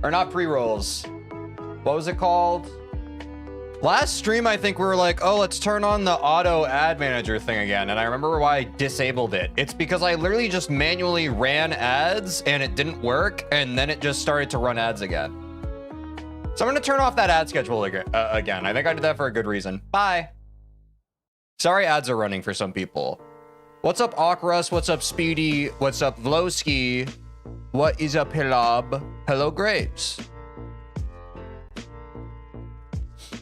Or not pre-rolls. What was it called? Last stream, I think we were like, oh, let's turn on the auto ad manager thing again. And I remember why I disabled it. It's because I literally just manually ran ads and it didn't work. And then it just started to run ads again. So I'm going to turn off that ad schedule again. I think I did that for a good reason. Bye. Sorry ads are running for some people. What's up, Okrus? What's up, Speedy? What's up, Vlowski? What is up, Hilab? Hello, Grapes.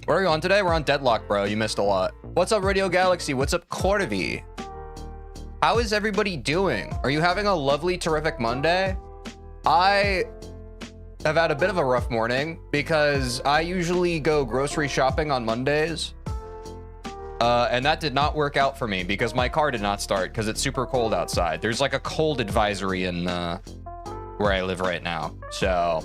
Where are you on today? We're on Deadlock, bro. You missed a lot. What's up, Radio Galaxy? What's up, Corvy? How is everybody doing? Are you having a lovely, terrific Monday? I have had a bit of a rough morning because I usually go grocery shopping on Mondays. And that did not work out for me because my car did not start because it's super cold outside. There's like a cold advisory in where I live right now. So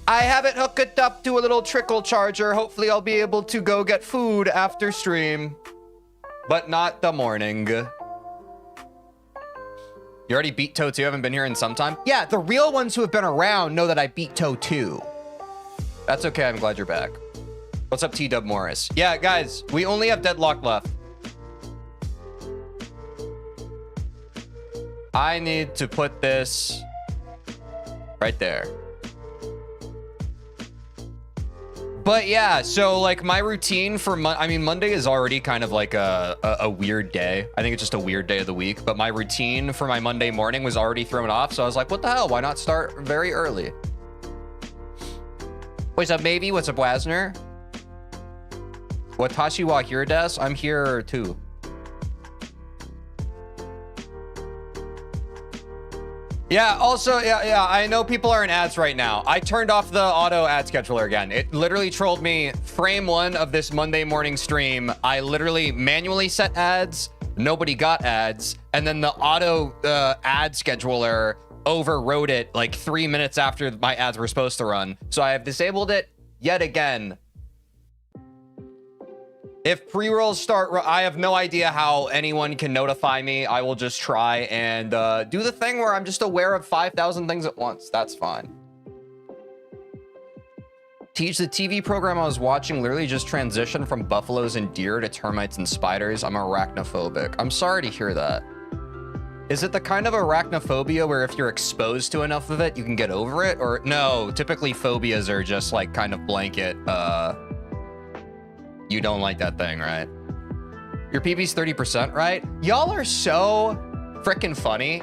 I have it hooked up to a little trickle charger. Hopefully I'll be able to go get food after stream, but not the morning. You already beat Toe 2? Haven't been here in some time? Yeah, the real ones who have been around know that I beat Toe 2. That's okay. I'm glad you're back. What's up, T-Dub Morris? Yeah, guys, we only have Deadlock left. I need to put this right there. But yeah, so like my routine for Monday is already kind of like a weird day. I think it's just a weird day of the week. But my routine for my Monday morning was already thrown off. So I was like, what the hell? Why not start very early? What's up, Maybe? What's up, Wasner? Watashi wa here desu? I'm here too. Yeah, also, yeah, I know people are in ads right now. I turned off the auto ad scheduler again. It literally trolled me. Frame 1 of this Monday morning stream, I literally manually set ads. Nobody got ads. And then the auto ad scheduler overrode it like 3 minutes after my ads were supposed to run. So I have disabled it yet again. If pre-rolls start, I have no idea how anyone can notify me. I will just try and do the thing where I'm just aware of 5,000 things at once. That's fine. Teach, the TV program I was watching literally just transitioned from buffaloes and deer to termites and spiders. I'm arachnophobic. I'm sorry to hear that. Is it the kind of arachnophobia where if you're exposed to enough of it, you can get over it? Or no, typically phobias are just like kind of blanket, you don't like that thing, right? Your PB's 30%, right? Y'all are so freaking funny.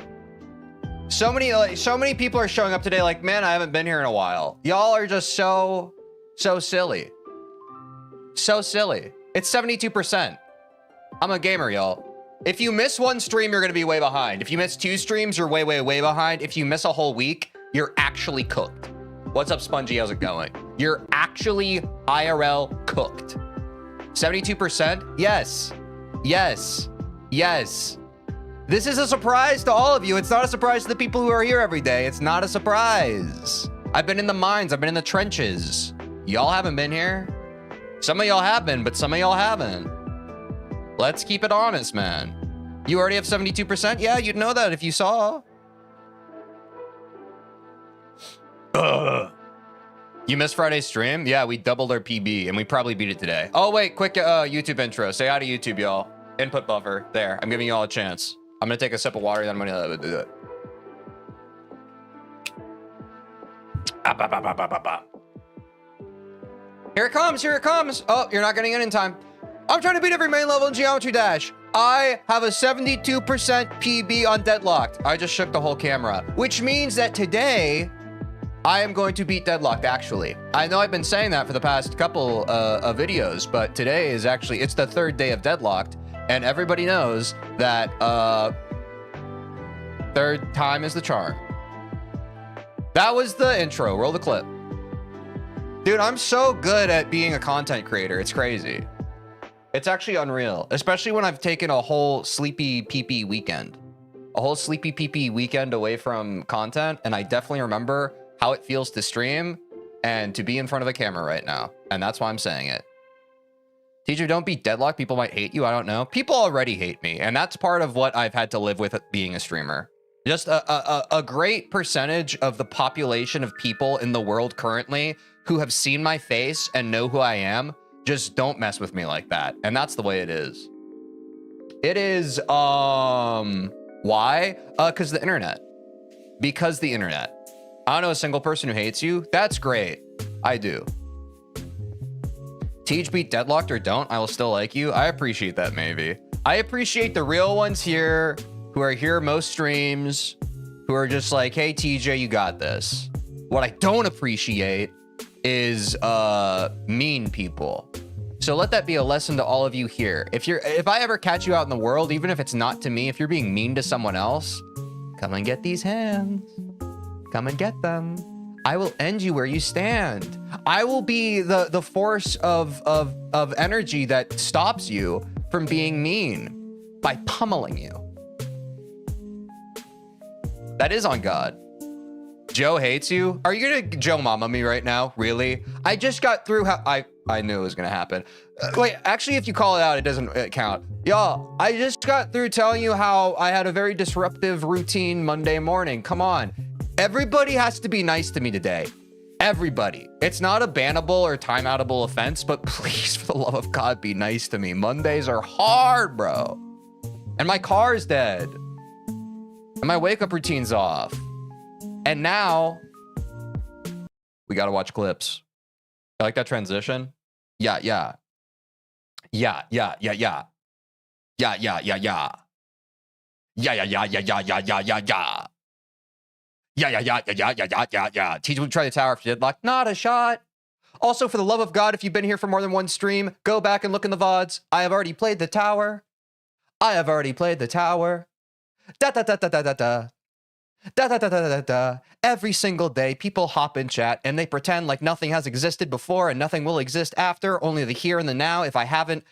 So many people are showing up today like, man, I haven't been here in a while. Y'all are just so silly. So silly. It's 72%. I'm a gamer, y'all. If you miss one stream, you're gonna be way behind. If you miss 2 streams, you're way behind. If you miss a whole week, you're actually cooked. What's up, Spongy? How's it going? You're actually IRL cooked. 72%? Yes. Yes. Yes. This is a surprise to all of you. It's not a surprise to the people who are here every day. It's not a surprise. I've been in the mines. I've been in the trenches. Y'all haven't been here. Some of y'all have been, but some of y'all haven't. Let's keep it honest, man. You already have 72%? Yeah, you'd know that if you saw. Ugh. You missed Friday's stream? Yeah, we doubled our PB and we probably beat it today. Oh, wait, quick YouTube intro. Say hi to YouTube, y'all. Input buffer. There, I'm giving you all a chance. I'm gonna take a sip of water, then I'm gonna do it. Here it comes, here it comes. Oh, you're not getting in time. I'm trying to beat every main level in Geometry Dash. I have a 72% PB on Deadlocked. I just shook the whole camera, which means that today, I am going to beat Deadlocked, actually. I know I've been saying that for the past couple of videos, but today is actually, it's the 3rd day of Deadlocked, and everybody knows that 3rd time is the charm. That was the intro. Roll the clip. Dude, I'm so good at being a content creator. It's crazy. It's actually unreal, especially when I've taken a whole sleepy pee-pee weekend. A whole sleepy pee-pee weekend away from content, and I definitely remember how it feels to stream and to be in front of a camera right now. And that's why I'm saying it. Teacher, don't be Deadlocked. People might hate you. I don't know. People already hate me. And that's part of what I've had to live with being a streamer. Just a great percentage of the population of people in the world currently who have seen my face and know who I am just don't mess with me like that. And that's the way it is. It is, why? Because the internet. Because the internet. I don't know a single person who hates you. That's great. I do. Teej beat Deadlocked or don't, I will still like you. I appreciate that, maybe. I appreciate the real ones here who are here most streams, who are just like, hey, TJ, you got this. What I don't appreciate is mean people. So let that be a lesson to all of you here. If I ever catch you out in the world, even if it's not to me, if you're being mean to someone else, come and get these hands. Come and get them. I will end you where you stand. I will be the force of energy that stops you from being mean by pummeling you. That is on God. Joe hates you. Are you gonna Joe mama me right now? Really? I just got through how I knew it was gonna happen. Wait, actually, if you call it out, it doesn't count. Y'all, I just got through telling you how I had a very disruptive routine Monday morning. Come on. Everybody has to be nice to me today. Everybody. It's not a bannable or timeoutable offense, but please, for the love of God, be nice to me. Mondays are hard, bro. And my car's dead. And my wake-up routine's off. And now, we gotta watch clips. I like that transition. Yeah. Yeah, yeah, yeah. Yeah, yeah, yeah, yeah. Yeah, yeah, yeah, yeah, yeah, yeah, yeah, yeah. Yeah. Teach would try the tower if you did. Like, not a shot. Also, for the love of God, if you've been here for more than one stream, go back and look in the VODs. I have already played the tower. I have already played the tower. Da da da da da da da. Da da da da da da. Every single day, people hop in chat and they pretend like nothing has existed before and nothing will exist after, only the here and the now. If I haven't,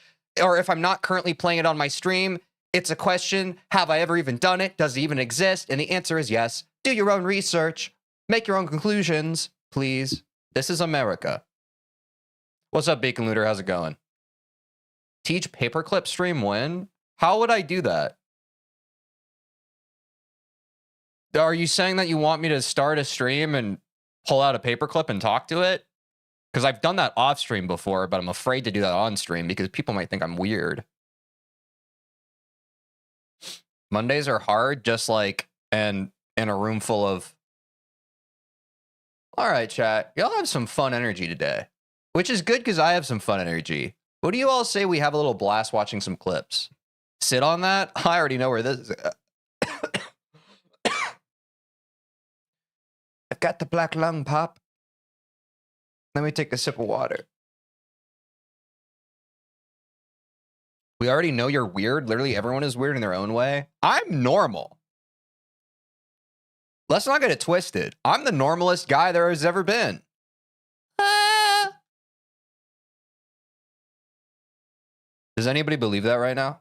or if I'm not currently playing it on my stream, it's a question. Have I ever even done it? Does it even exist? And the answer is yes. Do your own research. Make your own conclusions, please. This is America. What's up, Bacon Looter? How's it going? Teach paperclip stream when? How would I do that? Are you saying that you want me to start a stream and pull out a paperclip and talk to it? Because I've done that off stream before, but I'm afraid to do that on stream because people might think I'm weird. Mondays are hard, just like, and in a room full of... All right, chat. Y'all have some fun energy today, which is good because I have some fun energy. What do you all say we have a little blast watching some clips? Sit on that? I already know where this is. I've got the black lung, Pop. Let me take a sip of water. We already know you're weird. Literally everyone is weird in their own way. I'm normal. Let's not get it twisted. I'm the normalest guy there has ever been. Does anybody believe that right now?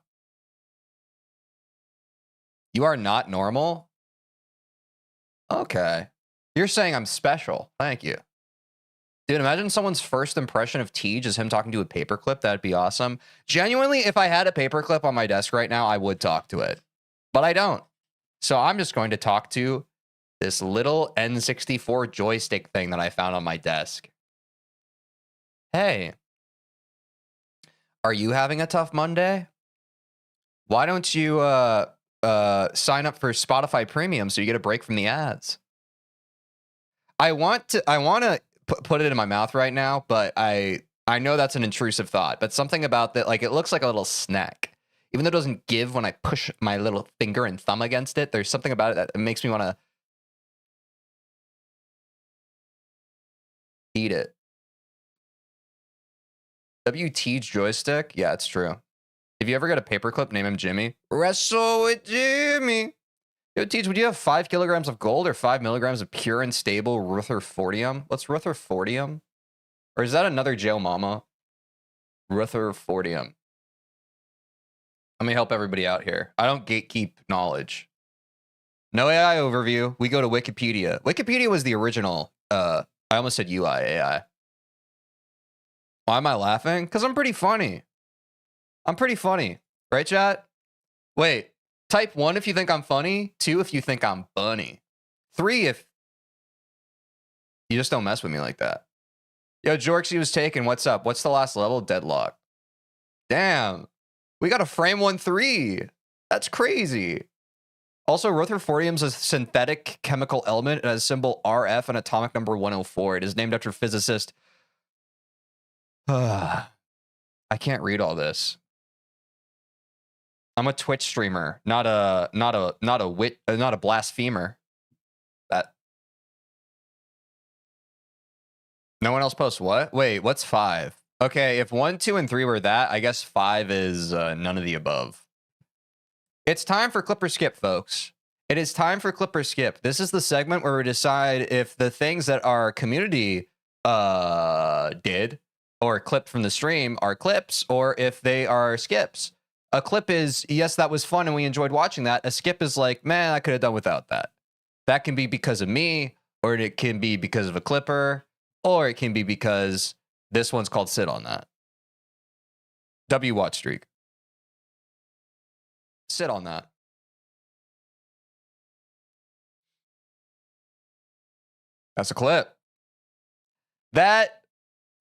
You are not normal? Okay. You're saying I'm special. Thank you. Dude, imagine someone's first impression of Tej is him talking to a paperclip. That'd be awesome. Genuinely, if I had a paperclip on my desk right now, I would talk to it. But I don't. So I'm just going to talk to this little N64 joystick thing that I found on my desk. Hey. Are you having a tough Monday? Why don't you sign up for Spotify Premium so you get a break from the ads? I want to put it in my mouth right now, but I know that's an intrusive thought, but something about that, like, it looks like a little snack. Even though it doesn't give when I push my little finger and thumb against it, there's something about it that makes me want to eat it. WT joystick? Yeah, it's true. If you ever get a paperclip, name him Jimmy. Wrestle with Jimmy. Yo, Teej, would you have 5 kilograms of gold or 5 milligrams of pure and stable Rutherfordium? What's Rutherfordium? Or is that another jail mama? Rutherfordium. Let me help everybody out here. I don't gatekeep knowledge. No AI overview. We go to Wikipedia. Wikipedia was the original. I almost said UI AI. Why am I laughing? Because I'm pretty funny. I'm pretty funny. Right, chat? Wait. Type 1 if you think I'm funny. 2 if you think I'm funny. 3 if you just don't mess with me like that. Yo, Jorksy was taken. What's up? What's the last level? Deadlock. Damn. We got a frame 1-3. That's crazy. Also, Rutherfordium is a synthetic chemical element. It has symbol RF and atomic number 104. It is named after physicist. I can't read all this. I'm a Twitch streamer, not a blasphemer. That no one else posts what? Wait, what's 5? Okay, if 1, 2, and 3 were that, I guess 5 is none of the above. It's time for Clipper Skip, folks. It is time for Clipper Skip. This is the segment where we decide if the things that our community did or clipped from the stream are clips, or if they are skips. A clip is, yes, that was fun and we enjoyed watching that. A skip is like, man, I could have done without that. That can be because of me, or it can be because of a clipper, or it can be because this one's called Sit on That. W watch streak. Sit on that. That's a clip. That,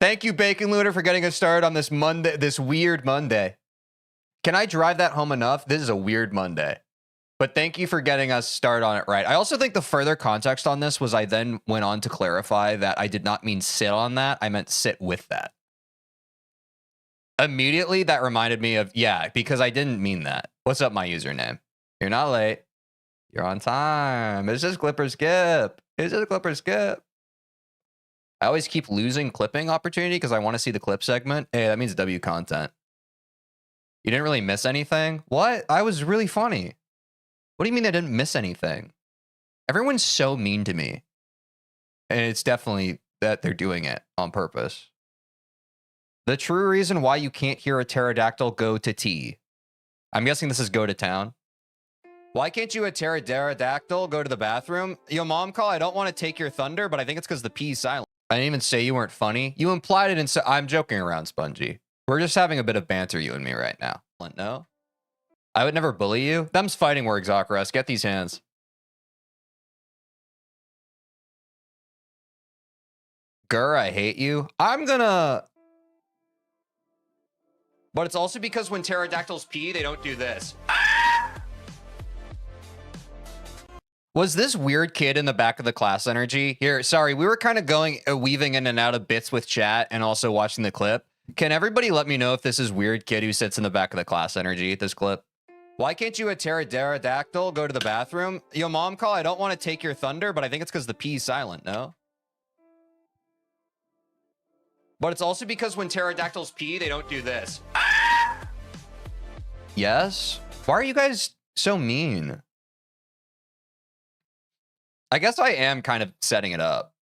thank you, Bacon Looter, for getting us started on this Monday, this weird Monday. Can I drive that home enough? This is a weird Monday. But thank you for getting us started on it right. I also think the further context on this was I then went on to clarify that I did not mean sit on that. I meant sit with that. Immediately, that reminded me of, yeah, because I didn't mean that. What's up, my username? You're not late. You're on time. It's just Clipper Skip. It's just Clipper Skip. I always keep losing clipping opportunity because I want to see the clip segment. Hey, that means W content. You didn't really miss anything? What? I was really funny. What do you mean I didn't miss anything? Everyone's so mean to me. And it's definitely that they're doing it on purpose. The true reason why you can't hear a pterodactyl go to T. I'm guessing this is go to town. Why can't you a pterodactyl go to the bathroom? Yo, mom call, I don't want to take your thunder, but I think it's because the P is silent. I didn't even say you weren't funny. You implied it, and so I'm joking around, Spongy. We're just having a bit of banter, you and me, right now. No? I would never bully you. Them's fighting words, Zacharias. Get these hands. Gur, I hate you. I'm gonna... But it's also because when pterodactyls pee, they don't do this. Was this weird kid in the back of the class energy? Here, sorry, we were kind of going, weaving in and out of bits with chat and also watching the clip. Can everybody let me know if this is weird kid who sits in the back of the class energy at this clip? Why can't you a pterodactyl go to the bathroom? Yo, mom call, I don't want to take your thunder, but I think it's because the P is silent, no? But it's also because when pterodactyls pee, they don't do this. Yes? Why are you guys so mean? I guess I am kind of setting it up.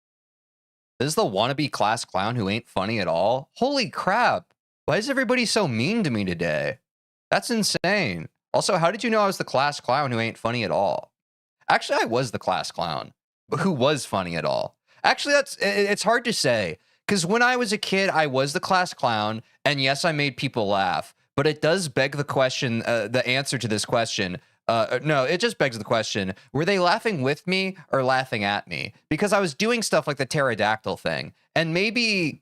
This is the wannabe class clown who ain't funny at all? Holy crap. Why is everybody so mean to me today? That's insane. Also, how did you know I was the class clown who ain't funny at all? Actually, I was the class clown who was funny at all. Actually, it's hard to say. Because when I was a kid, I was the class clown, and yes, I made people laugh. But it does beg the question, the answer to this question. No, it just begs the question, were they laughing with me or laughing at me? Because I was doing stuff like the pterodactyl thing. And maybe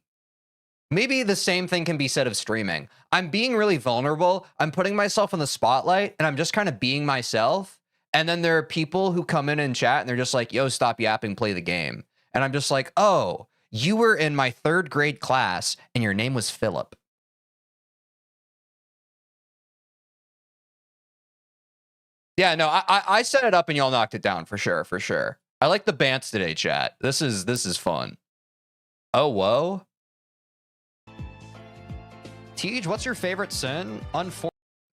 the same thing can be said of streaming. I'm being really vulnerable. I'm putting myself in the spotlight, and I'm just kind of being myself. And then there are people who come in and chat, and they're just like, yo, stop yapping, play the game. And I'm just like, oh, you were in my 3rd grade class, and your name was Philip. Yeah, no, I set it up, and y'all knocked it down for sure, for sure. I like the bants today, chat. This is fun. Oh, whoa. Tej, what's your favorite sin?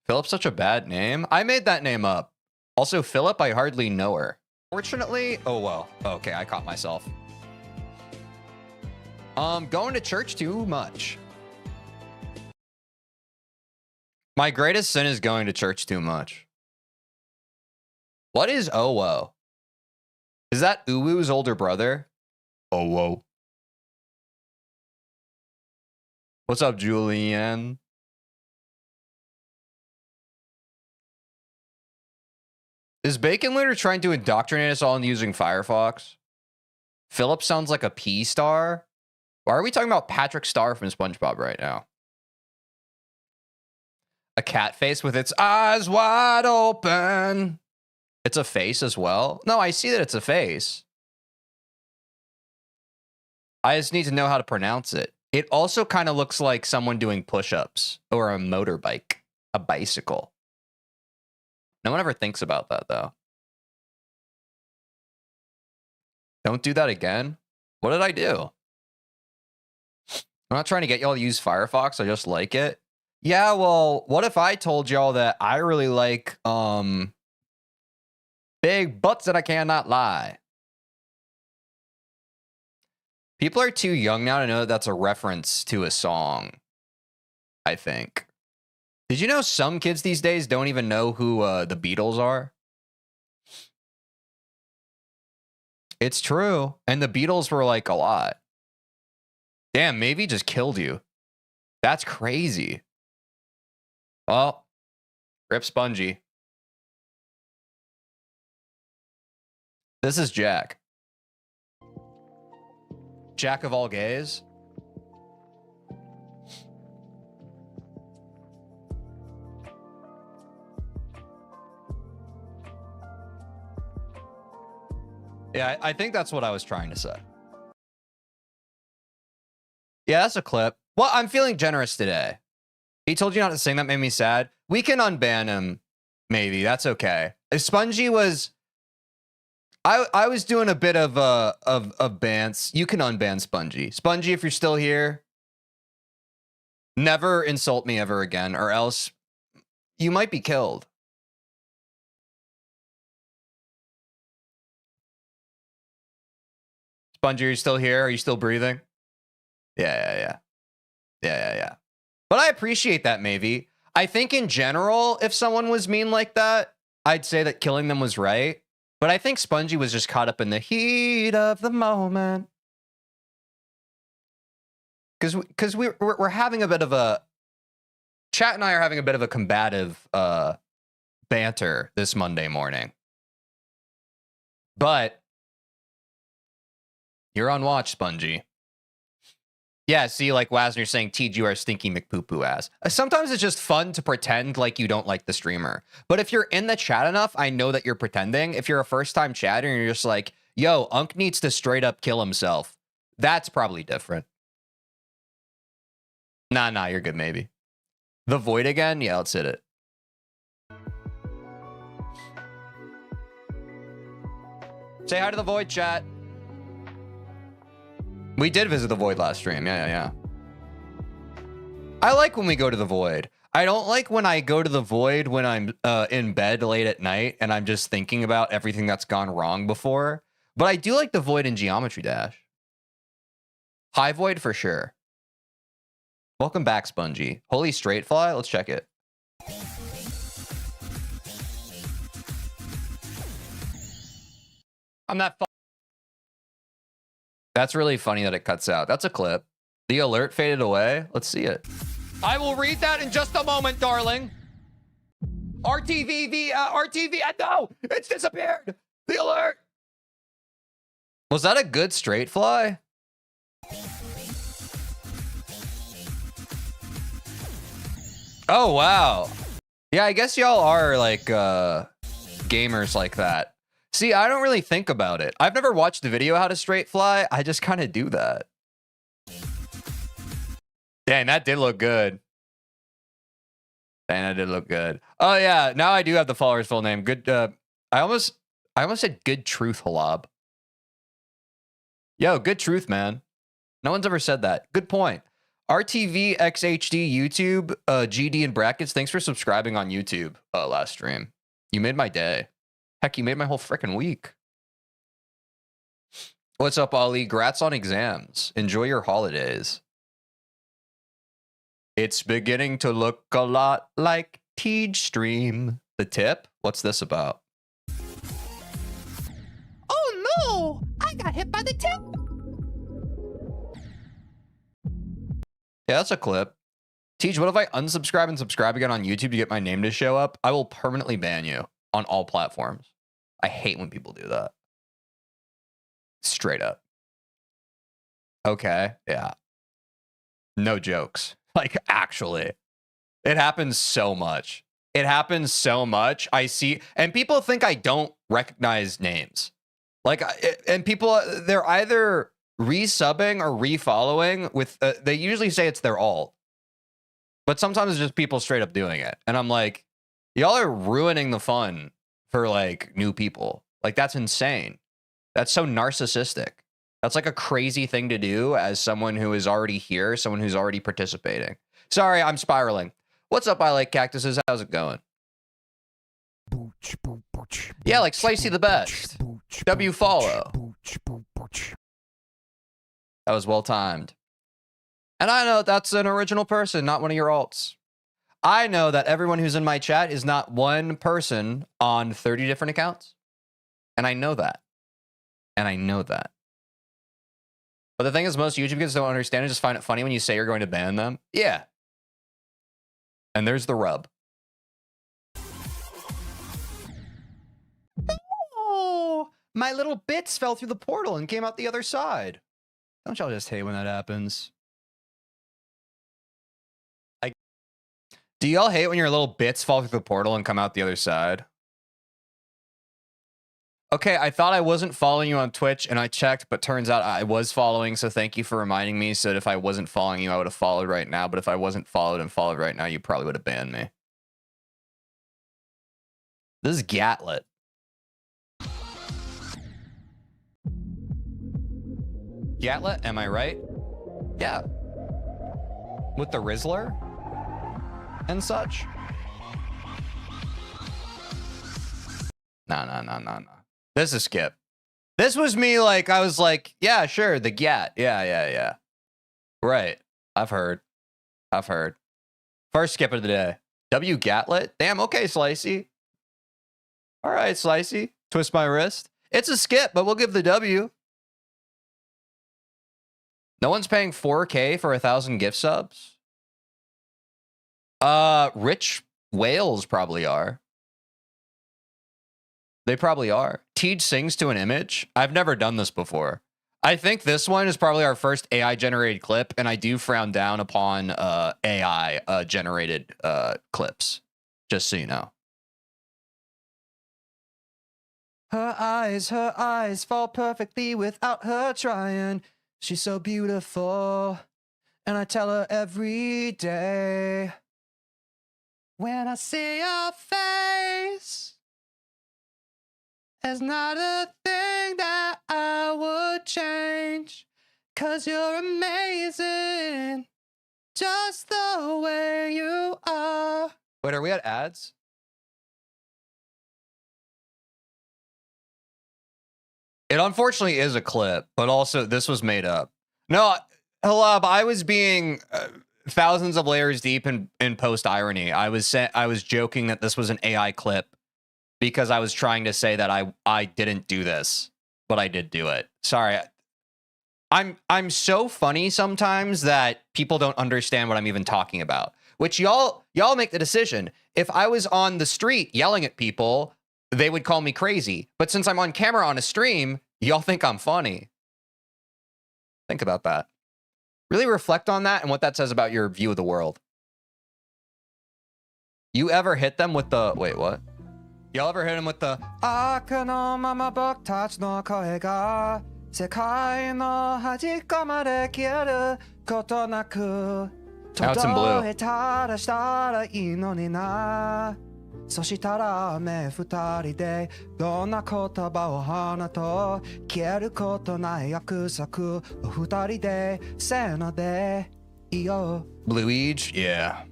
Philip's such a bad name. I made that name up. Also, Philip, I hardly know her. Fortunately, oh, well. Okay, I caught myself. Going to church too much. My greatest sin is going to church too much. What is Owo? Is that Uwu's older brother? Owo. What's up, Julianne? Is Bacon Looter trying to indoctrinate us all into using Firefox? Philip sounds like a P star. Why are we talking about Patrick Star from SpongeBob right now? A cat face with its eyes wide open. It's a face as well? No, I see that it's a face. I just need to know how to pronounce it. It also kind of looks like someone doing push-ups or a motorbike, a bicycle. No one ever thinks about that, though. Don't do that again. What did I do? I'm not trying to get y'all to use Firefox. I just like it. Yeah, well, what if I told y'all that I really like big butts and I cannot lie? People are too young now to know that that's a reference to a song, I think. Did you know some kids these days don't even know who the Beatles are? It's true. And the Beatles were like a lot. Damn, maybe just killed you. That's crazy. Well, rip Spongy. This is Jack. Jack of all gays. Yeah, I think that's what I was trying to say. Yeah, that's a clip. Well, I'm feeling generous today. He told you not to sing. That made me sad. We can unban him. Maybe. That's okay. If Spongy was... I was doing a bit of bans. You can unban Spongy. Spongy, if you're still here, never insult me ever again, or else you might be killed. Spongy, are you still here? Are you still breathing? Yeah. But I appreciate that, maybe. I think in general, if someone was mean like that, I'd say that killing them was right. But I think Spongy was just caught up in the heat of the moment. Because we're having a bit of a... Chat and I are having a bit of a combative banter this Monday morning. But you're on watch, Spongy. Yeah, see, like Wasner saying, Tej, you are stinky McPoo-poo ass. Sometimes it's just fun to pretend like you don't like the streamer. But if you're in the chat enough, I know that you're pretending. If you're a first-time chatter and you're just like, yo, Unk needs to straight up kill himself, that's probably different. Nah, you're good, maybe. The Void again? Yeah, let's hit it. Say hi to the Void, chat. We did visit the Void last stream. Yeah. I like when we go to the Void. I don't like when I go to the Void when I'm in bed late at night and I'm just thinking about everything that's gone wrong before. But I do like the Void in Geometry Dash. High Void for sure. Welcome back, Spongy. Holy Straight Fly? Let's check it. I'm not... That's really funny that it cuts out. That's a clip. The alert faded away. Let's see it. I will read that in just a moment, darling. RTV, no, it's disappeared. The alert. Was that a good straight fly? Oh, wow. Yeah, I guess y'all are like gamers like that. See, I don't really think about it. I've never watched a video how to straight fly. I just kind of do that. Dang, that did look good. Oh yeah, now I do have the follower's full name. Good. I almost said Good Truth, Halab. Yo, Good Truth, man. No one's ever said that. Good point. RTV XHD YouTube GD in brackets. Thanks for subscribing on YouTube last stream. You made my day. Heck, you made my whole freaking week. What's up, Ali? Grats on exams. Enjoy your holidays. It's beginning to look a lot like Tej stream. The tip? What's this about? Oh no! I got hit by the tip! Yeah, that's a clip. Tej, what if I unsubscribe and subscribe again on YouTube to get my name to show up? I will permanently ban you. on all platforms. I hate when people do that. Straight up. Okay, yeah. No jokes. Like, actually. It happens so much. It happens so much. I see, and people think I don't recognize names. Like, and people, they're either resubbing or refollowing with, they usually say it's their alt. But sometimes it's just people straight up doing it. And I'm like, y'all are ruining the fun for like new people. Like, that's insane. That's so narcissistic. That's like a crazy thing to do as someone who is already here, someone who's already participating. Sorry, I'm spiraling. What's up, I Like Cactuses? How's it going? Yeah, like Slicey the best. W follow. That was well timed. And I know that's an original person, not one of your alts. I know that everyone who's in my chat is not one person on 30 different accounts. And I know that. And I know that. But the thing is, most YouTube kids don't understand and just find it funny when you say you're going to ban them. Yeah. And there's the rub. Oh, my little bits fell through the portal and came out the other side. Don't y'all just hate when that happens? Do y'all hate when your little bits fall through the portal and come out the other side? Okay, I thought I wasn't following you on Twitch, and I checked, but turns out I was following, so thank you for reminding me. So that if I wasn't following you, I would have followed right now, but if I wasn't followed right now, you probably would have banned me. This is Gatlet. Gatlet, am I right? Yeah. With the Rizzler and such. No. This is Skip. This was me, like, I was like, yeah, sure, the Gat. Yeah. Right. I've heard. First skip of the day. W Gatlet? Damn, okay, Slicey. All right, Slicey. Twist my wrist. It's a skip, but we'll give the W. No one's paying 4K for 1,000 gift subs? Rich whales probably are. They probably are. Tej sings to an image. I've never done this before. I think this one is probably our first AI generated clip, and I do frown down upon AI generated clips. Just so you know. Her eyes fall perfectly without her trying. She's so beautiful, and I tell her every day. When I see your face, there's not a thing that I would change, 'cause you're amazing, just the way you are. Wait, are we at ads? It unfortunately is a clip, but also this was made up. No, Halab, I was being thousands of layers deep in post irony. I was joking that this was an AI clip because I was trying to say that I didn't do this, but I did do it. Sorry. I'm so funny sometimes that people don't understand what I'm even talking about. Which y'all make the decision. If I was on the street yelling at people, they would call me crazy. But since I'm on camera on a stream, y'all think I'm funny. Think about that. Really reflect on that and what that says about your view of the world. You ever hit them with the... Wait, what? Y'all ever hit them with the... Now it's in blue. そしたら目二人でどんな言葉を放とう消えることない約束二人でせーのでいいよ Blue Age? Yeah.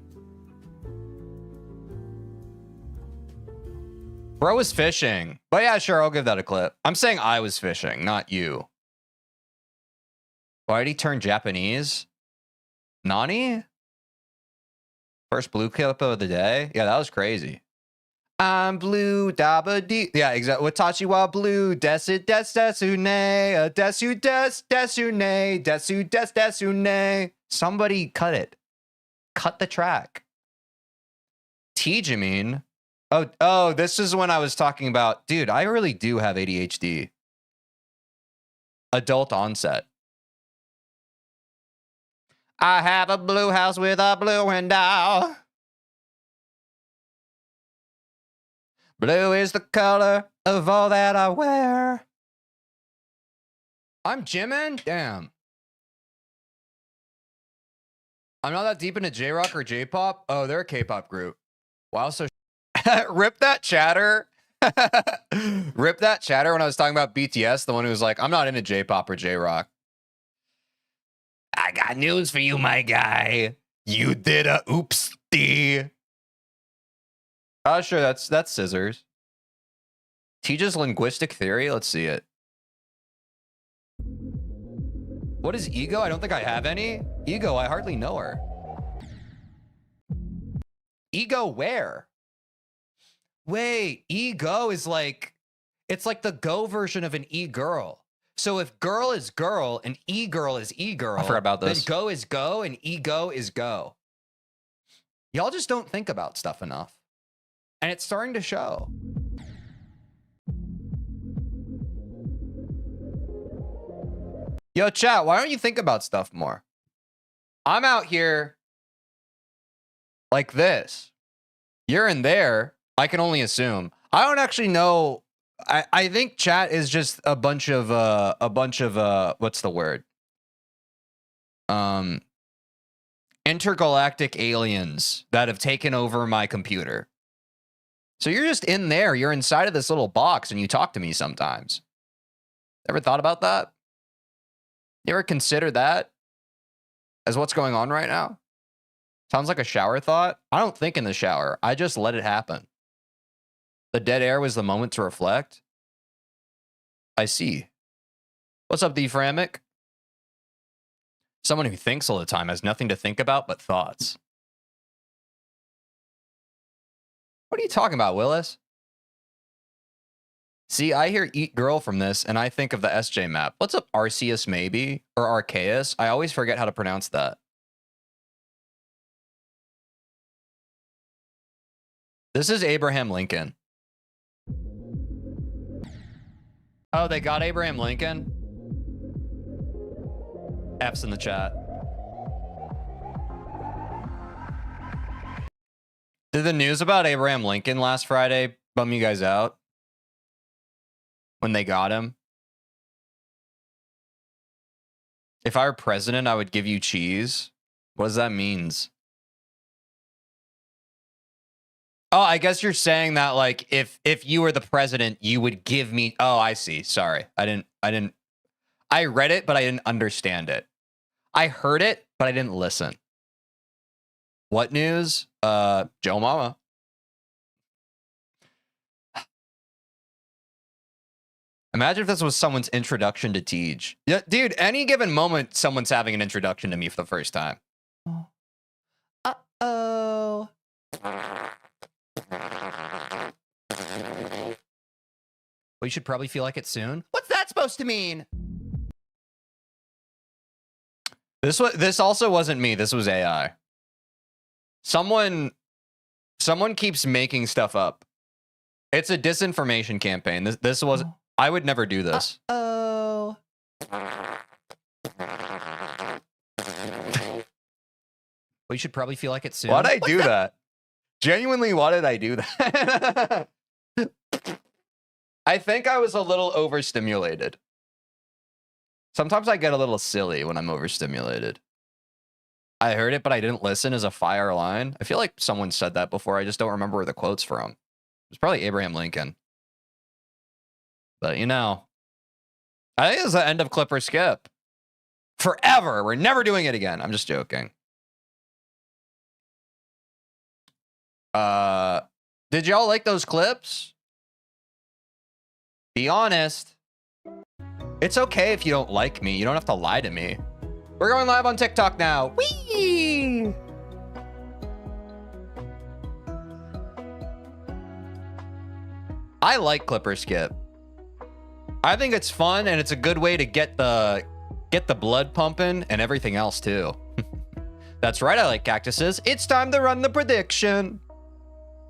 Bro was fishing. But yeah, sure, I'll give that a clip. I'm saying I was fishing, not you. Why did he turn Japanese? Nani? First blue clip of the day? Yeah, that was crazy. I'm blue, daba dee. Yeah, exactly. Watachi wa blue, desu desune, desune. Somebody cut it. Cut the track. TeejVeen. Oh, this is when I was talking about, dude, I really do have ADHD. Adult onset. I have a blue house with a blue window. Blue is the color of all that I wear. I'm gymming? Damn. I'm not that deep into J-Rock or J-Pop. Oh, they're a K-pop group. Wow, so rip that chatter. Rip that chatter when I was talking about BTS, the one who was like, I'm not into J-Pop or J-Rock. I got news for you, my guy. You did a oopsie. Oh, sure, that's scissors. Teaches linguistic theory. Let's see it. What is ego? I don't think I have any. Ego, I hardly know her. Ego where? Wait, ego is like, it's like the go version of an e-girl. So if girl is girl and e-girl is e-girl, I forgot about this. Then go is go and ego is go. Y'all just don't think about stuff enough. And it's starting to show. Yo, chat, why don't you think about stuff more? I'm out here like this. You're in there. I can only assume. I don't actually know. I think chat is just a bunch of what's the word? Intergalactic aliens that have taken over my computer. So you're just in there. You're inside of this little box and you talk to me sometimes. Ever thought about that? You ever consider that as what's going on right now? Sounds like a shower thought. I don't think in the shower. I just let it happen. The dead air was the moment to reflect. I see. What's up, D-Framic? Someone who thinks all the time has nothing to think about but thoughts. What are you talking about, Willis? See, I hear eat girl from this, and I think of the SJ map. What's up, Arceus maybe? Or Arceus? I always forget how to pronounce that. This is Abraham Lincoln. Oh, they got Abraham Lincoln? F's in the chat. Did the news about Abraham Lincoln last Friday bum you guys out? When they got him? If I were president, I would give you cheese. What does that mean? Oh, I guess you're saying that like if you were the president, you would give me. Oh, I see. Sorry. I read it, but I didn't understand it. I heard it, but I didn't listen. What news? Joe Mama. Imagine if this was someone's introduction to Tej. Yeah, dude, any given moment, someone's having an introduction to me for the first time. Uh-oh. We should probably feel like it soon. What's that supposed to mean? This also wasn't me. This was AI. Someone keeps making stuff up. It's a disinformation campaign. This was. I would never do this. Oh. We should probably feel like it soon. Why'd I do that? Genuinely, why did I do that? I think I was a little overstimulated. Sometimes I get a little silly when I'm overstimulated. I heard it, but I didn't listen as a fire line. I feel like someone said that before. I just don't remember where the quote's from. It was probably Abraham Lincoln. But, you know, I think it's the end of Clipper Skip. Forever. We're never doing it again. I'm just joking. Did y'all like those clips? Be honest. It's okay if you don't like me. You don't have to lie to me. We're going live on TikTok now. Whee! I like Clipper Skip. I think it's fun and it's a good way to get the blood pumping and everything else too. That's right, I like cactuses. It's time to run the prediction.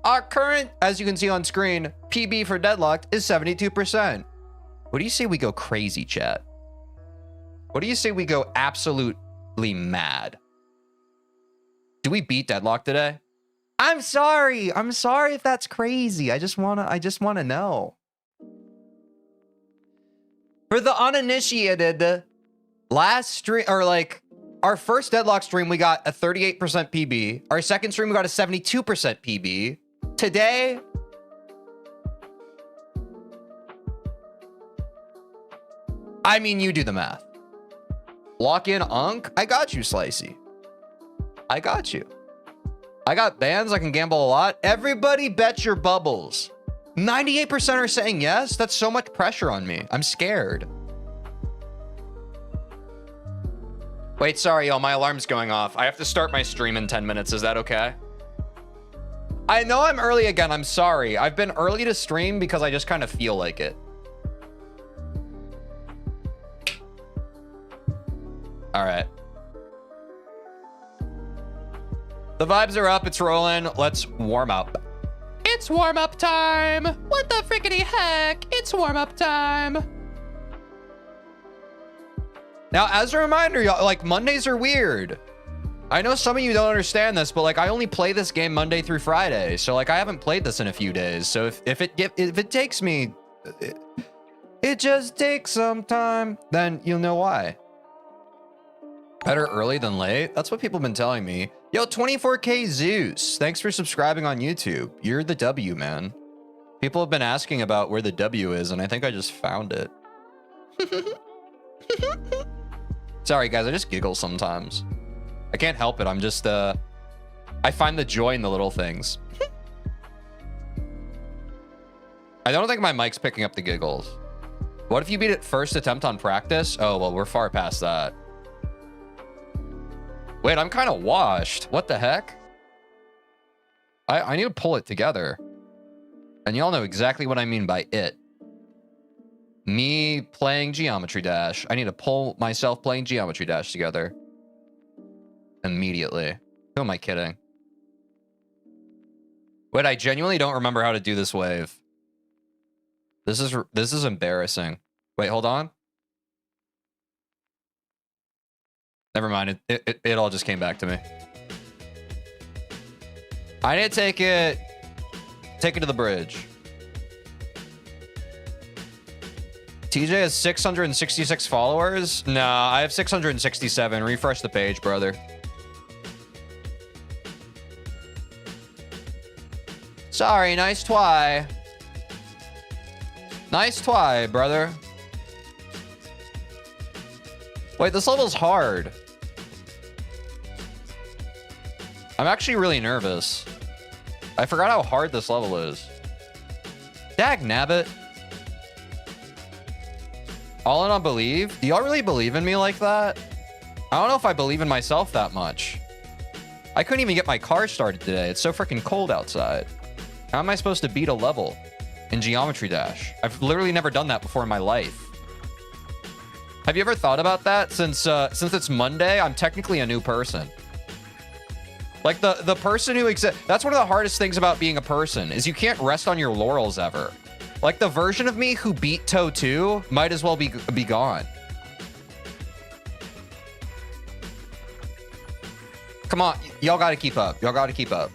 Our current, as you can see on screen, PB for deadlocked is 72%. What do you say we go crazy, chat? What do you say we go absolutely mad? Do we beat deadlock today? I'm sorry. I'm sorry if that's crazy. I just wanna know. For the uninitiated, last stream, or like our first deadlock stream, we got a 38% PB. Our second stream, we got a 72% PB. Today, I mean, you do the math. Lock in Unk. I got you, Slicey. I got you. I got bands. I can gamble a lot. Everybody bet your bubbles. 98% are saying yes. That's so much pressure on me. I'm scared. Wait, sorry, y'all. My alarm's going off. I have to start my stream in 10 minutes. Is that okay? I know I'm early again. I'm sorry. I've been early to stream because I just kind of feel like it. All right. The vibes are up. It's rolling. Let's warm up. It's warm-up time. What the frickety heck? It's warm-up time. Now, as a reminder, y'all, like, Mondays are weird. I know some of you don't understand this, but like, I only play this game Monday through Friday. So like, I haven't played this in a few days. So if it takes me, it just takes some time, then you'll know why. Better early than late. That's what people have been telling me. Yo, 24K Zeus. Thanks for subscribing on YouTube. You're the W, man. People have been asking about where the W is, and I think I just found it. Sorry, guys. I just giggle sometimes. I can't help it. I'm just, I find the joy in the little things. I don't think my mic's picking up the giggles. What if you beat it first attempt on practice? Oh, well, we're far past that. Wait, I'm kind of washed. What the heck? I need to pull it together. And y'all know exactly what I mean by it. Me playing Geometry Dash. I need to pull myself playing Geometry Dash together. Immediately. Who am I kidding? Wait, I genuinely don't remember how to do this wave. This is embarrassing. Wait, hold on. Never mind. It all just came back to me. I need to take it to the bridge. TJ has 666 followers. No, I have 667. Refresh the page, brother. Sorry, nice try. Nice try, brother. Wait, this level's hard. I'm actually really nervous. I forgot how hard this level is. Dag nabbit. All in on believe? Do y'all really believe in me like that? I don't know if I believe in myself that much. I couldn't even get my car started today. It's so freaking cold outside. How am I supposed to beat a level in Geometry Dash? I've literally never done that before in my life. Have you ever thought about that? Since it's Monday, I'm technically a new person. Like the person who exists. That's one of the hardest things about being a person is you can't rest on your laurels ever. Like the version of me who beat Toe 2 might as well be gone. Come on, y'all gotta keep up. Y'all gotta keep up.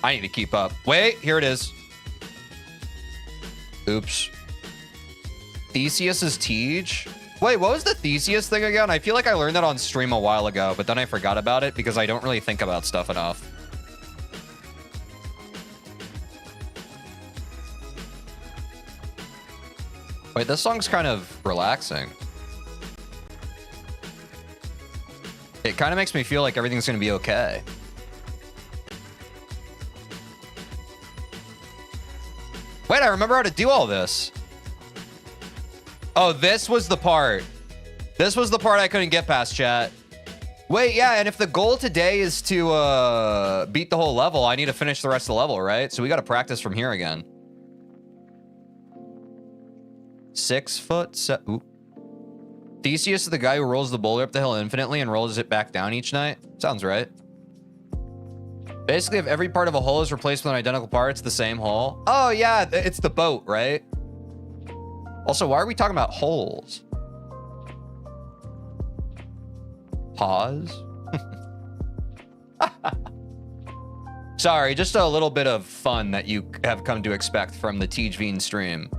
I need to keep up. Wait, here it is. Oops. Theseus is Tej? Wait, what was the Theseus thing again? I feel like I learned that on stream a while ago, but then I forgot about it because I don't really think about stuff enough. Wait, this song's kind of relaxing. It kind of makes me feel like everything's going to be okay. Wait, I remember how to do all this. Oh, this was the part. This was the part I couldn't get past, chat. Wait, yeah, and if the goal today is to beat the whole level, I need to finish the rest of the level, right? So we got to practice from here again. 6 foot. Ooh. Theseus is the guy who rolls the boulder up the hill infinitely and rolls it back down each night. Sounds right. Basically, if every part of a hole is replaced with an identical part, it's the same hole. Oh, yeah, it's the boat, right? Also, why are we talking about holes? Pause. Sorry, just a little bit of fun that you have come to expect from the TeejVeen stream.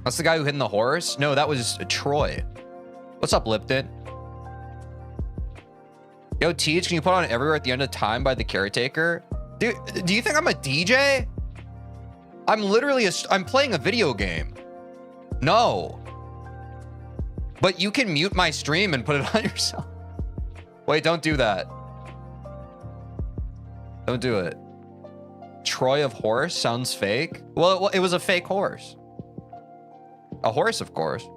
That's the guy who hid in the horse? No, that was Troy. What's up, Lipton? Yo, Teej, can you put on Everywhere at the End of Time by The Caretaker? Dude, do you think I'm a DJ? I'm literally I'm playing a video game. No. But you can mute my stream and put it on yourself. Wait, don't do that. Don't do it. Troy of Horse sounds fake. Well, it was a fake horse. A horse, of course.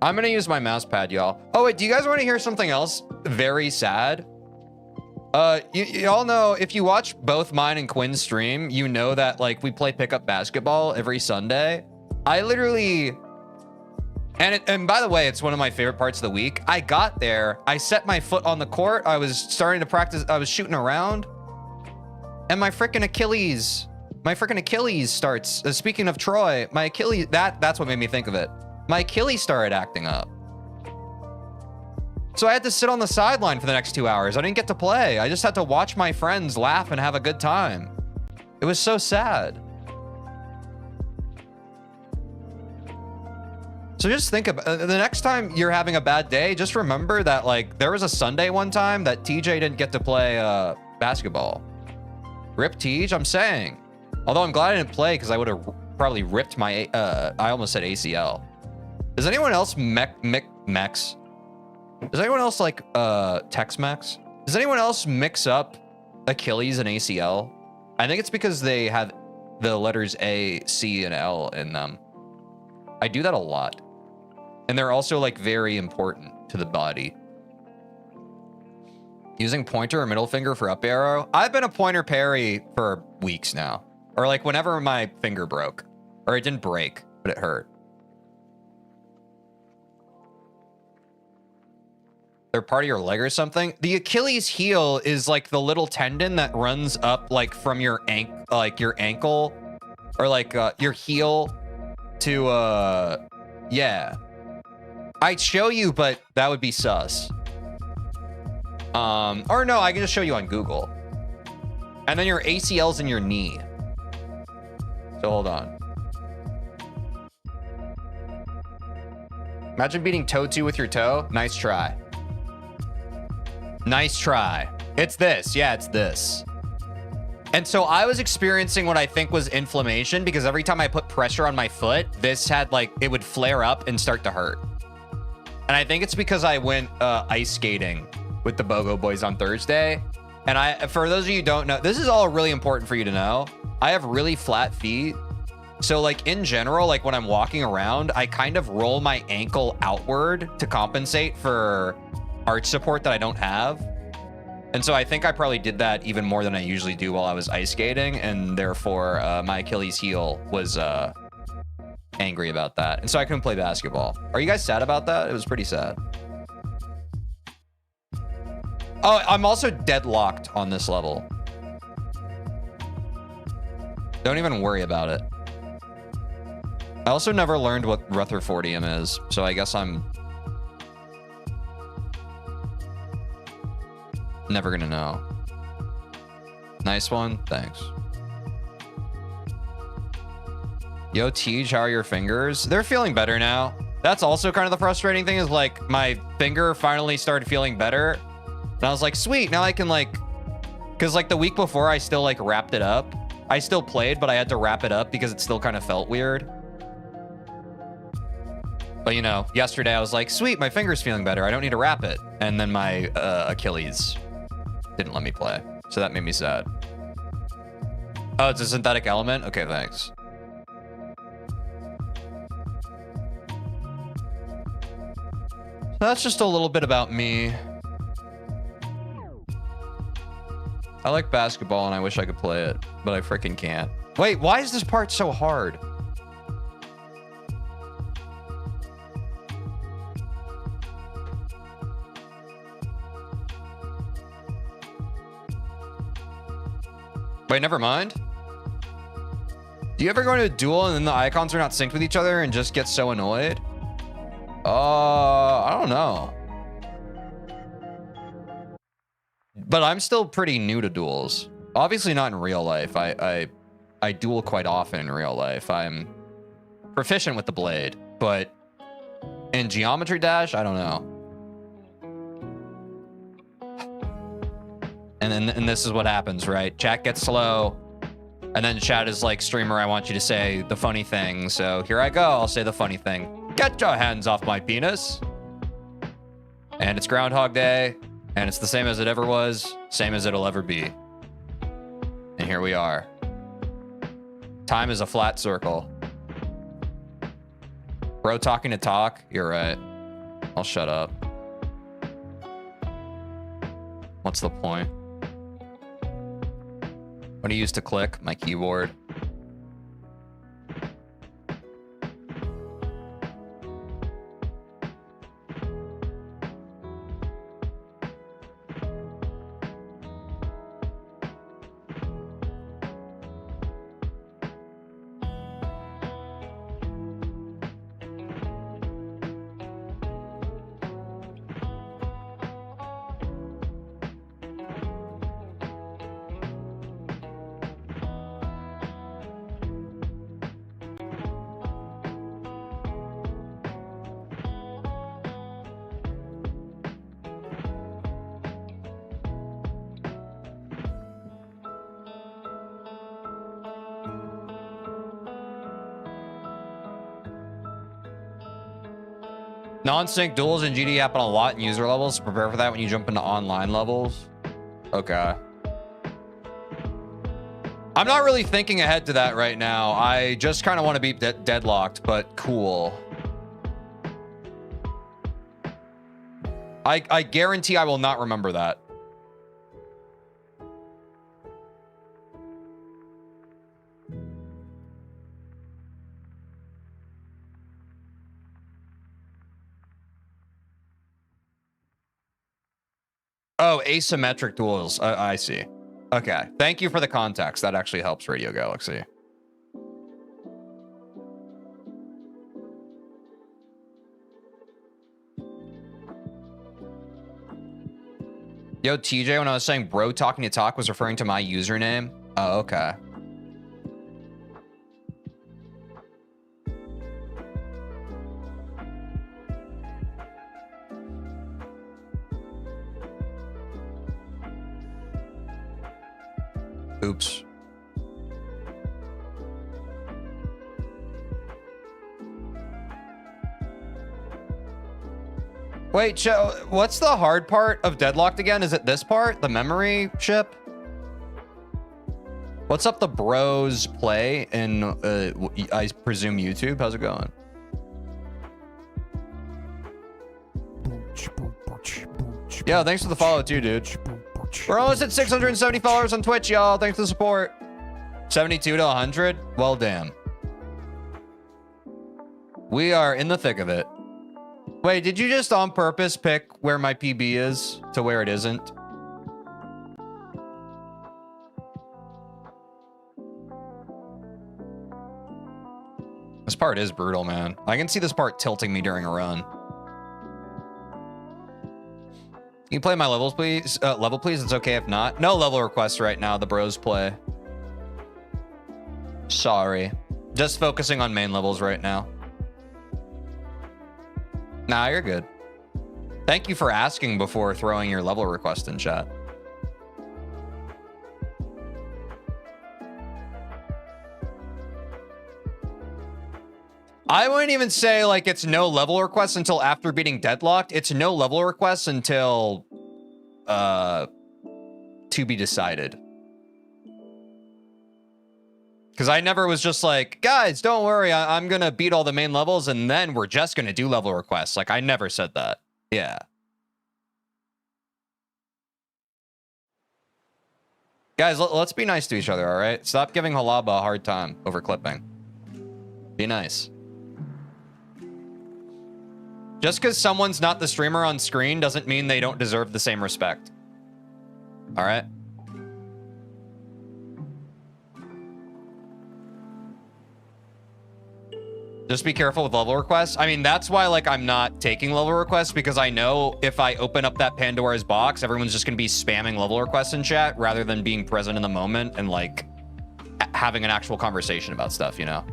I'm gonna use my mouse pad, y'all. Oh, wait, do you guys want to hear something else very sad? Y'all know, if you watch both mine and Quinn's stream, you know that, like, we play pickup basketball every Sunday. I literally... And by the way, it's one of my favorite parts of the week. I got there, I set my foot on the court, I was starting to practice, I was shooting around, and my freaking Achilles starts, speaking of Troy, my Achilles, that's what made me think of it. My Achilles started acting up. So I had to sit on the sideline for the next 2 hours. I didn't get to play. I just had to watch my friends laugh and have a good time. It was so sad. So just think about the next time you're having a bad day, just remember that, like, there was a Sunday one time that TJ didn't get to play basketball. Rip Teej, I'm saying. Although I'm glad I didn't play because I would have probably ripped my, I almost said ACL. Does anyone else Mex? Does anyone else like Tex-Mex? Does anyone else mix up Achilles and ACL? I think it's because they have the letters A, C, and L in them. I do that a lot. And they're also like very important to the body. Using pointer or middle finger for up arrow. I've been a pointer parry for weeks now. Or like whenever my finger broke. Or it didn't break, but it hurt. They're part of your leg or something. The Achilles heel is like the little tendon that runs up like from your ankle or like your heel to yeah. I'd show you, but that would be sus. Or no, I can just show you on Google. And then your ACL's in your knee. So hold on. Imagine beating toe 2 with your toe. Nice try. Nice try. It's this. Yeah, it's this. And so I was experiencing what I think was inflammation because every time I put pressure on my foot, this had like, it would flare up and start to hurt. And I think it's because I went ice skating with the BOGO boys on Thursday. And for those of you who don't know, this is all really important for you to know. I have really flat feet. So like in general, like when I'm walking around, I kind of roll my ankle outward to compensate for arch support that I don't have. And so I think I probably did that even more than I usually do while I was ice skating. And therefore my Achilles heel was angry about that. And so I couldn't play basketball. Are you guys sad about that? It was pretty sad. Oh, I'm also deadlocked on this level. Don't even worry about it. I also never learned what Rutherfordium is, so I guess I'm never gonna know. Nice one, thanks. Yo, Teej, how are your fingers? They're feeling better now. That's also kind of the frustrating thing is like my finger finally started feeling better. And I was like, sweet, now I can like, cause like the week before I still like wrapped it up. I still played, but I had to wrap it up because it still kind of felt weird. But you know, yesterday I was like, sweet, my finger's feeling better. I don't need to wrap it. And then my Achilles didn't let me play. So that made me sad. Oh, it's a synthetic element? Okay, thanks. So that's just a little bit about me. I like basketball and I wish I could play it, but I freaking can't. Wait, why is this part so hard? Wait, never mind. Do you ever go into a duel and then the icons are not synced with each other and just get so annoyed? I don't know. But I'm still pretty new to duels. Obviously not in real life. I duel quite often in real life. I'm proficient with the blade, but in Geometry Dash, I don't know. And this is what happens, right? Chat gets slow, and then chat is like, streamer, I want you to say the funny thing. So here I go. I'll say the funny thing. Get your hands off my penis. And it's Groundhog Day, and it's the same as it ever was, same as it'll ever be. And here we are. Time is a flat circle. Bro talking to talk? You're right. I'll shut up. What's the point? What do you use to click? My keyboard. Non-sync duels in GD happen a lot in user levels. Prepare for that when you jump into online levels. Okay. I'm not really thinking ahead to that right now. I just kind of want to be deadlocked, but cool. I guarantee I will not remember that. Oh, asymmetric duels. I see. Okay. Thank you for the context. That actually helps, Radio Galaxy. Yo, TJ, when I was saying bro talking to talk was referring to my username. Oh, okay. Oops. Wait, what's the hard part of Deadlocked again? Is it this part? The memory ship? What's up the bros play in, I presume YouTube? How's it going? Yo, thanks for the follow too, dude. We're almost at 670 followers on Twitch, y'all. Thanks for the support. 72 to 100? Well, damn. We are in the thick of it. Wait, did you just on purpose pick where my PB is to where it isn't? This part is brutal, man. I can see this part tilting me during a run. Can you play my levels, please? Level, please? It's okay if not. No level requests right now. The bros play. Sorry. Just focusing on main levels right now. Nah, you're good. Thank you for asking before throwing your level request in chat. I wouldn't even say like it's no level requests until after beating Deadlocked. It's no level requests until to be decided. Because I never was just like, guys, don't worry, I'm gonna beat all the main levels and then we're just gonna do level requests. Like I never said that. Yeah. Guys, let's be nice to each other, all right? Stop giving Halaba a hard time over clipping. Be nice. Just because someone's not the streamer on screen doesn't mean they don't deserve the same respect. All right? Just be careful with level requests. I mean, that's why, like, I'm not taking level requests, because I know if I open up that Pandora's box, everyone's just going to be spamming level requests in chat rather than being present in the moment and, like, having an actual conversation about stuff, you know?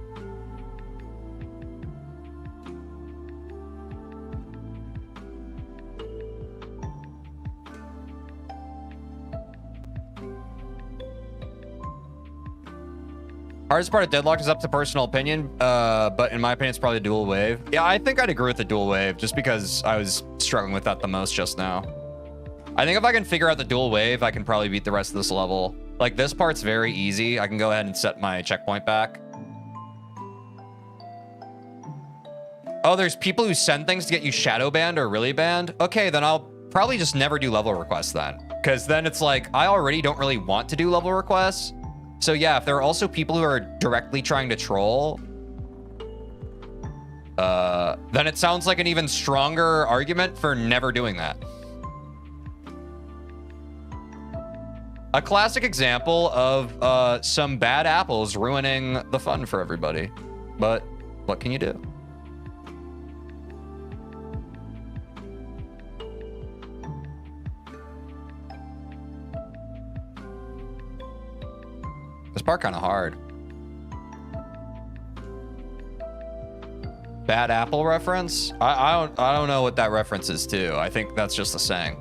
Hardest part of Deadlocked is up to personal opinion, but in my opinion, it's probably dual wave. Yeah, I think I'd agree with the dual wave just because I was struggling with that the most just now. I think if I can figure out the dual wave, I can probably beat the rest of this level. Like, this part's very easy. I can go ahead and set my checkpoint back. Oh, there's people who send things to get you shadow banned or really banned? Okay, then I'll probably just never do level requests then. Because then it's like, I already don't really want to do level requests. So yeah, if there are also people who are directly trying to troll, then it sounds like an even stronger argument for never doing that. A classic example of some bad apples ruining the fun for everybody. But what can you do? This part kind of hard. Bad apple reference? I don't know what that reference is to. I think that's just a saying.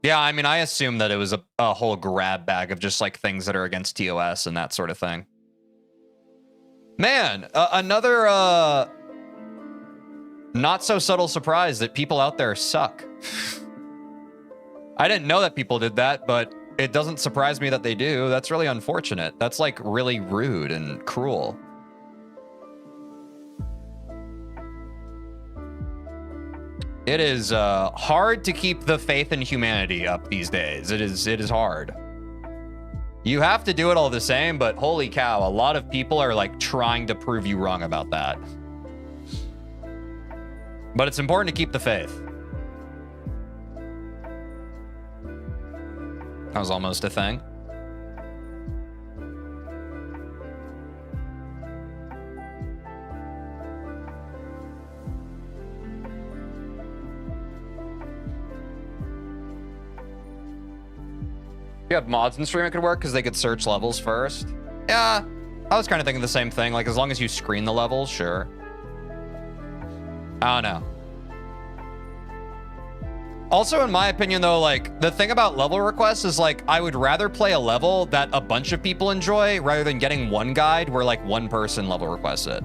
Yeah, I mean, I assume that it was a whole grab bag of just like things that are against TOS and that sort of thing. Man, another not so subtle surprise that people out there suck. I didn't know that people did that, but it doesn't surprise me that they do. That's really unfortunate. That's like really rude and cruel. It is hard to keep the faith in humanity up these days. It is hard. You have to do it all the same, but holy cow, a lot of people are like trying to prove you wrong about that. But it's important to keep the faith. That was almost a thing. If you have mods in stream, it could work because they could search levels first. Yeah, I was kind of thinking the same thing. Like, as long as you screen the levels, sure. I don't know. Also, in my opinion, though, like, the thing about level requests is, like, I would rather play a level that a bunch of people enjoy rather than getting one guide where, like, one person level requests it.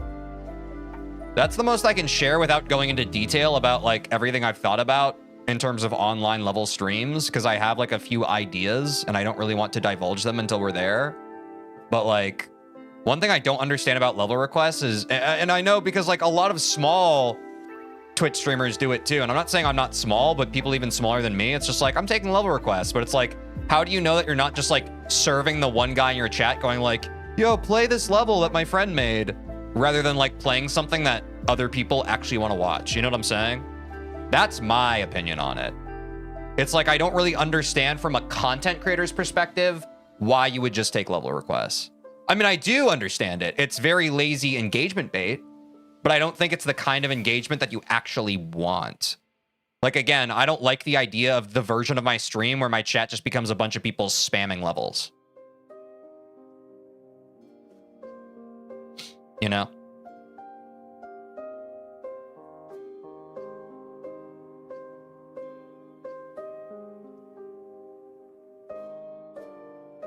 That's the most I can share without going into detail about, like, everything I've thought about in terms of online level streams, because I have, like, a few ideas, and I don't really want to divulge them until we're there. But, like, one thing I don't understand about level requests is, and I know because, like, a lot of small Twitch streamers do it too, and I'm not saying I'm not small, but people even smaller than me, it's just like, I'm taking level requests, but it's like, how do you know that you're not just like serving the one guy in your chat going like, yo, play this level that my friend made, rather than like playing something that other people actually want to watch? You know what I'm saying? That's my opinion on it. It's like, I don't really understand from a content creator's perspective why you would just take level requests. I mean, I do understand it. It's very lazy engagement bait, but I don't think it's the kind of engagement that you actually want. Like, again, I don't like the idea of the version of my stream where my chat just becomes a bunch of people spamming levels. You know?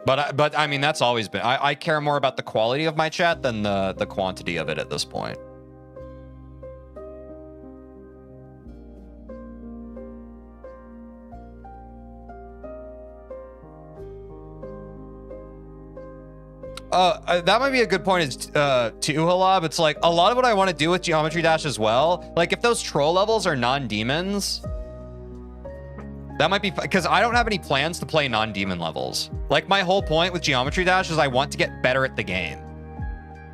But I mean, that's always been... I care more about the quality of my chat than the quantity of it at this point. That might be a good point is to Halab. It's like a lot of what I want to do with Geometry Dash as well. Like if those troll levels are non-demons, That might be because I don't have any plans to play non-demon levels. Like my whole point with Geometry Dash is I want to get better at the game.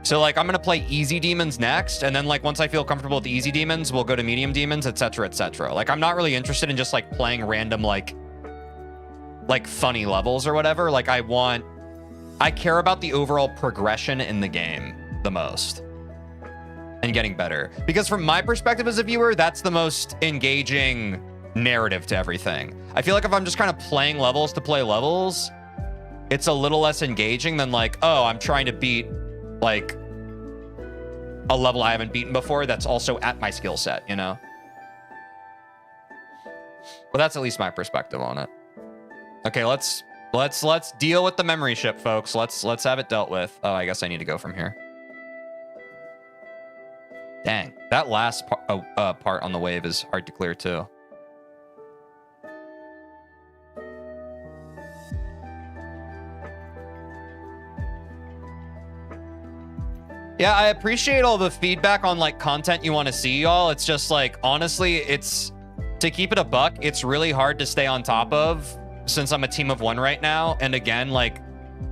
So like I'm gonna play easy demons next, and then like once I feel comfortable with the easy demons, we'll go to medium demons, etc., etc. Like I'm not really interested in just like playing random like funny levels or whatever. Like I care about the overall progression in the game the most and getting better, because from my perspective as a viewer, that's the most engaging narrative to everything. I feel like if I'm just kind of playing levels to play levels, it's a little less engaging than like, oh, I'm trying to beat like a level I haven't beaten before that's also at my skill set, you know? Well, that's at least my perspective on it. Okay, let's deal with the memory ship, folks. Let's have it dealt with. Oh, I guess I need to go from here. Dang, that last part on the wave is hard to clear too. Yeah, I appreciate all the feedback on like content you want to see, y'all. It's just like, honestly, it's, to keep it a buck, it's really hard to stay on top of since I'm a team of one right now. And again, like,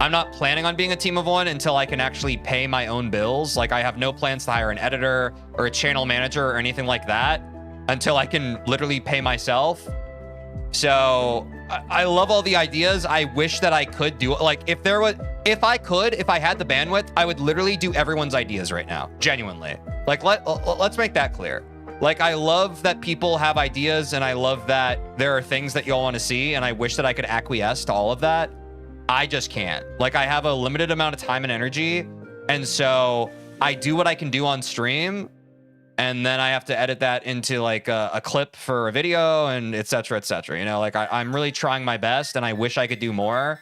I'm not planning on being a team of one until I can actually pay my own bills. Like, I have no plans to hire an editor or a channel manager or anything like that until I can literally pay myself. So I love all the ideas. I wish that I could do it. Like, if I had the bandwidth, I would literally do everyone's ideas right now. Genuinely. Like, let's make that clear. Like, I love that people have ideas, and I love that there are things that y'all want to see, and I wish that I could acquiesce to all of that. I just can't. Like, I have a limited amount of time and energy, and so I do what I can do on stream, and then I have to edit that into like a clip for a video, and et cetera, you know? Like, I'm really trying my best, and I wish I could do more,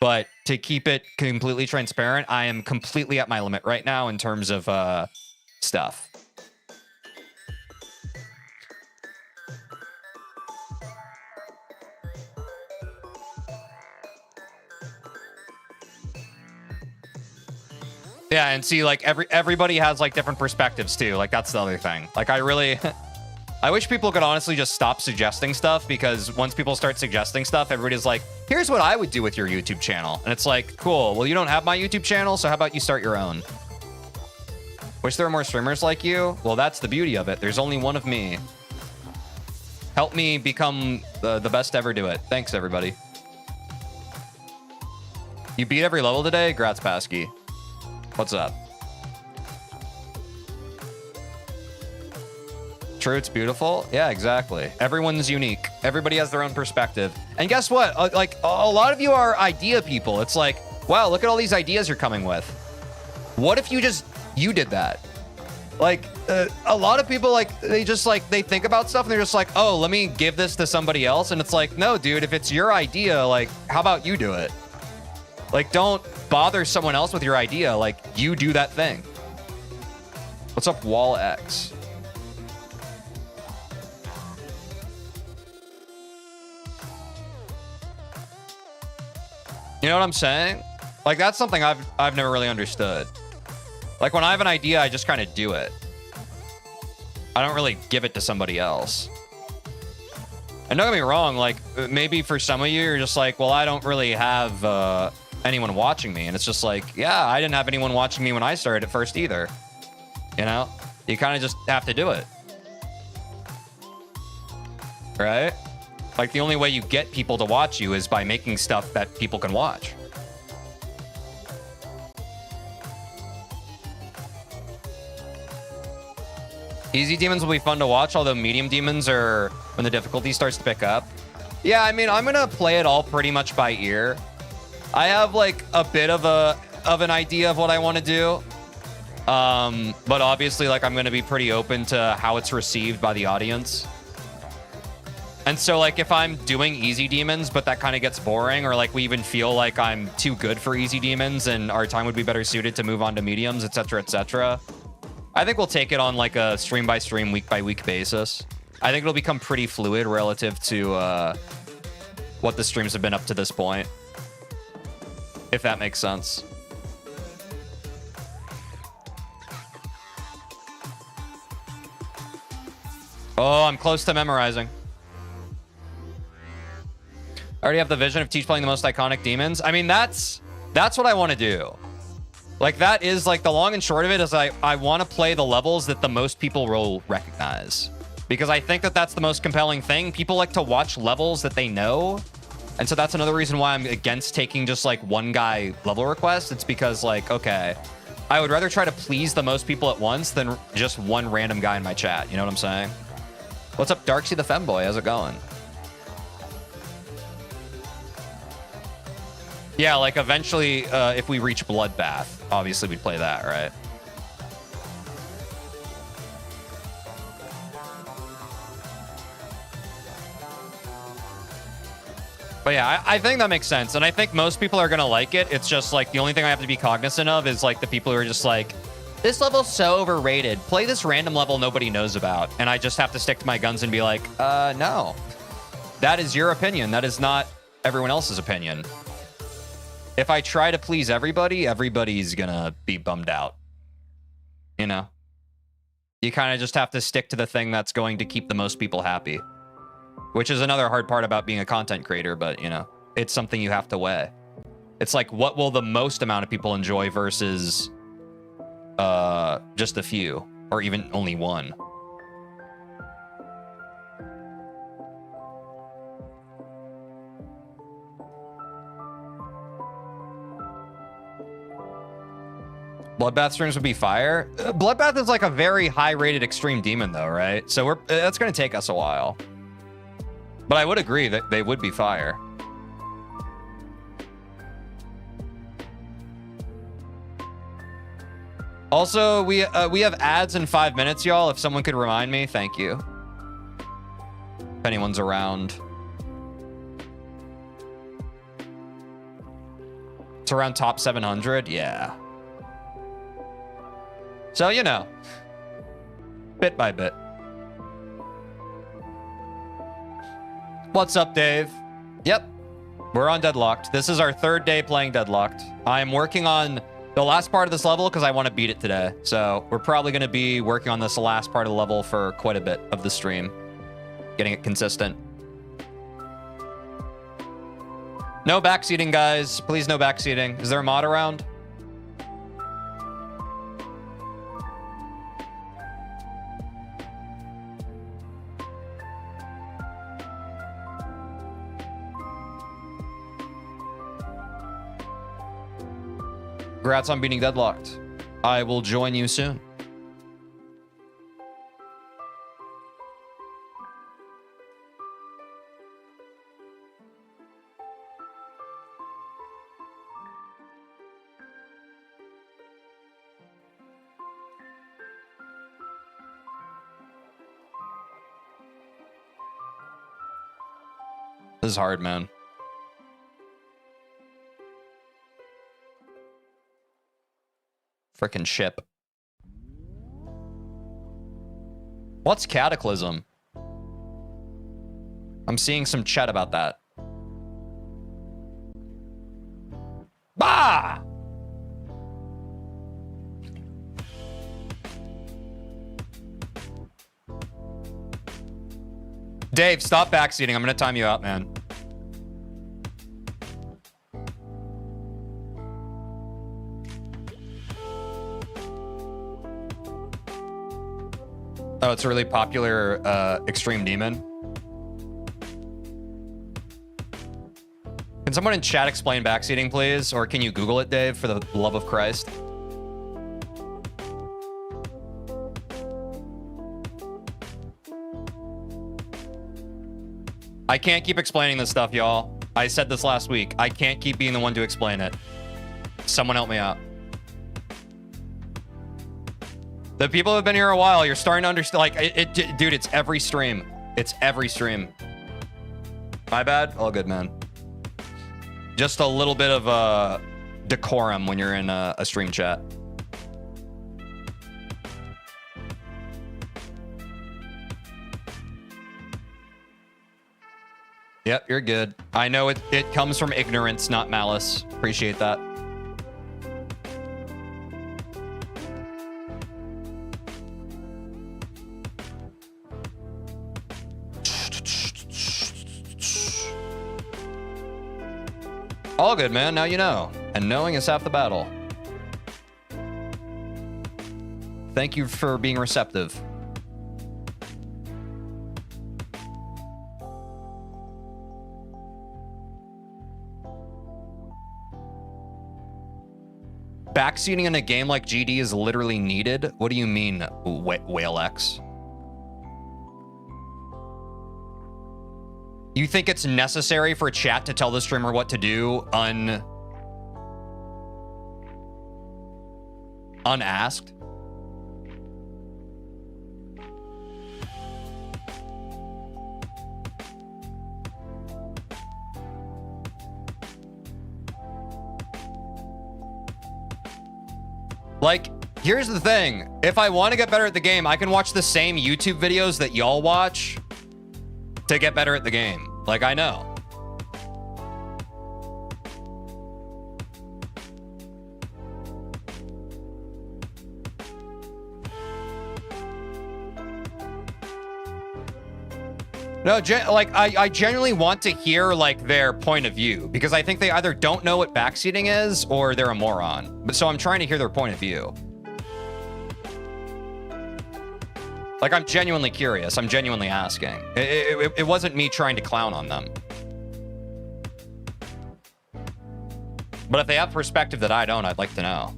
but to keep it completely transparent, I am completely at my limit right now in terms of stuff. Yeah, and see, like, everybody has like different perspectives too. Like, that's the other thing. Like, I wish people could honestly just stop suggesting stuff, because once people start suggesting stuff, everybody's like, here's what I would do with your YouTube channel. And it's like, cool, well, you don't have my YouTube channel, so how about you start your own? Wish there were more streamers like you? Well, that's the beauty of it. There's only one of me. Help me become the best to ever do it. Thanks, everybody. You beat every level today? Grats, Pasky. What's up? True, it's beautiful. Yeah, exactly. Everyone's unique. Everybody has their own perspective. And guess what? Like, a lot of you are idea people. It's like, wow, look at all these ideas you're coming with. What if you did that? Like, a lot of people, like, they think about stuff and they're just like, oh, let me give this to somebody else. And it's like, no, dude, if it's your idea, like, how about you do it? Like, don't bother someone else with your idea. Like, you do that thing. What's up, Wall X? You know what I'm saying? Like, that's something I've never really understood. Like, when I have an idea, I just kind of do it. I don't really give it to somebody else. And don't get me wrong, like, maybe for some of you, you're just like, well, I don't really have anyone watching me. And it's just like, yeah, I didn't have anyone watching me when I started at first either. You know? You kind of just have to do it. Right? Like, the only way you get people to watch you is by making stuff that people can watch. Easy demons will be fun to watch, although medium demons are when the difficulty starts to pick up. Yeah, I mean, I'm gonna play it all pretty much by ear. I have like a bit of an idea of what I want to do. But obviously, like, I'm gonna be pretty open to how it's received by the audience. And so, like, if I'm doing easy demons, but that kind of gets boring, or like we even feel like I'm too good for easy demons and our time would be better suited to move on to mediums, etc., etc., I think we'll take it on like a stream by stream, week by week basis. I think it'll become pretty fluid relative to what the streams have been up to this point, if that makes sense. Oh, I'm close to memorizing. I already have the vision of Teej playing the most iconic demons. I mean, that's what I want to do. Like, that is, like, the long and short of it is I want to play the levels that the most people will recognize. Because I think that that's the most compelling thing. People like to watch levels that they know. And so that's another reason why I'm against taking just, like, one guy level request. It's because, like, okay, I would rather try to please the most people at once than just one random guy in my chat. You know what I'm saying? What's up, Darksy the Femboy? How's it going? Yeah, like, eventually, if we reach Bloodbath, obviously we'd play that, right? But yeah, I think that makes sense. And I think most people are going to like it. It's just like the only thing I have to be cognizant of is like the people who are just like, this level's so overrated. Play this random level nobody knows about. And I just have to stick to my guns and be like, no. That is your opinion. That is not everyone else's opinion. If I try to please everybody, everybody's going to be bummed out. You know? You kind of just have to stick to the thing that's going to keep the most people happy. Which is another hard part about being a content creator, but, you know, it's something you have to weigh. It's like, what will the most amount of people enjoy versus just a few, or even only one? Bloodbath streams would be fire. Bloodbath is like a very high-rated extreme demon, though, right? So that's going to take us a while. But I would agree that they would be fire. Also, we have ads in 5 minutes, y'all. If someone could remind me, thank you. If anyone's around. It's around top 700, yeah. So, you know, bit by bit. What's up, Dave? Yep, we're on Deadlocked. This is our 3rd day playing Deadlocked. I'm working on the last part of this level because I want to beat it today. So we're probably going to be working on this last part of the level for quite a bit of the stream. Getting it consistent. No backseating, guys. Please, no backseating. Is there a mod around? Congrats on beating Deadlocked. I will join you soon. This is hard, man. Frickin' ship. What's Cataclysm? I'm seeing some chat about that. Bah! Dave, stop backseating. I'm gonna time you out, man. Oh, it's a really popular extreme demon. Can someone in chat explain backseating, please? Or can you Google it, Dave, for the love of Christ? I can't keep explaining this stuff, y'all. I said this last week. I can't keep being the one to explain it. Someone help me out. The people who have been here a while, you're starting to understand. Like, dude, it's every stream. It's every stream. My bad. All good, man. Just a little bit of decorum when you're in a stream chat. Yep, you're good. I know it comes from ignorance, not malice. Appreciate that. All good, man. Now you know. And knowing is half the battle. Thank you for being receptive. Backseating in a game like GD is literally needed? What do you mean, Whale X? You think it's necessary for chat to tell the streamer what to do unasked? Like, here's the thing. If I want to get better at the game, I can watch the same YouTube videos that y'all watch to get better at the game. Like, I know. No, like, I genuinely want to hear, like, their point of view, because I think they either don't know what backseating is or they're a moron. But so I'm trying to hear their point of view. Like, I'm genuinely curious. I'm genuinely asking. It wasn't me trying to clown on them. But if they have perspective that I don't, I'd like to know.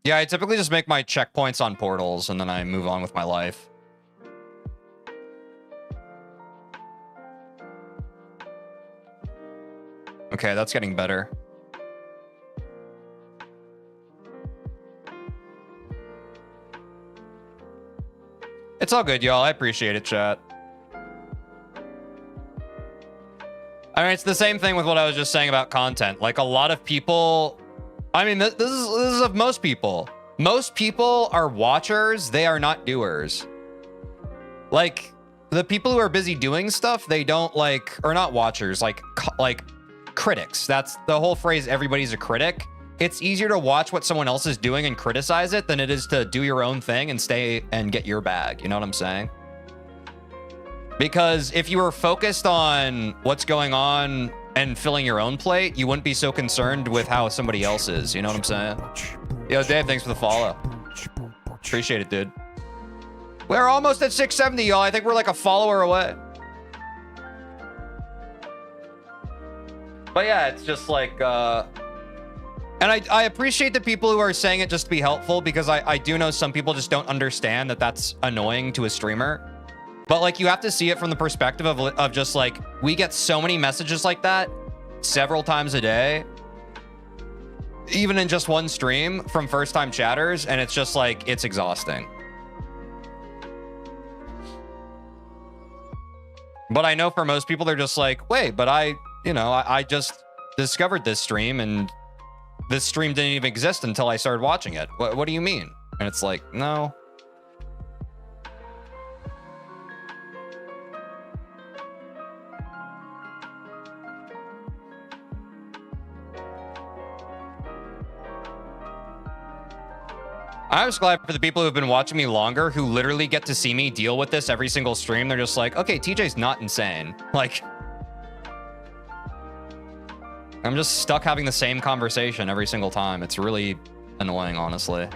Yeah, I typically just make my checkpoints on portals and then I move on with my life. Okay, that's getting better. It's all good, y'all. I appreciate it, chat. I mean, it's the same thing with what I was just saying about content. Like, a lot of people... I mean, this is of most people. Most people are watchers. They are not doers. Like, the people who are busy doing stuff, they don't like, or not watchers, like critics. That's the whole phrase, everybody's a critic. It's easier to watch what someone else is doing and criticize it than it is to do your own thing and stay and get your bag. You know what I'm saying? Because if you were focused on what's going on and filling your own plate, you wouldn't be so concerned with how somebody else is. You know what I'm saying? Yo, Dave, thanks for the follow. Appreciate it, dude. We're almost at 670, y'all. I think we're like a follower away. But yeah, it's just like... And I appreciate the people who are saying it just to be helpful, because I do know some people just don't understand that that's annoying to a streamer. But like, you have to see it from the perspective of just like, we get so many messages like that several times a day, even in just one stream from first-time chatters, and it's just like, it's exhausting. But I know for most people, they're just like, wait, but I just discovered this stream, and this stream didn't even exist until I started watching it. What do you mean? And it's like, no. I was glad for the people who have been watching me longer, who literally get to see me deal with this every single stream. They're just like, okay, TJ's not insane. Like, I'm just stuck having the same conversation every single time. It's really annoying, honestly.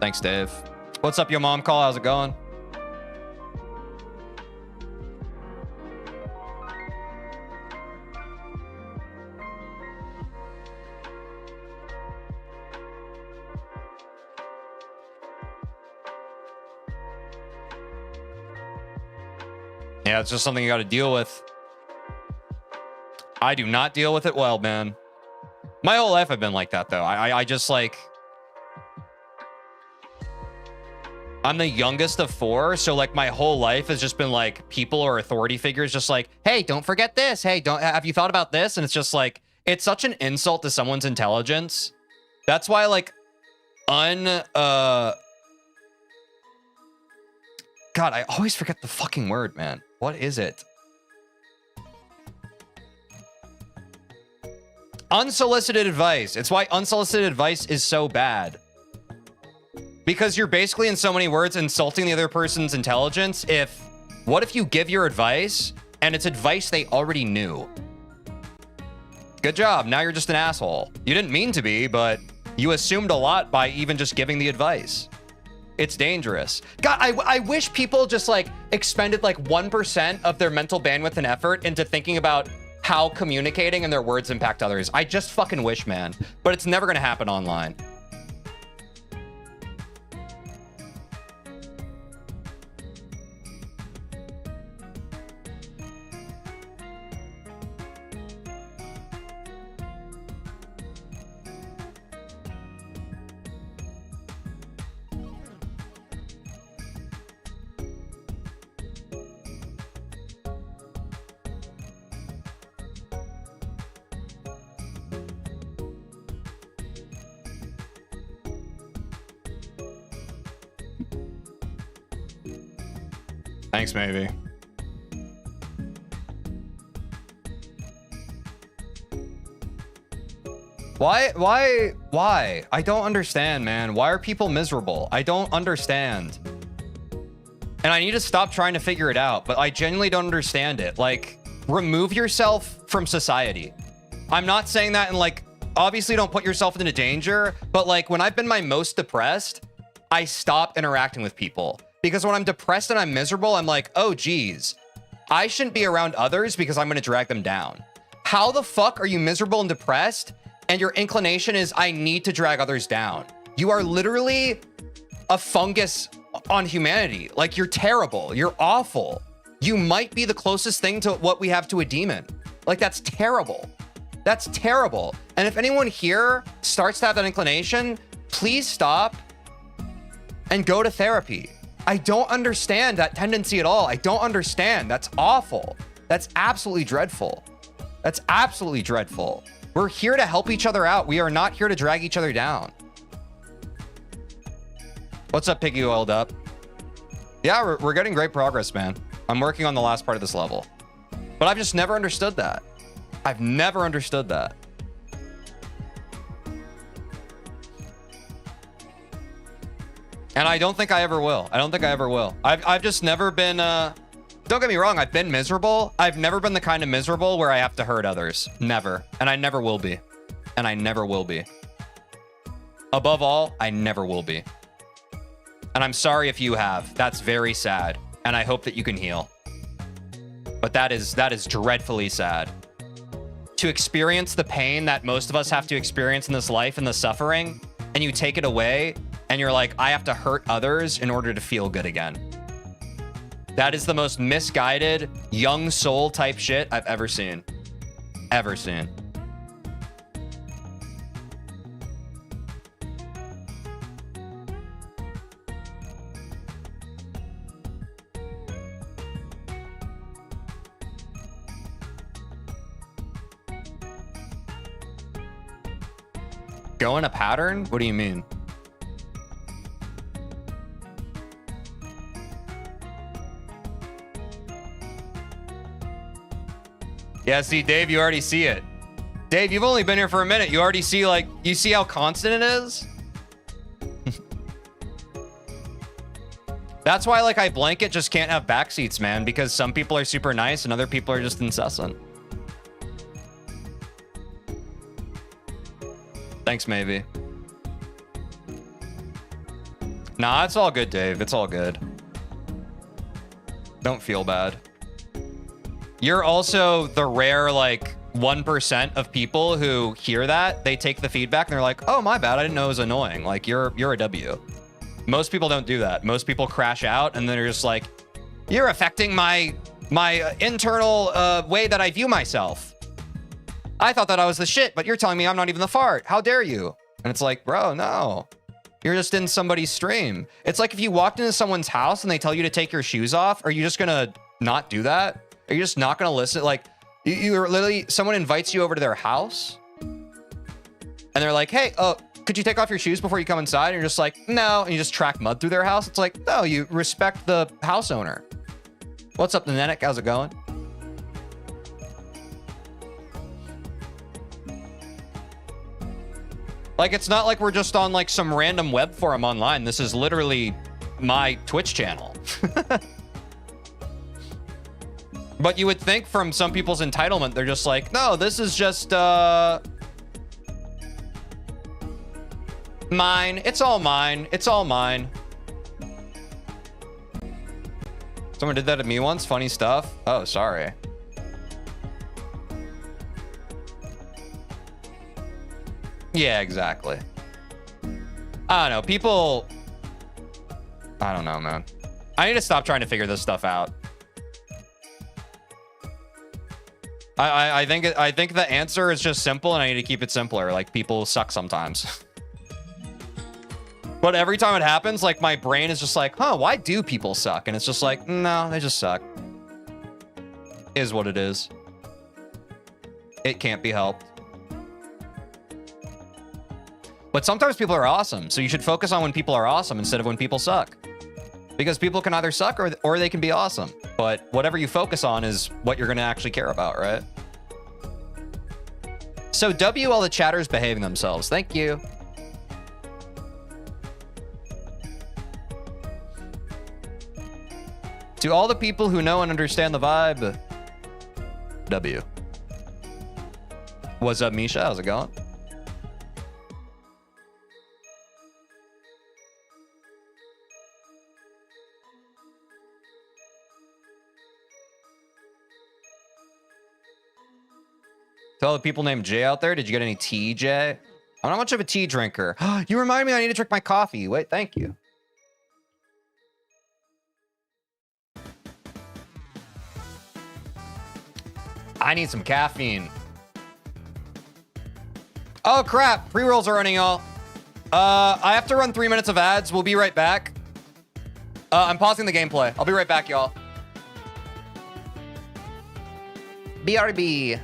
Thanks, Dave. What's up, your mom call? How's it going? Yeah, it's just something you got to deal with. I do not deal with it well, man. My whole life I've been like that, though. I just like... I'm the youngest of 4, so like my whole life has just been like people or authority figures just like, hey, don't forget this. Hey, don't have you thought about this? And it's just like, it's such an insult to someone's intelligence. That's why like God, I always forget the fucking word, man. What is it? Unsolicited advice. It's why unsolicited advice is so bad. Because you're basically, in so many words, insulting the other person's intelligence. What if you give your advice and it's advice they already knew? Good job. Now you're just an asshole. You didn't mean to be, but you assumed a lot by even just giving the advice. It's dangerous. God, I wish people just like expended like 1% of their mental bandwidth and effort into thinking about how communicating and their words impact others. I just fucking wish, man. But it's never gonna happen online. Thanks, maybe. Why? I don't understand, man. Why are people miserable? I don't understand. And I need to stop trying to figure it out, but I genuinely don't understand it. Like, remove yourself from society. I'm not saying that in like, obviously don't put yourself into danger, but like when I've been my most depressed, I stop interacting with people. Because when I'm depressed and I'm miserable, I'm like, oh, geez, I shouldn't be around others because I'm going to drag them down. How the fuck are you miserable and depressed? And your inclination is, I need to drag others down. You are literally a fungus on humanity. Like, you're terrible. You're awful. You might be the closest thing to what we have to a demon. Like, that's terrible. That's terrible. And if anyone here starts to have that inclination, please stop and go to therapy. I don't understand that tendency at all. I don't understand. That's awful. That's absolutely dreadful. That's absolutely dreadful. We're here to help each other out. We are not here to drag each other down. What's up, Piggy Oiled Up? Yeah, we're getting great progress, man. I'm working on the last part of this level. But I've just never understood that. I've never understood that. And I don't think I ever will. I don't think I ever will. I've just never been, don't get me wrong, I've been miserable. I've never been the kind of miserable where I have to hurt others. Never. And I never will be. And I never will be. Above all, I never will be. And I'm sorry if you have. That's very sad. And I hope that you can heal. But that is dreadfully sad. To experience the pain that most of us have to experience in this life and the suffering, and you take it away, and you're like, I have to hurt others in order to feel good again. That is the most misguided, young soul type shit I've ever seen. Ever seen. Go in a pattern? What do you mean? Yeah, see, Dave, you already see it. Dave, you've only been here for a minute. You already see, like, you see how constant it is? That's why, like, I blanket just can't have backseats, man, because some people are super nice and other people are just incessant. Thanks, maybe. Nah, it's all good, Dave. It's all good. Don't feel bad. You're also the rare, like, 1% of people who hear that. They take the feedback and they're like, oh, my bad. I didn't know it was annoying. Like, you're a W. Most people don't do that. Most people crash out and then they're just like, you're affecting my internal way that I view myself. I thought that I was the shit, but you're telling me I'm not even the fart. How dare you? And it's like, bro, no. You're just in somebody's stream. It's like if you walked into someone's house and they tell you to take your shoes off, are you just gonna not do that? Are you just not gonna listen? Like, you're literally, someone invites you over to their house and they're like, hey, could you take off your shoes before you come inside? And you're just like, no. And you just track mud through their house. It's like, no, you respect the house owner. What's up, Nanetic? How's it going? Like, it's not like we're just on like some random web forum online. This is literally my Twitch channel. But you would think from some people's entitlement, they're just like, no, this is just mine. It's all mine. It's all mine. Someone did that to me once. Funny stuff. Oh, sorry. Yeah, exactly. I don't know. People... I don't know, man. I need to stop trying to figure this stuff out. I think the answer is just simple, and I need to keep it simpler. Like, people suck sometimes. But every time it happens, like, my brain is just like, huh, why do people suck? And it's just like, no, they just suck. Is what it is. It can't be helped. But sometimes people are awesome, so you should focus on when people are awesome instead of when people suck. Because people can either suck or they can be awesome. But whatever you focus on is what you're going to actually care about, right? So W, all the chatters behaving themselves. Thank you. To all the people who know and understand the vibe, W. What's up, Misha? How's it going? To all the people named Jay out there, did you get any tea, Jay? I'm not much of a tea drinker. You remind me I need to drink my coffee. Wait, thank you. I need some caffeine. Oh, crap. Pre-rolls are running, y'all. I have to run 3 minutes of ads. We'll be right back. I'm pausing the gameplay. I'll be right back, y'all. BRB.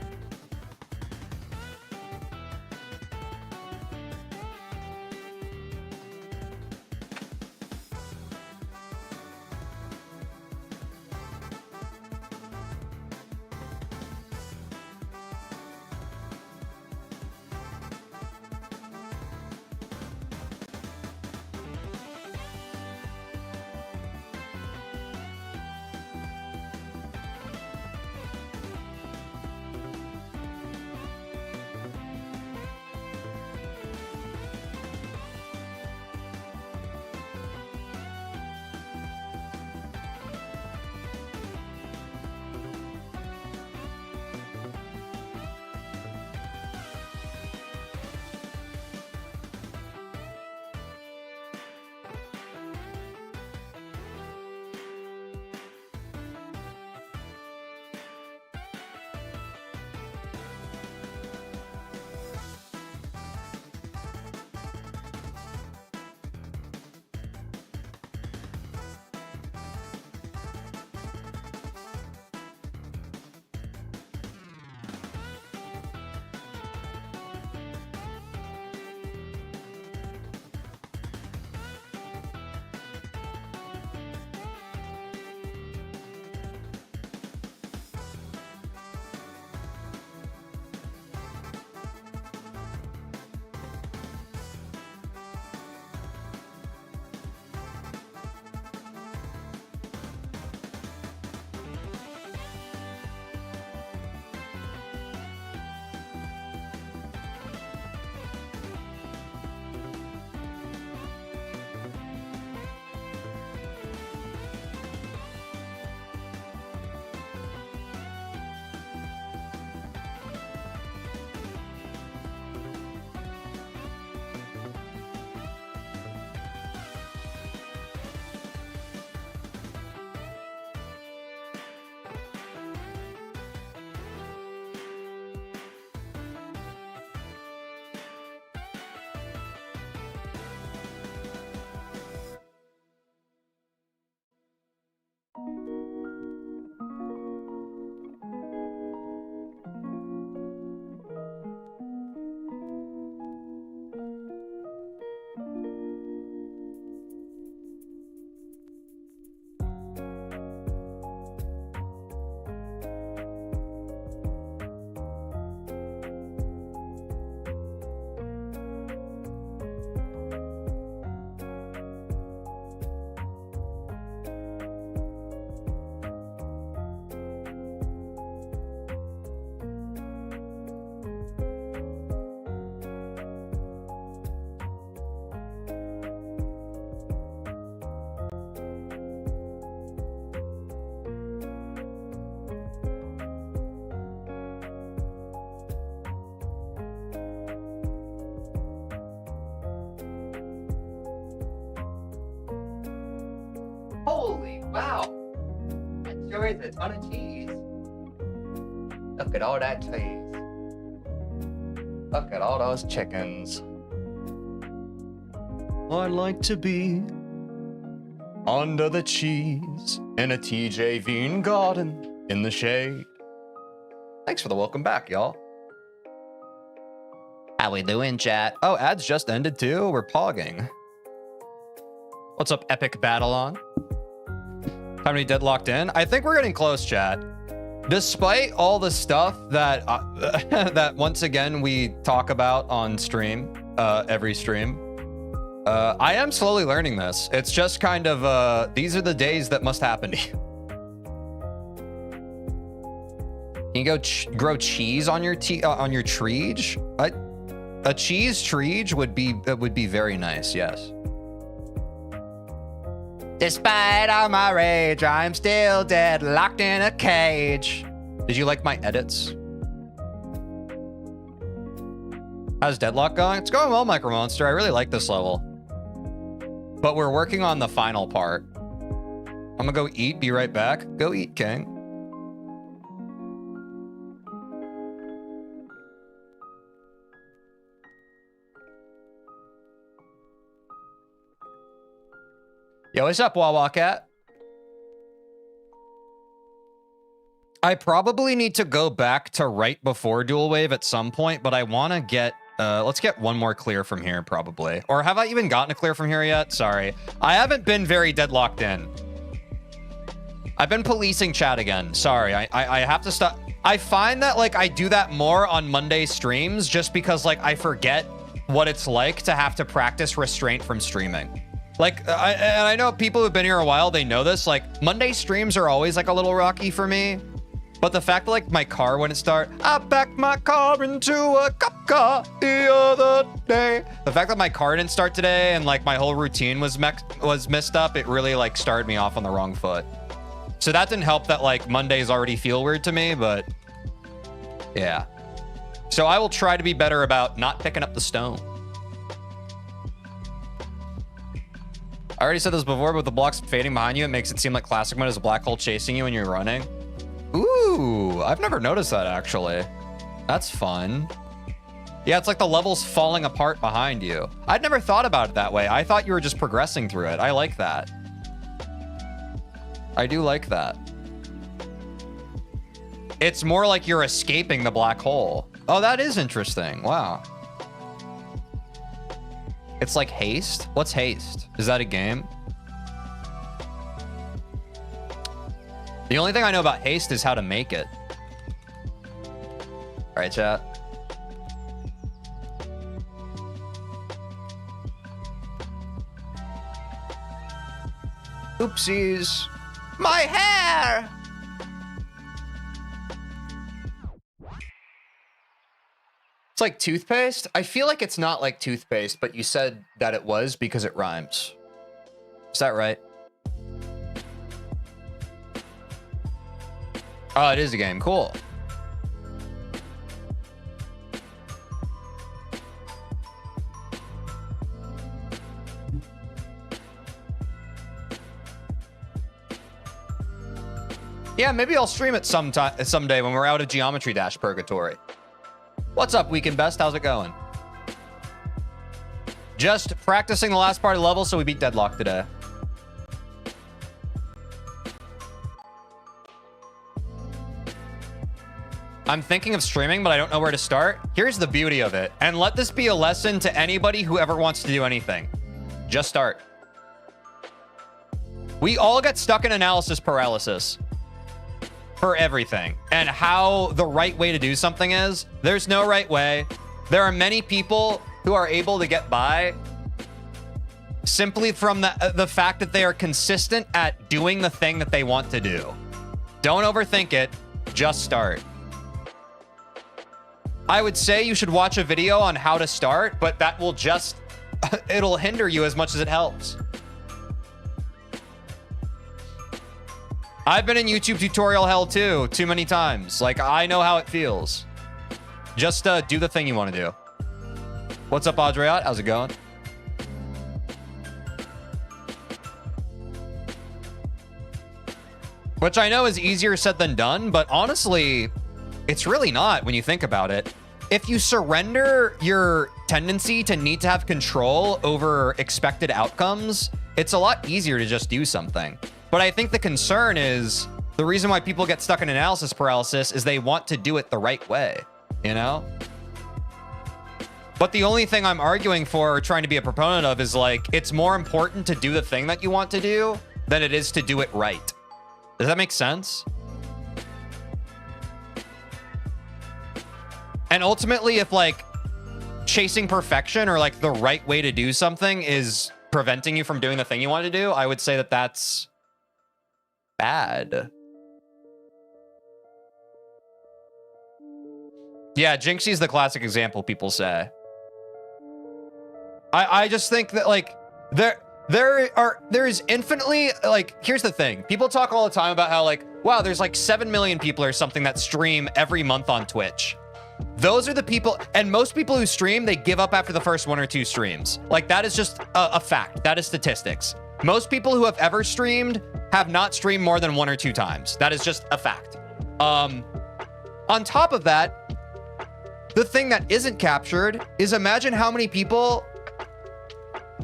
There is a ton of cheese. Look at all that cheese. Look at all those chickens. I'd like to be under the cheese in a TeejVeen garden in the shade. Thanks for the welcome back, y'all. How we doing, chat? Oh, ads just ended too. We're pogging. What's up, Epic Battle-On? How many deadlocked in? I think we're getting close, chat. Despite all the stuff that that once again we talk about on stream, every stream, I am slowly learning this. It's just kind of these are the days that must happen to you. Can you go grow cheese on your treege? A cheese treege would be very nice. Yes. Despite all my rage, I'm still dead, locked in a cage. Did you like my edits? How's Deadlock going? It's going well, Micro Monster. I really like this level. But we're working on the final part. I'm gonna go eat, be right back. Go eat, King. Yo, what's up, Wawa Cat? I probably need to go back to right before Dual Wave at some point, but I want to get, let's get one more clear from here, probably. Or have I even gotten a clear from here yet? Sorry. I haven't been very deadlocked in. I've been policing chat again. Sorry, I have to stop. I find that, like, I do that more on Monday streams just because, like, I forget what it's like to have to practice restraint from streaming. Like, I know people who've been here a while, they know this. Like, Monday streams are always, like, a little rocky for me. But the fact that, like, my car wouldn't start, I backed my car into a cop car the other day. The fact that my car didn't start today and, like, my whole routine was messed up, it really, like, started me off on the wrong foot. So that didn't help that, like, Mondays already feel weird to me, but yeah. So I will try to be better about not picking up the stone. I already said this before, but with the blocks fading behind you, it makes it seem like classic mode is a black hole chasing you when you're running. Ooh, I've never noticed that, actually. That's fun. Yeah, it's like the level's falling apart behind you. I'd never thought about it that way. I thought you were just progressing through it. I like that. I do like that. It's more like you're escaping the black hole. Oh, that is interesting. Wow. It's like Haste? What's Haste? Is that a game? The only thing I know about Haste is how to make it. All right, chat. Oopsies. My hair! It's like toothpaste? I feel like it's not like toothpaste, but you said that it was because it rhymes. Is that right? Oh, it is a game. Cool. Yeah, maybe I'll stream it someday when we're out of Geometry Dash Purgatory. What's up, Weekend Best? How's it going? Just practicing the last part of the level so we beat Deadlock today. I'm thinking of streaming, but I don't know where to start. Here's the beauty of it. And let this be a lesson to anybody who ever wants to do anything. Just start. We all get stuck in analysis paralysis for everything. And how the right way to do something is, there's no right way. There are many people who are able to get by simply from the fact that they are consistent at doing the thing that they want to do. Don't overthink it. Just start. I would say you should watch a video on how to start, but that will just, it'll hinder you as much as it helps. I've been in YouTube tutorial hell too many times. Like, I know how it feels. Just do the thing you want to do. What's up, Audreyat? How's it going? Which I know is easier said than done, but honestly, it's really not when you think about it. If you surrender your tendency to need to have control over expected outcomes, it's a lot easier to just do something. But I think the concern is the reason why people get stuck in analysis paralysis is they want to do it the right way, you know? But the only thing I'm arguing for or trying to be a proponent of is like, it's more important to do the thing that you want to do than it is to do it right. Does that make sense? And ultimately, if like chasing perfection or like the right way to do something is preventing you from doing the thing you want to do, I would say that that's bad. Yeah, Jinxie's the classic example, people say. I just think that like there is infinitely, like, here's the thing. People talk all the time about how like, wow, there's like 7 million people or something that stream every month on Twitch. Those are the people, and most people who stream, they give up after the first 1 or 2 streams. Like, that is just a fact. That is statistics. Most people who have ever streamed have not streamed more than 1 or 2 times. That is just a fact. On top of that, the thing that isn't captured is imagine how many people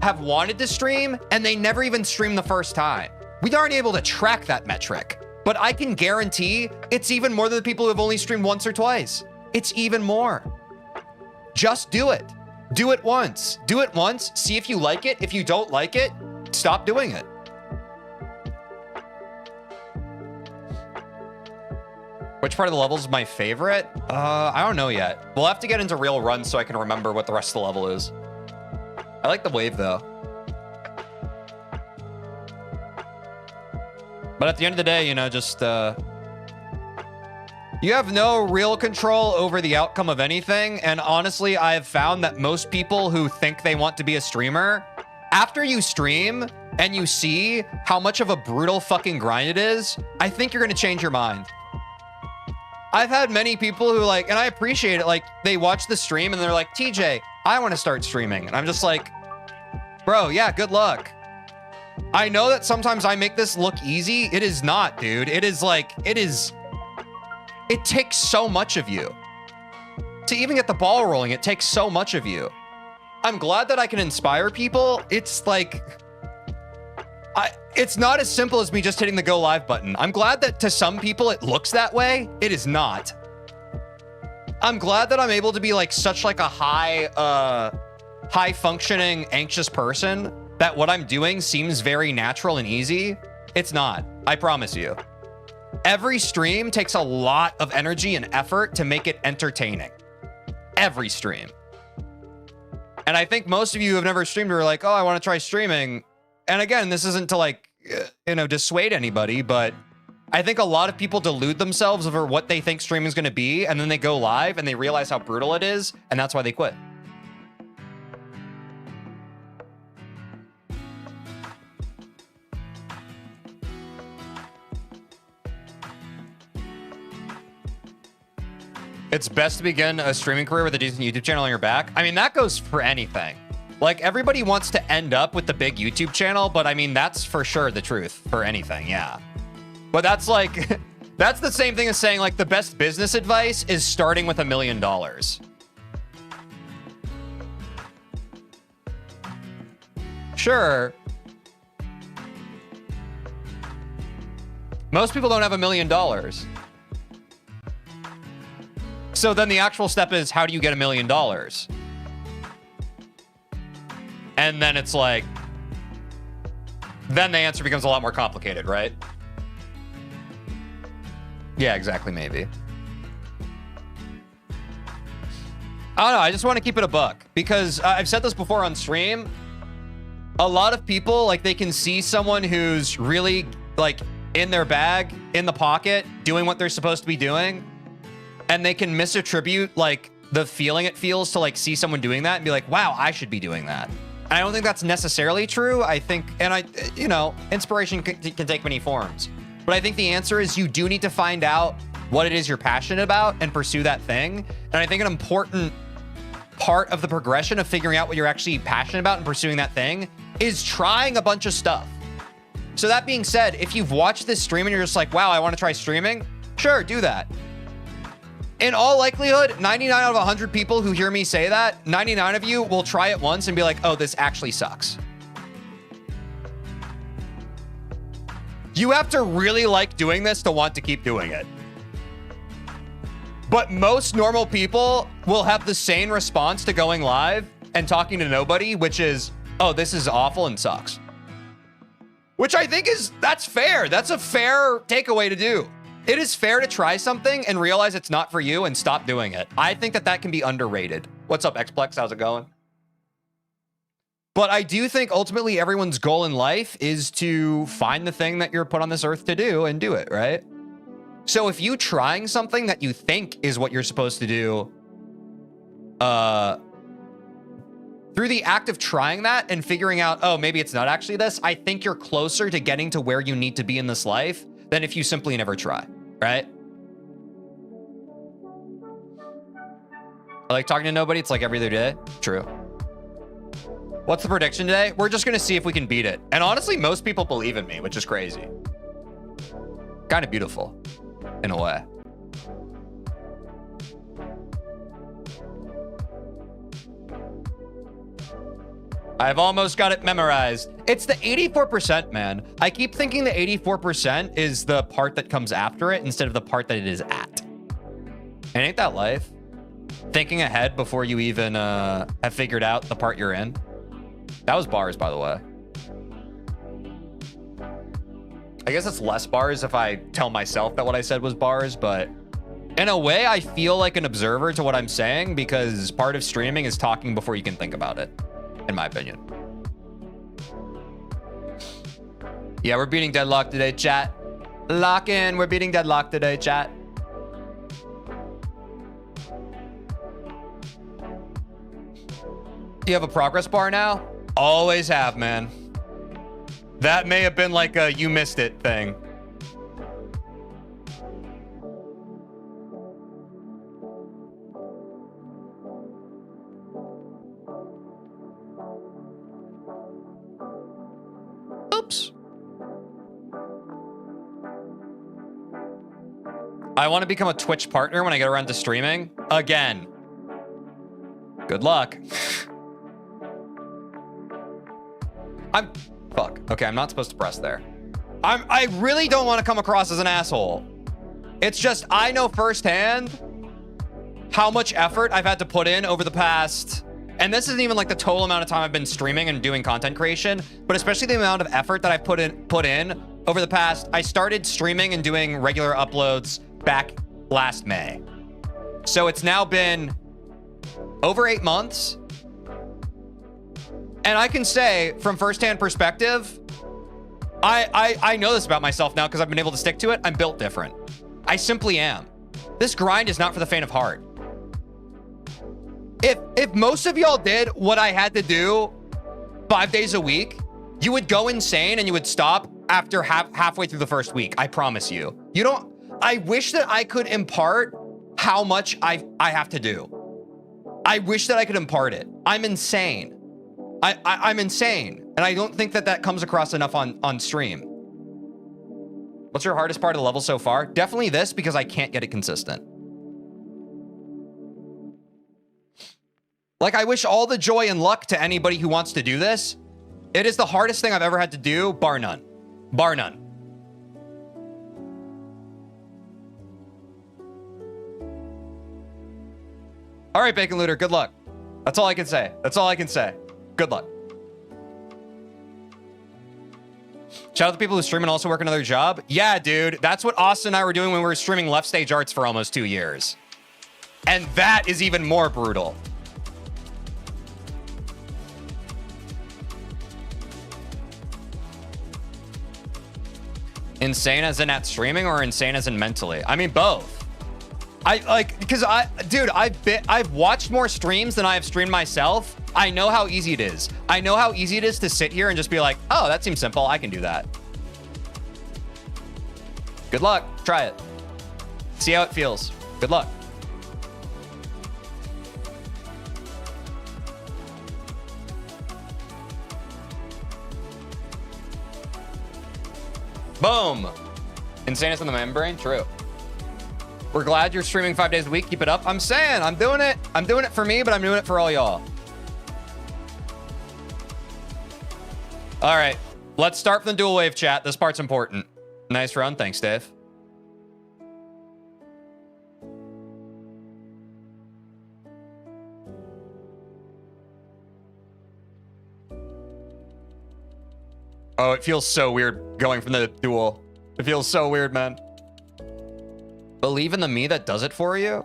have wanted to stream and they never even stream the first time. We aren't able to track that metric, but I can guarantee it's even more than the people who have only streamed once or twice. It's even more. Just do it. Do it once. Do it once. See if you like it. If you don't like it, stop doing it. Which part of the level is my favorite? I don't know yet. We'll have to get into real runs so I can remember what the rest of the level is. I like the wave though. But at the end of the day, you know, just you have no real control over the outcome of anything. And honestly, I have found that most people who think they want to be a streamer, after you stream and you see how much of a brutal fucking grind it is, I think you're going to change your mind. I've had many people who like, and I appreciate it, like they watch the stream and they're like, TJ, I want to start streaming. And I'm just like, bro, yeah, good luck. I know that sometimes I make this look easy. It is not, dude. It is like, it takes so much of you. To even get the ball rolling, it takes so much of you. I'm glad that I can inspire people. It's like, it's not as simple as me just hitting the go live button. I'm glad that to some people it looks that way. It is not. I'm glad that I'm able to be like such like a high functioning, anxious person that what I'm doing seems very natural and easy. It's not, I promise you. Every stream takes a lot of energy and effort to make it entertaining. Every stream. And I think most of you who have never streamed are like, oh, I want to try streaming. And again, this isn't to like, you know, dissuade anybody, but I think a lot of people delude themselves over what they think streaming is going to be. And then they go live and they realize how brutal it is. And that's why they quit. It's best to begin a streaming career with a decent YouTube channel on your back. I mean, that goes for anything. Like, everybody wants to end up with the big YouTube channel, but I mean, that's for sure the truth for anything, yeah. But that's like, that's the same thing as saying, like, the best business advice is starting with $1 million. Sure. Most people don't have $1 million. So then the actual step is, how do you get $1 million? And then it's like, then the answer becomes a lot more complicated, right? Yeah, exactly, maybe. I don't know, I just want to keep it a buck because I've said this before on stream. A lot of people, like, they can see someone who's really, like, in their bag, in the pocket, doing what they're supposed to be doing. And they can misattribute, like, the feeling it feels to, like, see someone doing that and be like, wow, I should be doing that. And I don't think that's necessarily true. I think, and you know, inspiration can take many forms. But I think the answer is you do need to find out what it is you're passionate about and pursue that thing. And I think an important part of the progression of figuring out what you're actually passionate about and pursuing that thing is trying a bunch of stuff. So that being said, if you've watched this stream and you're just like, wow, I want to try streaming, sure, do that. In all likelihood, 99 out of 100 people who hear me say that, 99 of you will try it once and be like, oh, this actually sucks. You have to really like doing this to want to keep doing it. But most normal people will have the same response to going live and talking to nobody, which is, oh, this is awful and sucks. Which I think that's fair. That's a fair takeaway to do. It is fair to try something and realize it's not for you and stop doing it. I think that can be underrated. What's up, Xplex? How's it going? But I do think ultimately everyone's goal in life is to find the thing that you're put on this earth to do and do it, right? So if you trying something that you think is what you're supposed to do, through the act of trying that and figuring out, oh, maybe it's not actually this, I think you're closer to getting to where you need to be in this life than if you simply never try, right? I like talking to nobody. It's like every other day. True. What's the prediction today? We're just going to see if we can beat it. And honestly, most people believe in me, which is crazy. Kind of beautiful in a way. I've almost got it memorized. It's the 84%, man. I keep thinking the 84% is the part that comes after it instead of the part that it is at. And ain't that life? Thinking ahead before you even have figured out the part you're in. That was bars, by the way. I guess it's less bars if I tell myself that what I said was bars, but in a way, I feel like an observer to what I'm saying because part of streaming is talking before you can think about it. In my opinion. Yeah, we're beating Deadlock today, chat. Lock in. We're beating Deadlock today, chat. Do you have a progress bar now? Always have, man. That may have been like a you missed it thing. Oops. I want to become a Twitch partner when I get around to streaming again. Good luck. Fuck. Okay, I'm not supposed to press there. I really don't want to come across as an asshole. It's just I know firsthand how much effort I've had to put in over the past, and this isn't even like the total amount of time I've been streaming and doing content creation, but especially the amount of effort that I've put in over the past. I started streaming and doing regular uploads back last May. So it's now been over 8 months. And I can say from firsthand perspective, I know this about myself now because I've been able to stick to it. I'm built different. I simply am. This grind is not for the faint of heart. If most of y'all did what I had to do 5 days a week, you would go insane and you would stop after halfway through the first week. I promise you. I wish that I could impart how much I have to do. I wish that I could impart it. I'm insane. I'm insane. And I don't think that comes across enough on stream. What's your hardest part of the level so far? Definitely this, because I can't get it consistent. Like, I wish all the joy and luck to anybody who wants to do this. It is the hardest thing I've ever had to do, bar none. Bar none. All right, Bacon Looter, good luck. That's all I can say. That's all I can say. Good luck. Shout out to people who stream and also work another job. Yeah, dude. That's what Austin and I were doing when we were streaming Left Stage Arts for almost 2 years. And that is even more brutal. Insane as in at streaming or insane as in mentally? I mean, both. I've watched more streams than I have streamed myself. I know how easy it is. I know how easy it is to sit here and just be like, oh, that seems simple. I can do that. Good luck. Try it. See how it feels. Good luck. Boom. Insanus in the membrane. True. We're glad you're streaming 5 days a week. Keep it up. I'm saying, I'm doing it. I'm doing it for me, but I'm doing it for all y'all. All right. Let's start from the dual wave chat. This part's important. Nice run. Thanks, Dave. Oh, it feels so weird going from the dual. It feels so weird, man. Believe in the me that does it for you?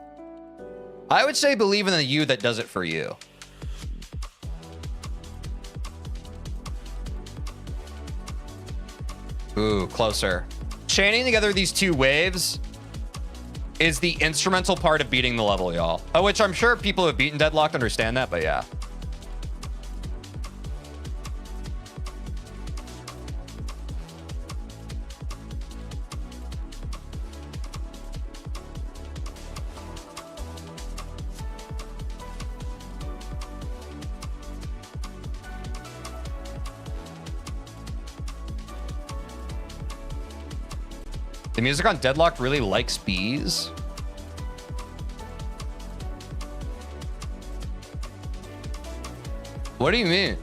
I would say believe in the you that does it for you. Ooh, closer. Chaining together these two waves is the instrumental part of beating the level, y'all. Which I'm sure people who have beaten Deadlocked understand that, but yeah. The music on Deadlocked really likes bees. What do you mean?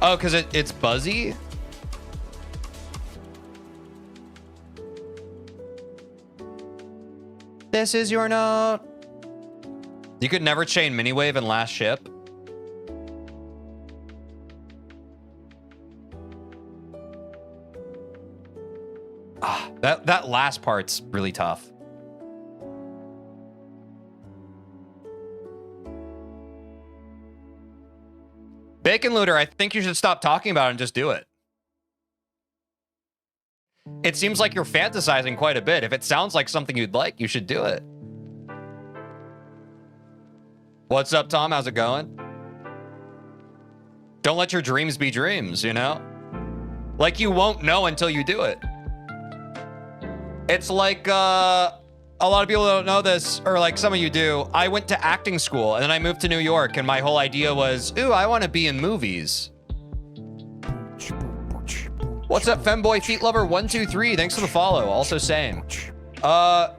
Oh, because it's buzzy? This is your note. You could never chain Miniwave and Last Ship. That last part's really tough. Bacon Looter, I think you should stop talking about it and just do it. It seems like you're fantasizing quite a bit. If it sounds like something you'd like, you should do it. What's up, Tom? How's it going? Don't let your dreams be dreams, you know? Like, you won't know until you do it. It's like, a lot of people don't know this, or like some of you do. I went to acting school and then I moved to New York and my whole idea was, ooh, I want to be in movies. What's up, Femboy Feet Lover 123? Thanks for the follow. Also same. I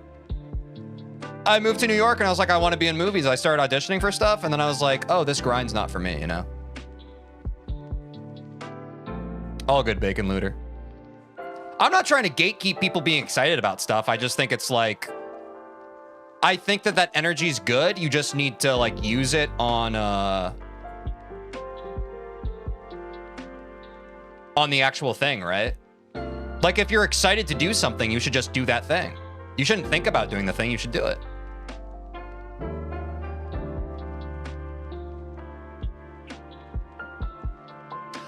moved to New York and I was like, I want to be in movies. I started auditioning for stuff and then I was like, oh, this grind's not for me, you know? All good, Bacon Looter. I'm not trying to gatekeep people being excited about stuff. I just think it's like, I think that energy's good. You just need to like use it on the actual thing, right? Like if you're excited to do something, you should just do that thing. You shouldn't think about doing the thing, you should do it.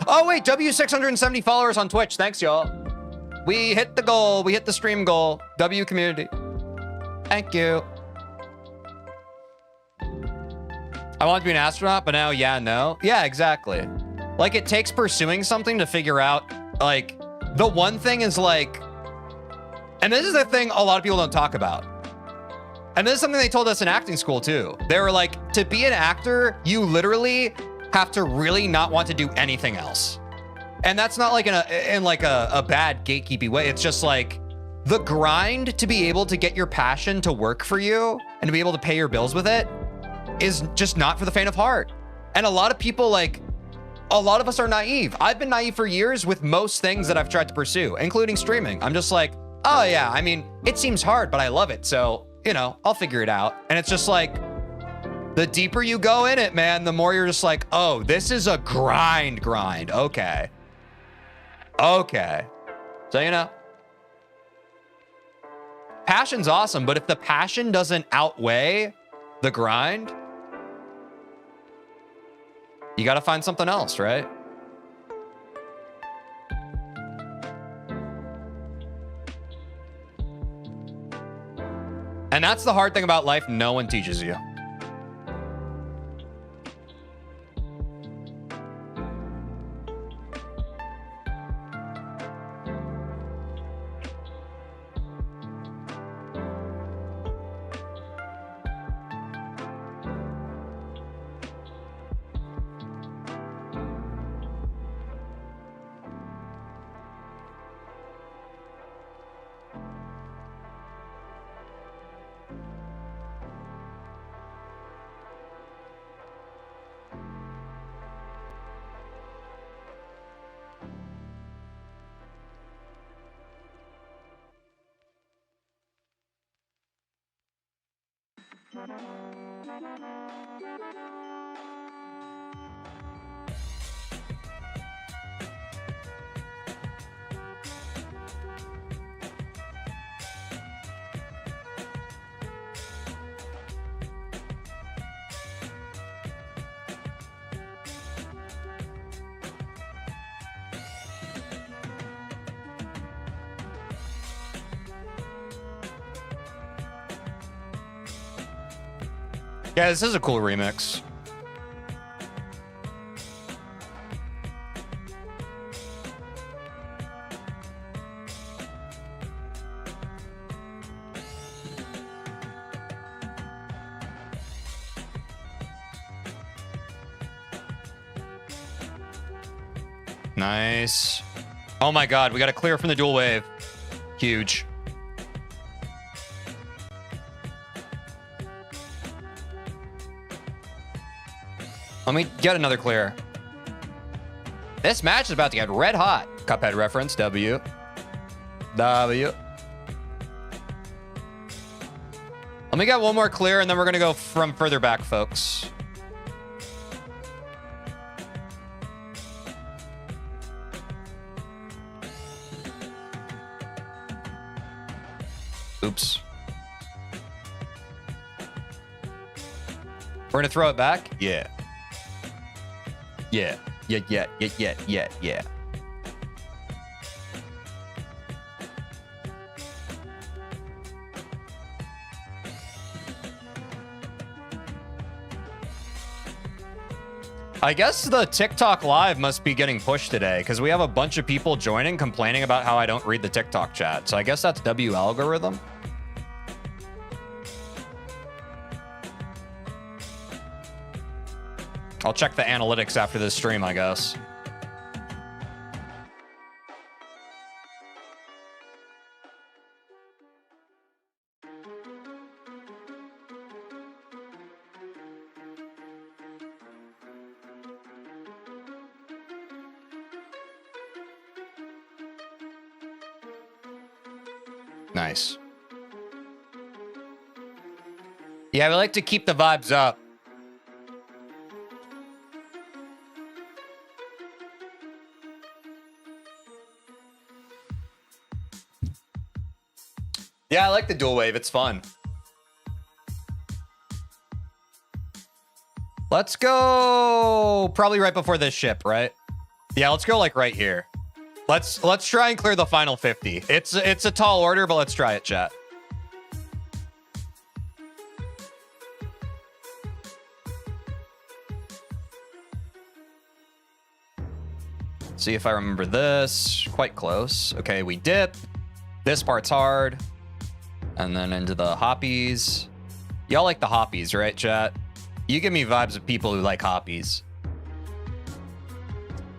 Oh wait, W670 followers on Twitch. Thanks, y'all. We hit the goal. We hit the stream goal. W community. Thank you. I want to be an astronaut, but now, yeah, no. Yeah, exactly. Like, it takes pursuing something to figure out, like, the one thing is, like, and this is the thing a lot of people don't talk about. And this is something they told us in acting school, too. They were like, to be an actor, you literally have to really not want to do anything else. And that's not like in a bad gatekeepy way. It's just like the grind to be able to get your passion to work for you and to be able to pay your bills with it is just not for the faint of heart. And a lot of people, like, a lot of us are naive. I've been naive for years with most things that I've tried to pursue, including streaming. I'm just like, oh yeah, I mean, it seems hard, but I love it. So, you know, I'll figure it out. And it's just like, the deeper you go in it, man, the more you're just like, oh, this is a grind. Okay. Okay. So, you know, passion's awesome, but if the passion doesn't outweigh the grind, you got to find something else, right? And that's the hard thing about life. No one teaches you. Yeah, this is a cool remix. Nice. Oh my god, we got to clear from the dual wave. Huge. Let me get another clear. This match is about to get red hot. Cuphead reference, W. W. Let me get one more clear, and then we're going to go from further back, folks. Oops. We're going to throw it back? Yeah. Yeah. Yeah. I guess the TikTok live must be getting pushed today because we have a bunch of people joining complaining about how I don't read the TikTok chat. So I guess that's W algorithm. I'll check the analytics after this stream, I guess. Nice. Yeah, we like to keep the vibes up. Yeah, I like the dual wave. It's fun. Let's go probably right before this ship, right? Yeah, let's go like right here. Let's try and clear the final 50. It's a tall order, but let's try it, chat. See if I remember this. Quite close. Okay, we dip. This part's hard. And then into the hoppies. Y'all like the hoppies, right, chat? You give me vibes of people who like hoppies.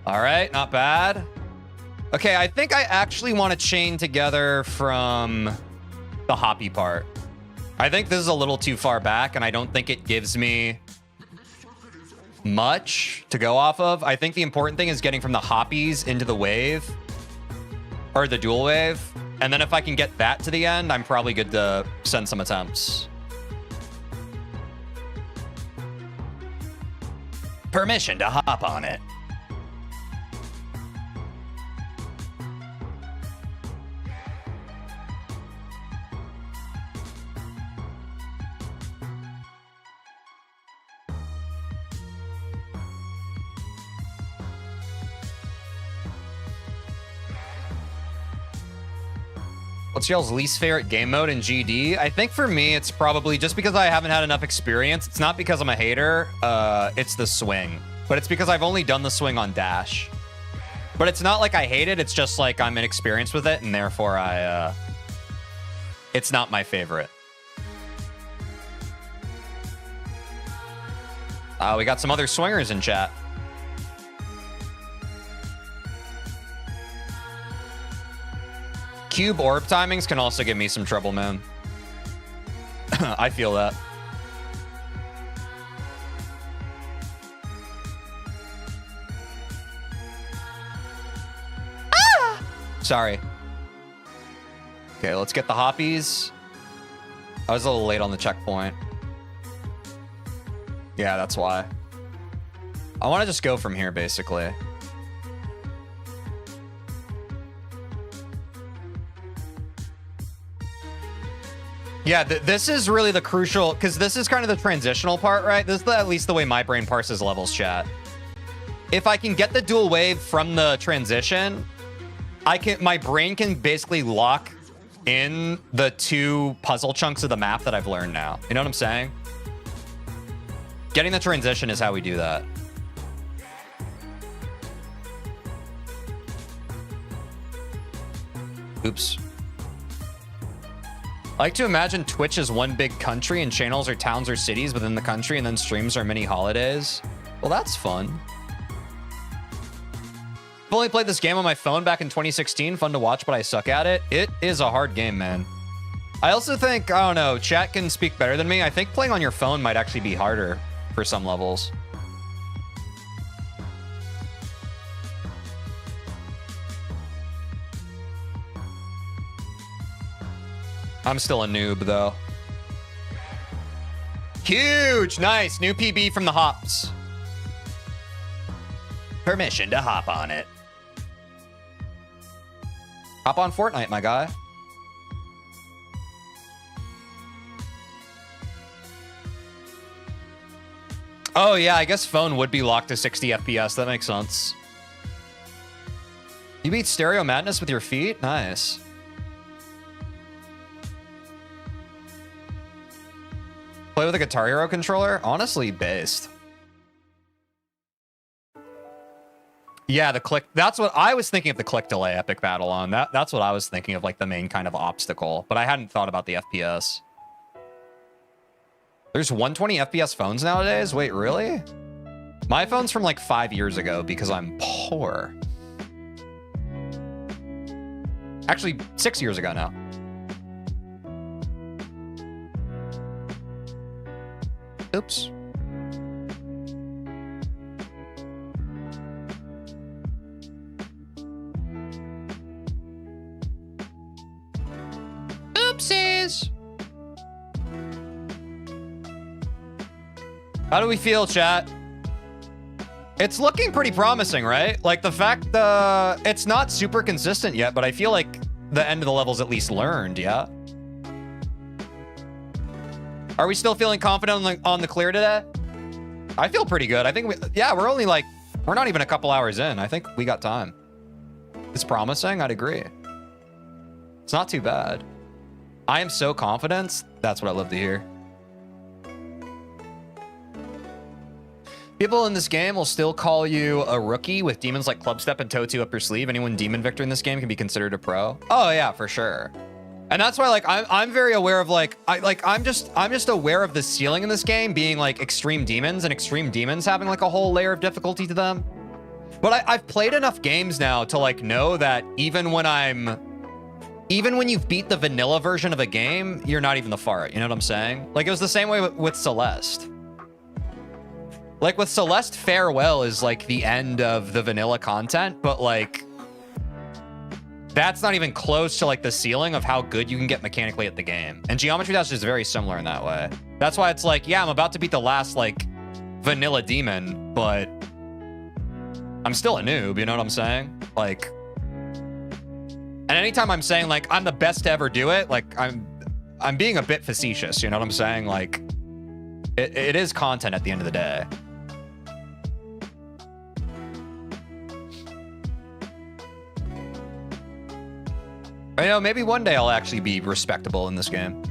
All right, not bad. Okay, I think I actually want to chain together from the hoppy part. I think this is a little too far back, and I don't think it gives me much to go off of. I think the important thing is getting from the hoppies into the wave, or the dual wave. And then if I can get that to the end, I'm probably good to send some attempts. Permission to hop on it. What's y'all's least favorite game mode in GD? I think for me, it's probably just because I haven't had enough experience. It's not because I'm a hater. It's the swing. But it's because I've only done the swing on Dash. But it's not like I hate it. It's just like I'm inexperienced with it, and therefore it's not my favorite. We got some other swingers in chat. Cube orb timings can also give me some trouble, man. I feel that. Ah! Sorry. Okay, let's get the hoppies. I was a little late on the checkpoint. Yeah, that's why. I want to just go from here, basically. Yeah, this is really the crucial, because this is kind of the transitional part, right? This is at least the way my brain parses levels, chat. If I can get the dual wave from the transition, my brain can basically lock in the 2 puzzle chunks of the map that I've learned now. You know what I'm saying? Getting the transition is how we do that. Oops. I like to imagine Twitch as one big country and channels are towns or cities within the country, and then streams are mini holidays. Well, that's fun. I've only played this game on my phone back in 2016. Fun to watch, but I suck at it. It is a hard game, man. I also think, I don't know, chat can speak better than me. I think playing on your phone might actually be harder for some levels. I'm still a noob, though. Huge! Nice! New PB from the hops. Permission to hop on it. Hop on Fortnite, my guy. Oh, yeah, I guess phone would be locked to 60 FPS. That makes sense. You beat Stereo Madness with your feet? Nice. Play with a Guitar Hero controller? Honestly, based. Yeah, the click. That's what I was thinking of, the click delay epic battle on. That's what I was thinking of, like the main kind of obstacle. But I hadn't thought about the FPS. There's 120 FPS phones nowadays? Wait, really? My phone's from like 5 years ago because I'm poor. Actually, 6 years ago now. Oops. Oopsies. How do we feel, chat? It's looking pretty promising, right? Like the fact it's not super consistent yet, but I feel like the end of the level's at least learned, yeah? Are we still feeling confident on the clear today? I feel pretty good. I think we're not even a couple hours in. I think we got time. It's promising, I'd agree. It's not too bad. I am so confident. That's what I love to hear. People in this game will still call you a rookie with demons like Clubstep and Toe2 up your sleeve. Anyone Demon Victor in this game can be considered a pro. Oh yeah, for sure. And that's why, like, I'm very aware of, like, I'm just aware of the ceiling in this game being like extreme demons, and extreme demons having like a whole layer of difficulty to them. But I've played enough games now to like know that even when you've beat the vanilla version of a game, you're not even the fart. You know what I'm saying? Like, it was the same way with Celeste. Like with Celeste, Farewell is like the end of the vanilla content, but like, that's not even close to like the ceiling of how good you can get mechanically at the game. And Geometry Dash is very similar in that way. That's why it's like, yeah, I'm about to beat the last like vanilla demon, but I'm still a noob, you know what I'm saying? Like, and anytime I'm saying like I'm the best to ever do it, like I'm being a bit facetious, you know what I'm saying? Like, it is content at the end of the day. I know, maybe one day I'll actually be respectable in this game.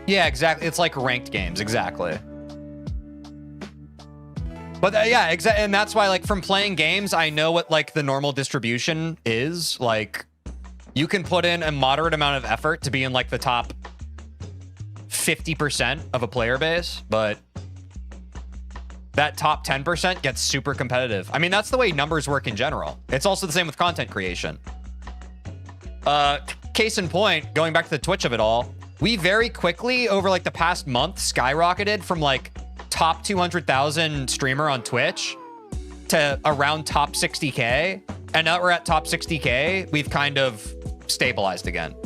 Yeah, exactly. It's like ranked games, exactly. But yeah, exactly. And that's why, like, from playing games, I know what like the normal distribution is. Like, you can put in a moderate amount of effort to be in like the top 50% of a player base, but that top 10% gets super competitive. I mean, that's the way numbers work in general. It's also the same with content creation. Case in point, going back to the Twitch of it all, we very quickly, over like the past month, skyrocketed from like top 200,000 streamer on Twitch to around top 60K. And now we're at top 60K. We've kind of stabilized again.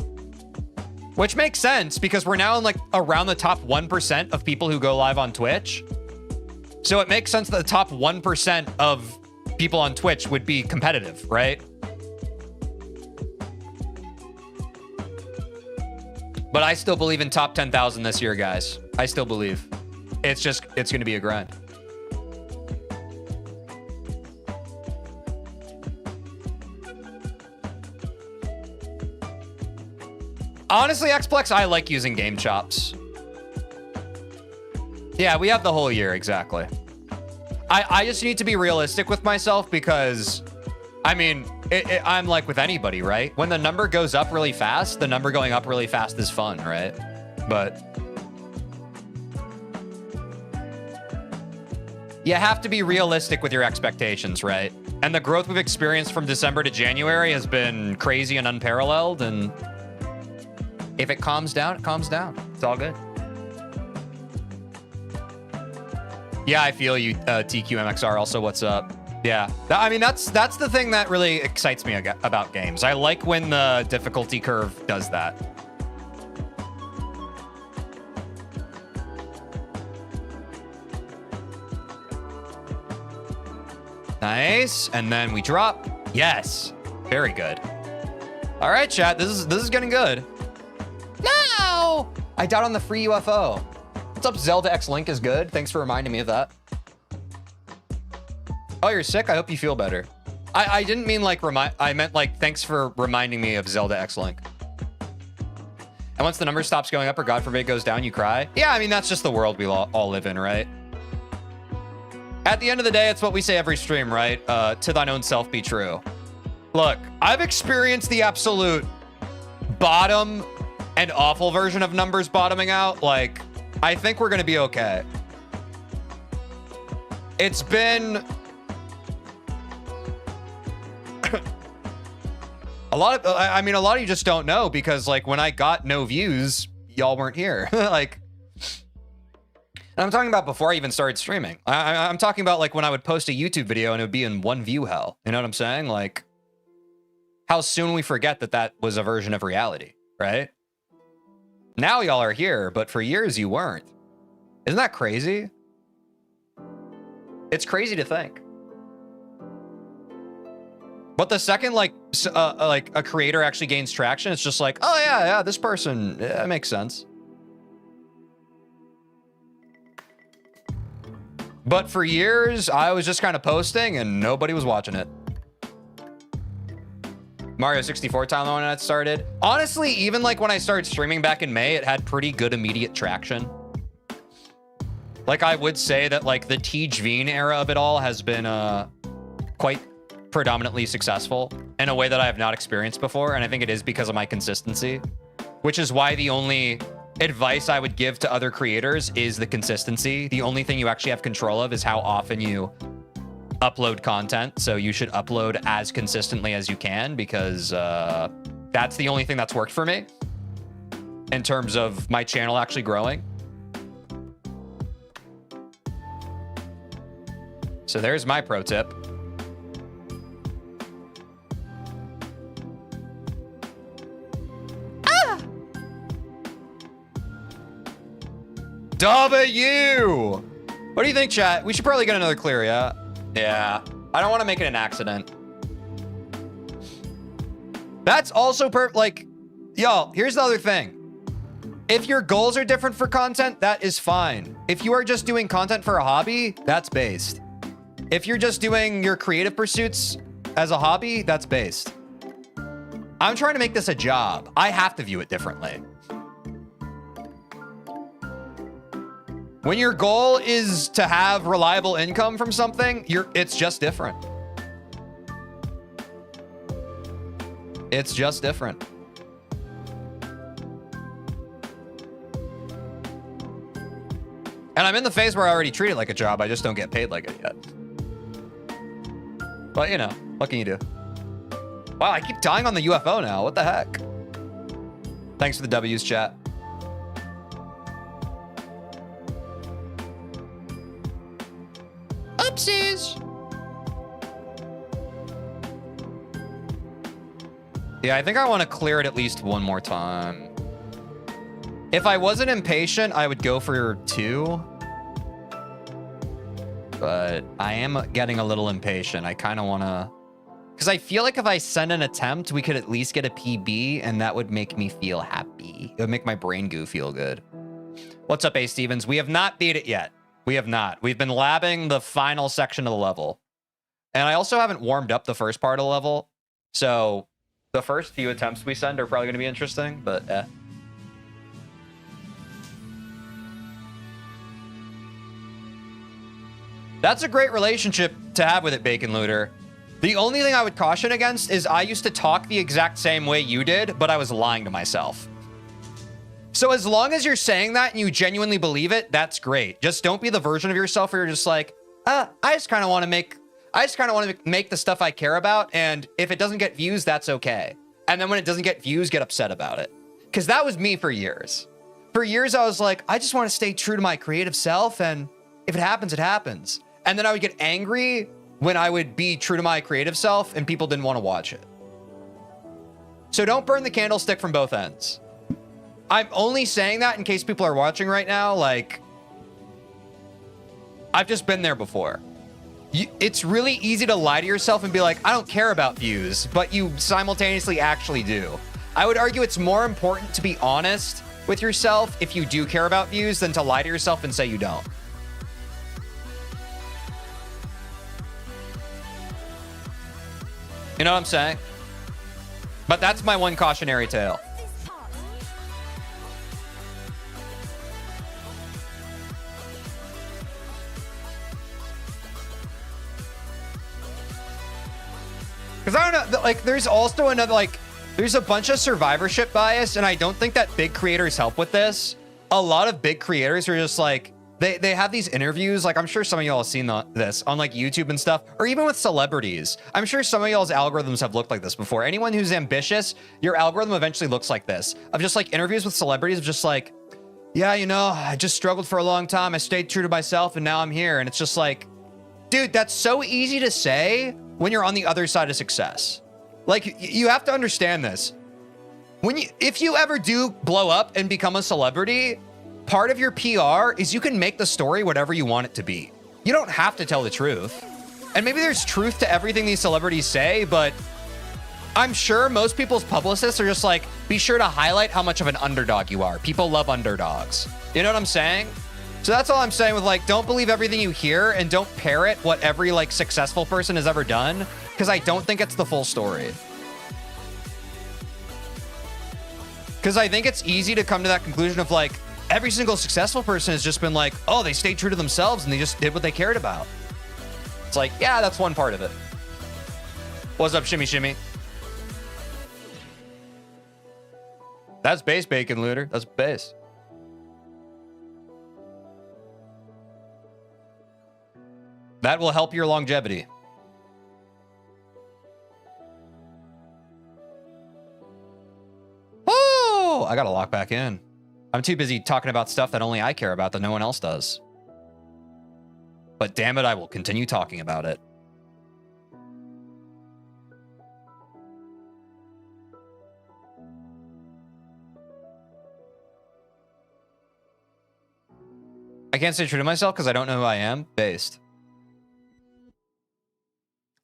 Which makes sense because we're now in like around the top 1% of people who go live on Twitch. So it makes sense that the top 1% of people on Twitch would be competitive, right? But I still believe in top 10,000 this year, guys. I still believe. It's going to be a grind. Honestly, Xplex, I like using game chops. Yeah, we have the whole year, exactly. I just need to be realistic with myself because, I mean, I'm like with anybody, right? When the number goes up really fast, the number going up really fast is fun, right? But you have to be realistic with your expectations, right? And the growth we've experienced from December to January has been crazy and unparalleled, and if it calms down, it calms down. It's all good. Yeah, I feel you, TQMXR. Also, what's up? Yeah, I mean, that's the thing that really excites me about games. I like when the difficulty curve does that. Nice, and then we drop. Yes, very good. All right, chat. This is getting good. No, I doubt on the free UFO. What's up, Zelda X Link is good. Thanks for reminding me of that. Oh, you're sick? I hope you feel better. I didn't mean like I meant like thanks for reminding me of Zelda X Link. And once the number stops going up or God forbid goes down, you cry. Yeah, I mean, that's just the world we all live in, right? At the end of the day, it's what we say every stream, right? To thine own self be true. Look, I've experienced the absolute bottom and awful version of numbers bottoming out. Like, I think we're going to be okay. It's been a lot of, I mean, a lot of you just don't know because like when I got no views, y'all weren't here. Like, and I'm talking about before I even started streaming. I'm talking about like when I would post a YouTube video and it would be in one view hell. You know what I'm saying? Like how soon we forget that that was a version of reality, right? Now y'all are here, but for years you weren't. Isn't that crazy? It's crazy to think. But the second like a creator actually gains traction, it's just like, oh yeah, this person, yeah, that makes sense. But for years, I was just kind of posting and nobody was watching it. Mario 64 timeline when that started. Honestly, even like when I started streaming back in May, it had pretty good immediate traction. Like I would say that like the TeejVeen era of it all has been quite predominantly successful in a way that I have not experienced before. And I think it is because of my consistency, which is why the only advice I would give to other creators is the consistency. The only thing you actually have control of is how often you upload content. So you should upload as consistently as you can because that's the only thing that's worked for me in terms of my channel actually growing. So there's my pro tip. W! What do you think, chat? We should probably get another clear, yeah? Yeah. I don't want to make it an accident. That's also like, y'all, here's the other thing. If your goals are different for content, that is fine. If you are just doing content for a hobby, that's based. If you're just doing your creative pursuits as a hobby, that's based. I'm trying to make this a job. I have to view it differently. When your goal is to have reliable income from something, it's just different. It's just different. And I'm in the phase where I already treat it like a job. I just don't get paid like it yet. But you know, what can you do? Wow, I keep dying on the UFO now. What the heck? Thanks for the W's, chat. Oopsies. Yeah, I think I want to clear it at least one more time. If I wasn't impatient, I would go for 2. But I am getting a little impatient. I kind of want to... Because I feel like if I send an attempt, we could at least get a PB, and that would make me feel happy. It would make my brain goo feel good. What's up, A. Stevens? We have not beat it yet. We have not. We've been labbing the final section of the level. And I also haven't warmed up the first part of the level. So the first few attempts we send are probably going to be interesting, but That's a great relationship to have with it, Bacon Looter. The only thing I would caution against is I used to talk the exact same way you did, but I was lying to myself. So as long as you're saying that and you genuinely believe it, that's great. Just don't be the version of yourself where you're just like, I just kind of want to make the stuff I care about, and if it doesn't get views, that's okay. And then when it doesn't get views, get upset about it. Because that was me for years. For years, I was like, I just want to stay true to my creative self, and if it happens, it happens. And then I would get angry when I would be true to my creative self and people didn't want to watch it. So don't burn the candlestick from both ends. I'm only saying that in case people are watching right now. Like, I've just been there before. It's really easy to lie to yourself and be like, I don't care about views, but you simultaneously actually do. I would argue it's more important to be honest with yourself if you do care about views than to lie to yourself and say you don't. You know what I'm saying? But that's my one cautionary tale. Because I don't know, like, there's also another, like, there's a bunch of survivorship bias, and I don't think that big creators help with this. A lot of big creators are just like, they have these interviews, like, I'm sure some of y'all have seen this on, like, YouTube and stuff, or even with celebrities. I'm sure some of y'all's algorithms have looked like this before. Anyone who's ambitious, your algorithm eventually looks like this. Of just, like, interviews with celebrities of just, like, yeah, you know, I just struggled for a long time. I stayed true to myself, and now I'm here. And it's just like, dude, that's so easy to say when you're on the other side of success. Like, you have to understand this. If you ever do blow up and become a celebrity, part of your PR is you can make the story whatever you want it to be. You don't have to tell the truth. And maybe there's truth to everything these celebrities say, but I'm sure most people's publicists are just like, be sure to highlight how much of an underdog you are. People love underdogs. You know what I'm saying? So that's all I'm saying with, like, don't believe everything you hear and don't parrot what every, like, successful person has ever done, because I don't think it's the full story. Because I think it's easy to come to that conclusion of, like, every single successful person has just been like, oh, they stayed true to themselves and they just did what they cared about. It's like, yeah, that's one part of it. What's up, Shimmy Shimmy? That's base, Bacon Looter. That's base. That will help your longevity. Oh, I gotta lock back in. I'm too busy talking about stuff that only I care about that no one else does. But damn it, I will continue talking about it. I can't stay true to myself because I don't know who I am. Based.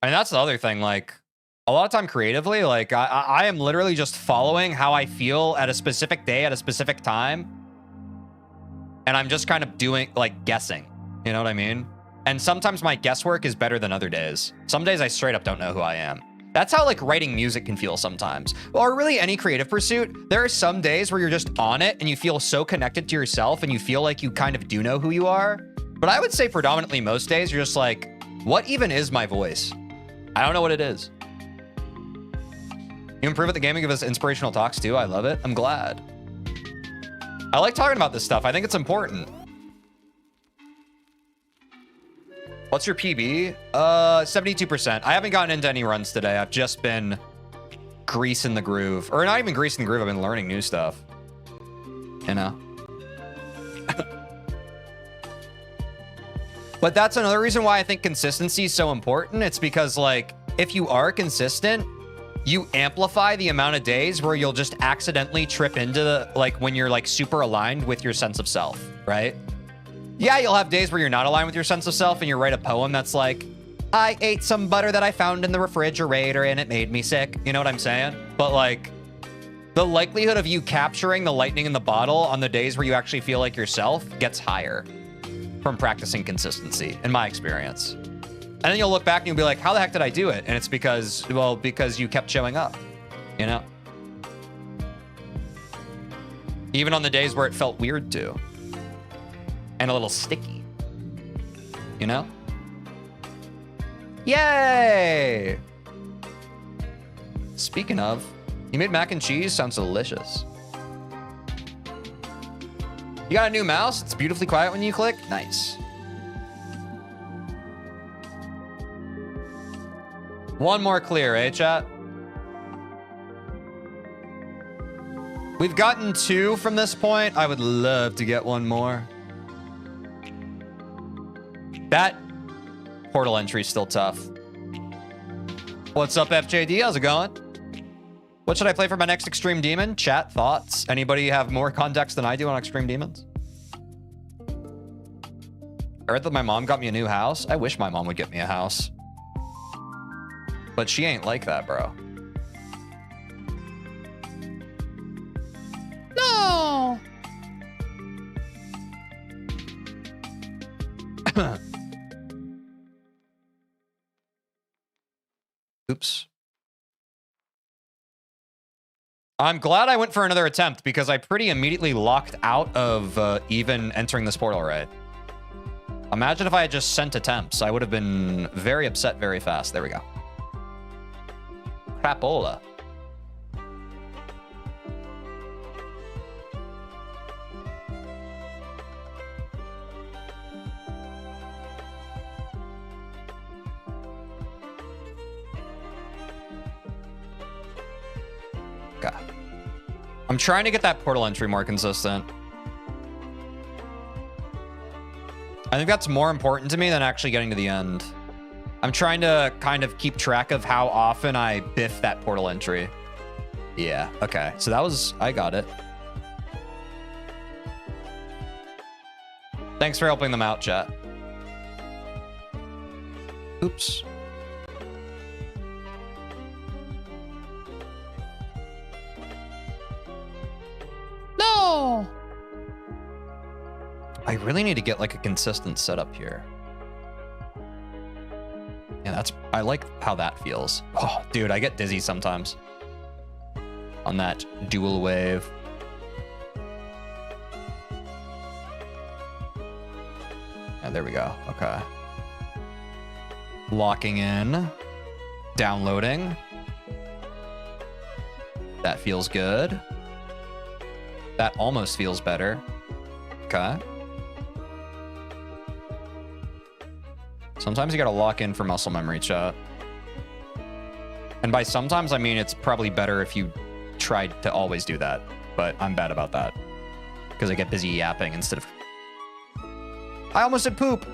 I mean, that's the other thing. Like, a lot of time creatively, like, I am literally just following how I feel at a specific day at a specific time. And I'm just kind of doing, like, guessing. You know what I mean? And sometimes my guesswork is better than other days. Some days I straight up don't know who I am. That's how, like, writing music can feel sometimes. Or really any creative pursuit. There are some days where you're just on it and you feel so connected to yourself and you feel like you kind of do know who you are. But I would say predominantly most days you're just like, what even is my voice? I don't know what it is. You improve at the game and give us inspirational talks too. I love it. I'm glad. I like talking about this stuff. I think it's important. What's your PB? 72%. I haven't gotten into any runs today. I've just been greasing the groove. Or not even greasing the groove. I've been learning new stuff. You know? But that's another reason why I think consistency is so important. It's because, like, if you are consistent, you amplify the amount of days where you'll just accidentally trip into the, like, when you're like super aligned with your sense of self, right? Yeah, you'll have days where you're not aligned with your sense of self and you write a poem that's like, I ate some butter that I found in the refrigerator and it made me sick. You know what I'm saying? But like, the likelihood of you capturing the lightning in the bottle on the days where you actually feel like yourself gets higher from practicing consistency, in my experience. And then you'll look back and you'll be like, how the heck did I do it? And it's because, well, because you kept showing up, you know? Even on the days where it felt weird to. And a little sticky, you know? Yay! Speaking of, you made mac and cheese? Sounds delicious. You got a new mouse? It's beautifully quiet when you click? Nice. One more clear, eh, chat? We've gotten 2 from this point. I would love to get one more. That portal entry's still tough. What's up, FJD? How's it going? What should I play for my next Extreme Demon? Chat, thoughts? Anybody have more context than I do on Extreme Demons? I read that my mom got me a new house. I wish my mom would get me a house. But she ain't like that, bro. No. Oops. I'm glad I went for another attempt because I pretty immediately locked out of even entering this portal right. Imagine if I had just sent attempts. I would have been very upset very fast. There we go. Crapola. Okay. I'm trying to get that portal entry more consistent. I think that's more important to me than actually getting to the end. I'm trying to kind of keep track of how often I biff that portal entry. Yeah, okay. So that was, I got it. Thanks for helping them out, chat. Oops. No. I really need to get like a consistent setup here. Yeah, that's, I like how that feels. Oh, dude, I get dizzy sometimes on that dual wave. And there we go. Okay. Locking in. Downloading. That feels good. That almost feels better. Okay. Sometimes you gotta lock in for muscle memory, chat. And by sometimes, I mean it's probably better if you tried to always do that. But I'm bad about that. Because I get busy yapping instead of... I almost said poop!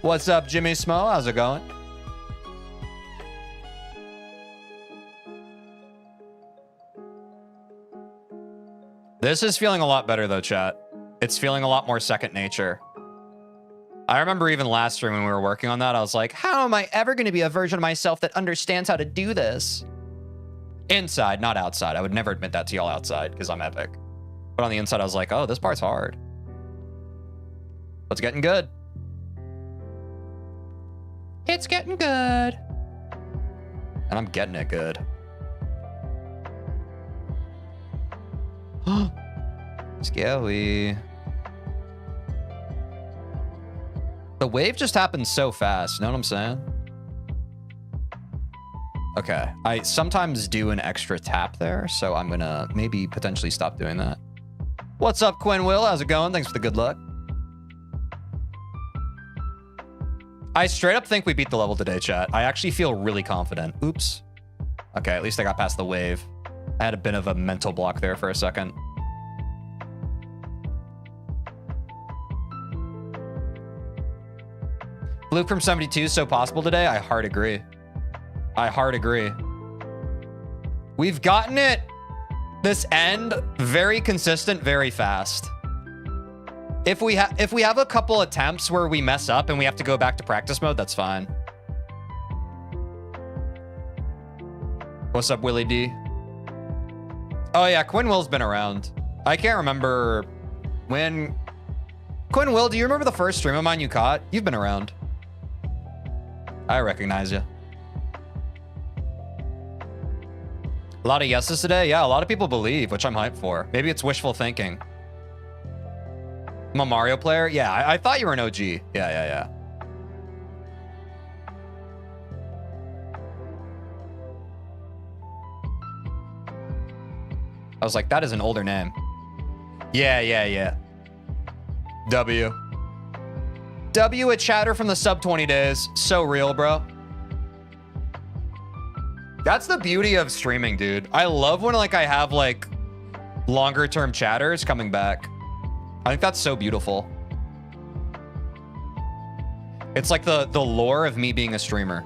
What's up, Jimmy Smo? How's it going? This is feeling a lot better though, chat. It's feeling a lot more second nature. I remember even last stream when we were working on that, I was like, how am I ever going to be a version of myself that understands how to do this? Inside, not outside. I would never admit that to y'all outside because I'm epic. But on the inside, I was like, oh, this part's hard. But it's getting good. It's getting good. And I'm getting it good. Scary. The wave just happened so fast. You know what I'm saying? Okay. I sometimes do an extra tap there, so I'm gonna maybe potentially stop doing that. What's up, Quinn Will? How's it going? Thanks for the good luck. I straight up think we beat the level today, chat. I actually feel really confident. Oops. Okay, at least I got past the wave. I had a bit of a mental block there for a second. Luke from 72 is so possible today. I hard agree. I hard agree. We've gotten it this end very consistent, very fast. If we have a couple attempts where we mess up and we have to go back to practice mode, that's fine. What's up, Willie D? Oh yeah, Quinn Will's been around. I can't remember when. Quinn Will, do you remember the first stream of mine you caught? You've been around. I recognize you. A lot of yeses today. Yeah, a lot of people believe, which I'm hyped for. Maybe it's wishful thinking. I'm a Mario player? Yeah, I thought you were an OG. Yeah. I was like, that is an older name. Yeah. W a chatter from the sub 20 days. So real, bro. That's the beauty of streaming, dude. I love when like I have like longer term chatters coming back. I think that's so beautiful. It's like the lore of me being a streamer.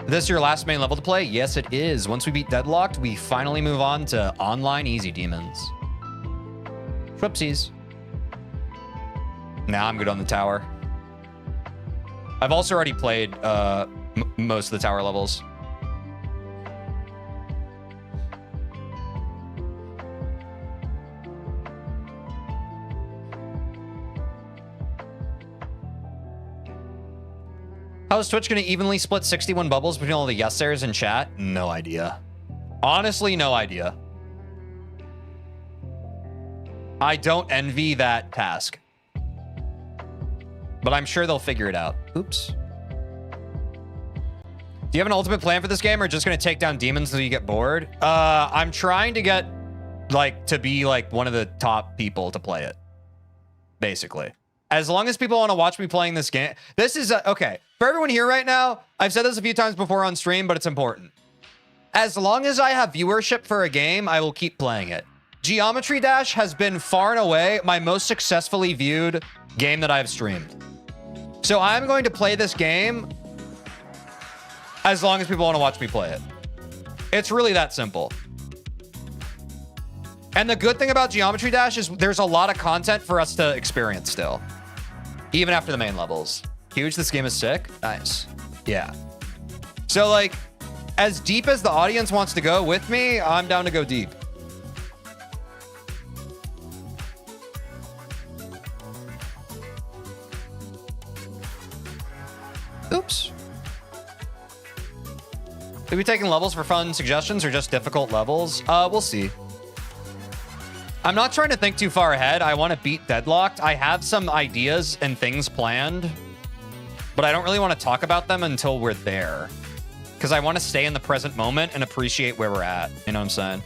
Is this your last main level to play? Yes, it is. Once we beat Deadlocked, we finally move on to online easy demons. Whoopsies. Nah, I'm good on the tower. I've also already played most of the tower levels. How is Twitch going to evenly split 61 bubbles between all the yes-ers in chat? No idea. Honestly, no idea. I don't envy that task. But I'm sure they'll figure it out. Oops. Do you have an ultimate plan for this game or just going to take down demons until you get bored? I'm trying to get, like, to be, like, one of the top people to play it. Basically. As long as people want to watch me playing this game. This is, okay. For everyone here right now, I've said this a few times before on stream, but it's important. As long as I have viewership for a game, I will keep playing it. Geometry Dash has been far and away my most successfully viewed game that I've streamed. So I'm going to play this game as long as people want to watch me play it. It's really that simple. And the good thing about Geometry Dash is there's a lot of content for us to experience still. Even after the main levels. Huge, this game is sick. Nice. Yeah. So like, as deep as the audience wants to go with me, I'm down to go deep. Oops. Are we taking levels for fun suggestions or just difficult levels? We'll see. I'm not trying to think too far ahead. I want to beat Deadlocked. I have some ideas and things planned, but I don't really want to talk about them until we're there. Because I want to stay in the present moment and appreciate where we're at. You know what I'm saying?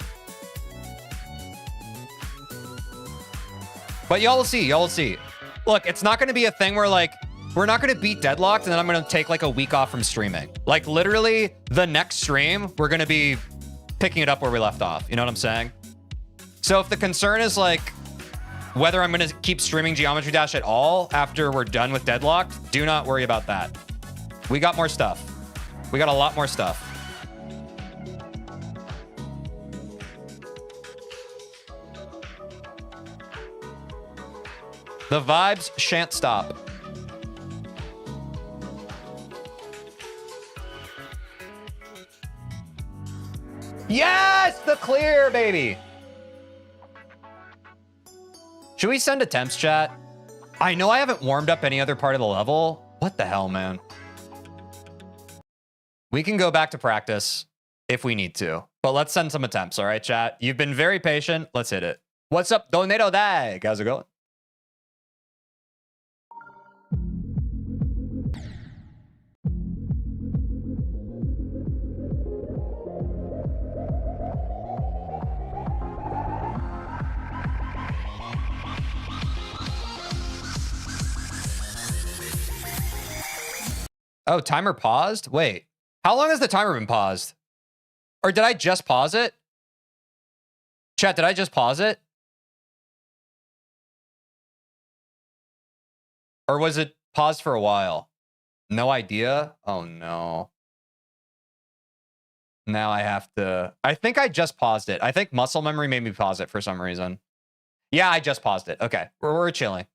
But y'all will see. Y'all will see. Look, it's not going to be a thing where, like, we're not going to beat Deadlocked and then I'm going to take, like, a week off from streaming. Like, literally, the next stream, we're going to be picking it up where we left off. You know what I'm saying? So if the concern is, like, whether I'm going to keep streaming Geometry Dash at all after we're done with Deadlocked, do not worry about that. We got more stuff. We got a lot more stuff. The vibes shan't stop. Yes! The clear, baby! Should we send attempts, chat? I know I haven't warmed up any other part of the level. What the hell, man? We can go back to practice if we need to. But let's send some attempts, all right, chat? You've been very patient. Let's hit it. What's up, Donato Dag? How's it going? Oh, timer paused? Wait, how long has the timer been paused? Or did I just pause it? Chat, did I just pause it? Or was it paused for a while? No idea? Oh, no. Now I have to... I think I just paused it. I think muscle memory made me pause it for some reason. Yeah, I just paused it. Okay, we're chilling.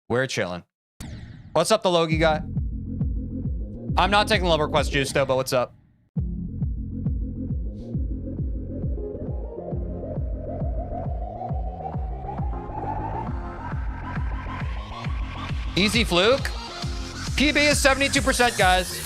We're chilling. What's up, the Logie guy? I'm not taking love request juice, though, but what's up? Easy fluke. PB is 72%, guys.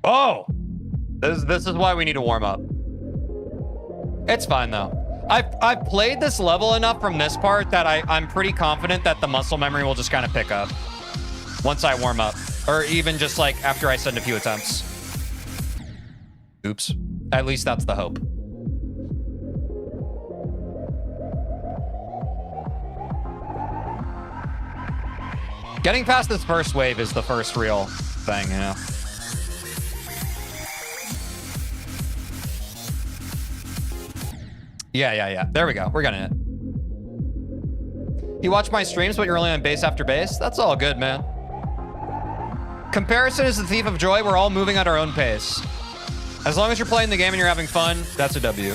Oh, this is why we need to warm up. It's fine though. I've played this level enough from this part that I'm pretty confident that the muscle memory will just kind of pick up once I warm up, or even just like after I send a few attempts. Oops. At least that's the hope. Getting past this first wave is the first real thing, you know. Yeah. There we go. We're getting it. You watch my streams, but you're only on base after base? That's all good, man. Comparison is the thief of joy. We're all moving at our own pace. As long as you're playing the game and you're having fun, that's a W.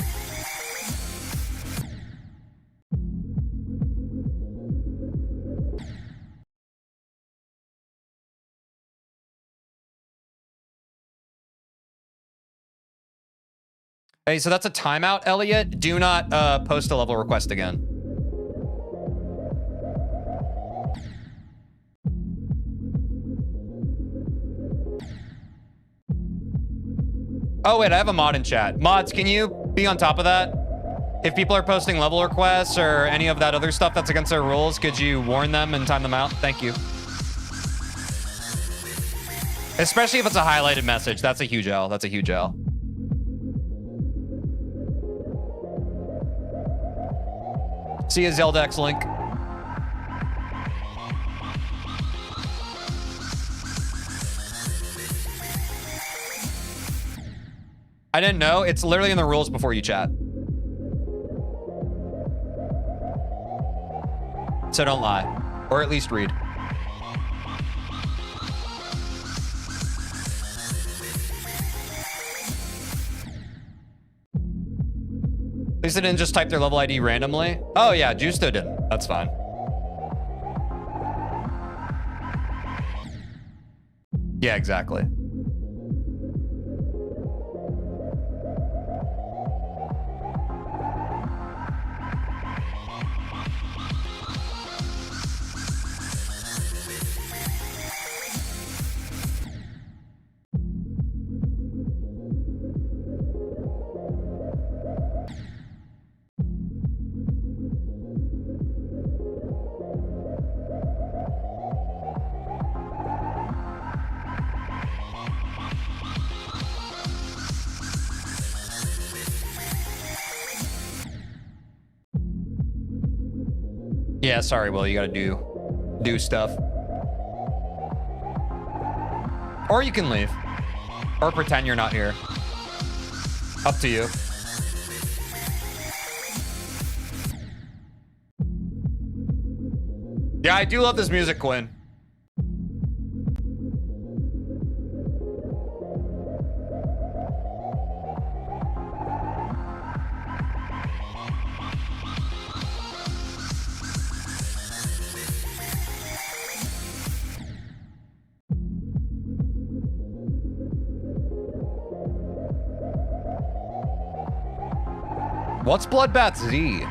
Hey, so that's a timeout, Elliot. Do not post a level request again. Oh, wait, I have a mod in chat. Mods, can you be on top of that? If people are posting level requests or any of that other stuff that's against their rules, could you warn them and time them out? Thank you. Especially if it's a highlighted message. That's a huge L. That's a huge L. See you, Zeldex link. I didn't know. It's literally in the rules before you chat. So don't lie. Or at least read. At least they didn't just type their level ID randomly. Oh yeah, Justo didn't. That's fine. Yeah, exactly. Yeah, sorry, Will. You gotta do stuff. Or you can leave. Or pretend you're not here. Up to you. Yeah, I do love this music, Quinn. What's Bloodbath Z?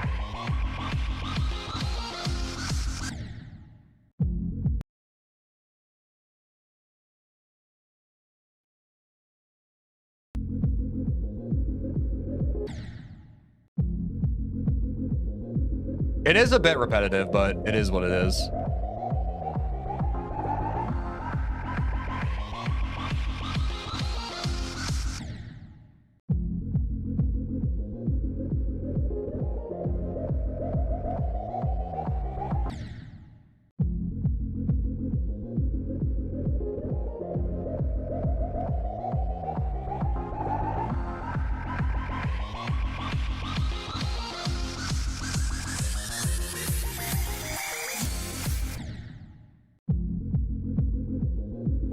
It is a bit repetitive, but it is what it is.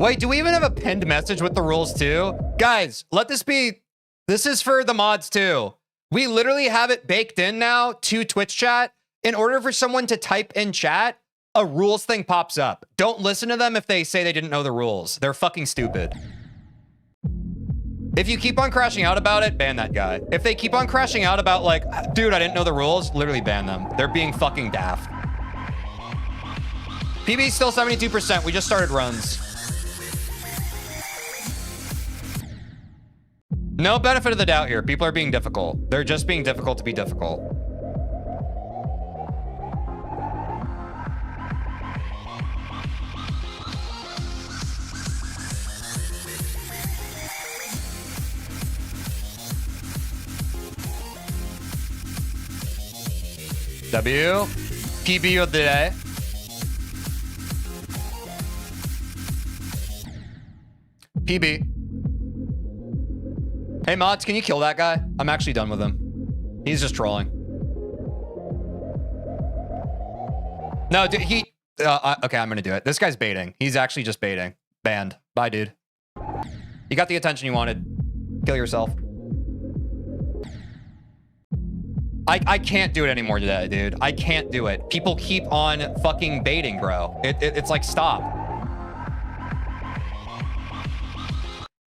Wait, do we even have a pinned message with the rules too? Guys, let this be, this is for the mods too. We literally have it baked in now to Twitch chat. In order for someone to type in chat, a rules thing pops up. Don't listen to them if they say they didn't know the rules. They're fucking stupid. If you keep on crashing out about it, ban that guy. If they keep on crashing out about like, dude, I didn't know the rules, literally ban them. They're being fucking daft. PB's still 72%. We just started runs. No benefit of the doubt here. People are being difficult. They're just being difficult to be difficult. W. PB of the day. PB. Hey, mods, can you kill that guy? I'm actually done with him. He's just trolling. No, dude, he... okay, I'm gonna do it. This guy's baiting. He's actually just baiting. Banned. Bye, dude. You got the attention you wanted. Kill yourself. I can't do it anymore today, dude. I can't do it. People keep on fucking baiting, bro. It's like, stop.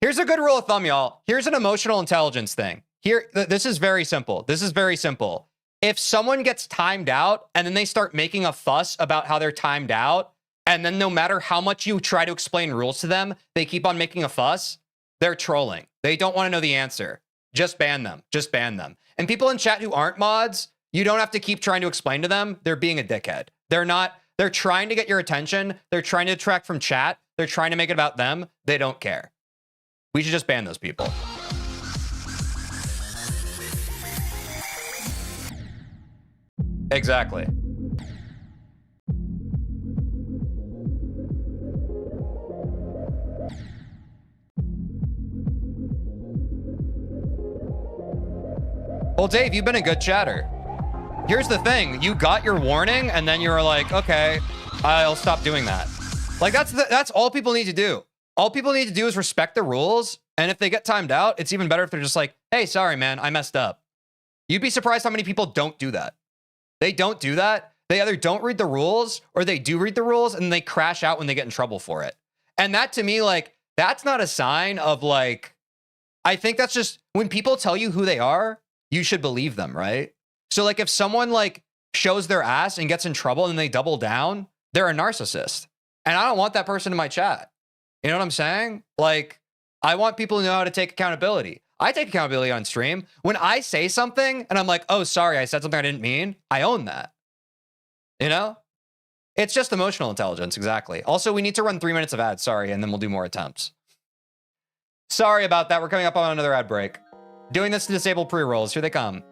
Here's a good rule of thumb, y'all. Here's an emotional intelligence thing. Here, this is very simple. This is very simple. If someone gets timed out and then they start making a fuss about how they're timed out, and then no matter how much you try to explain rules to them, they keep on making a fuss, they're trolling. They don't want to know the answer. Just ban them. Just ban them. And people in chat who aren't mods, you don't have to keep trying to explain to them. They're being a dickhead. They're trying to get your attention. They're trying to detract from chat. They're trying to make it about them. They don't care. We should just ban those people. Exactly. Well, Dave, you've been a good chatter. Here's the thing. You got your warning, and then you were like, okay, I'll stop doing that. Like, that's all people need to do. All people need to do is respect the rules, and if they get timed out, it's even better if they're just like, hey, sorry, man, I messed up. You'd be surprised how many people don't do that. They don't do that. They either don't read the rules, or they do read the rules, and they crash out when they get in trouble for it. And that, to me, like, that's not a sign of, like, I think that's just, when people tell you who they are, you should believe them, right? So, like, if someone, like, shows their ass and gets in trouble and then they double down, they're a narcissist. And I don't want that person in my chat. You know what I'm saying? Like, I want people to know how to take accountability. I take accountability on stream. When I say something and I'm like, oh, sorry, I said something I didn't mean, I own that. You know? It's just emotional intelligence, exactly. Also, we need to run 3 minutes of ads, sorry, and then we'll do more attempts. Sorry about that. We're coming up on another ad break. Doing this to disable pre-rolls. Here they come.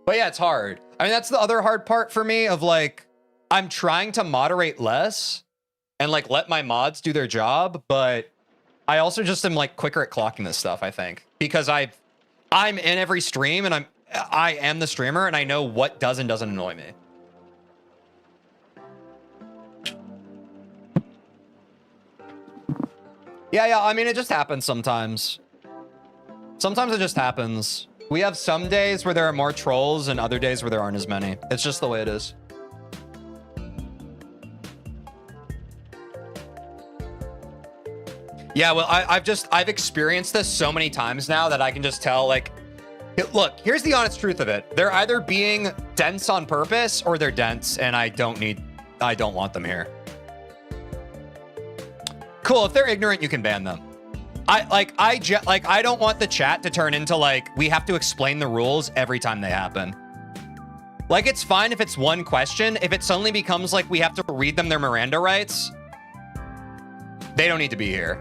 But yeah, it's hard. I mean, that's the other hard part for me of, like, I'm trying to moderate less and, like, let my mods do their job, but I also just am, like, quicker at clocking this stuff, I think. Because I'm in every stream and I am the streamer and I know what does and doesn't annoy me. Yeah, I mean, it just happens sometimes. Sometimes it just happens. We have some days where there are more trolls and other days where there aren't as many. It's just the way it is. Yeah, well, I've experienced this so many times now that I can just tell, like, look, here's the honest truth of it. They're either being dense on purpose or they're dense, and I don't want them here. Cool, if they're ignorant, you can ban them. I don't want the chat to turn into, like, we have to explain the rules every time they happen. Like, it's fine if it's one question. If it suddenly becomes like we have to read them their Miranda rights, they don't need to be here.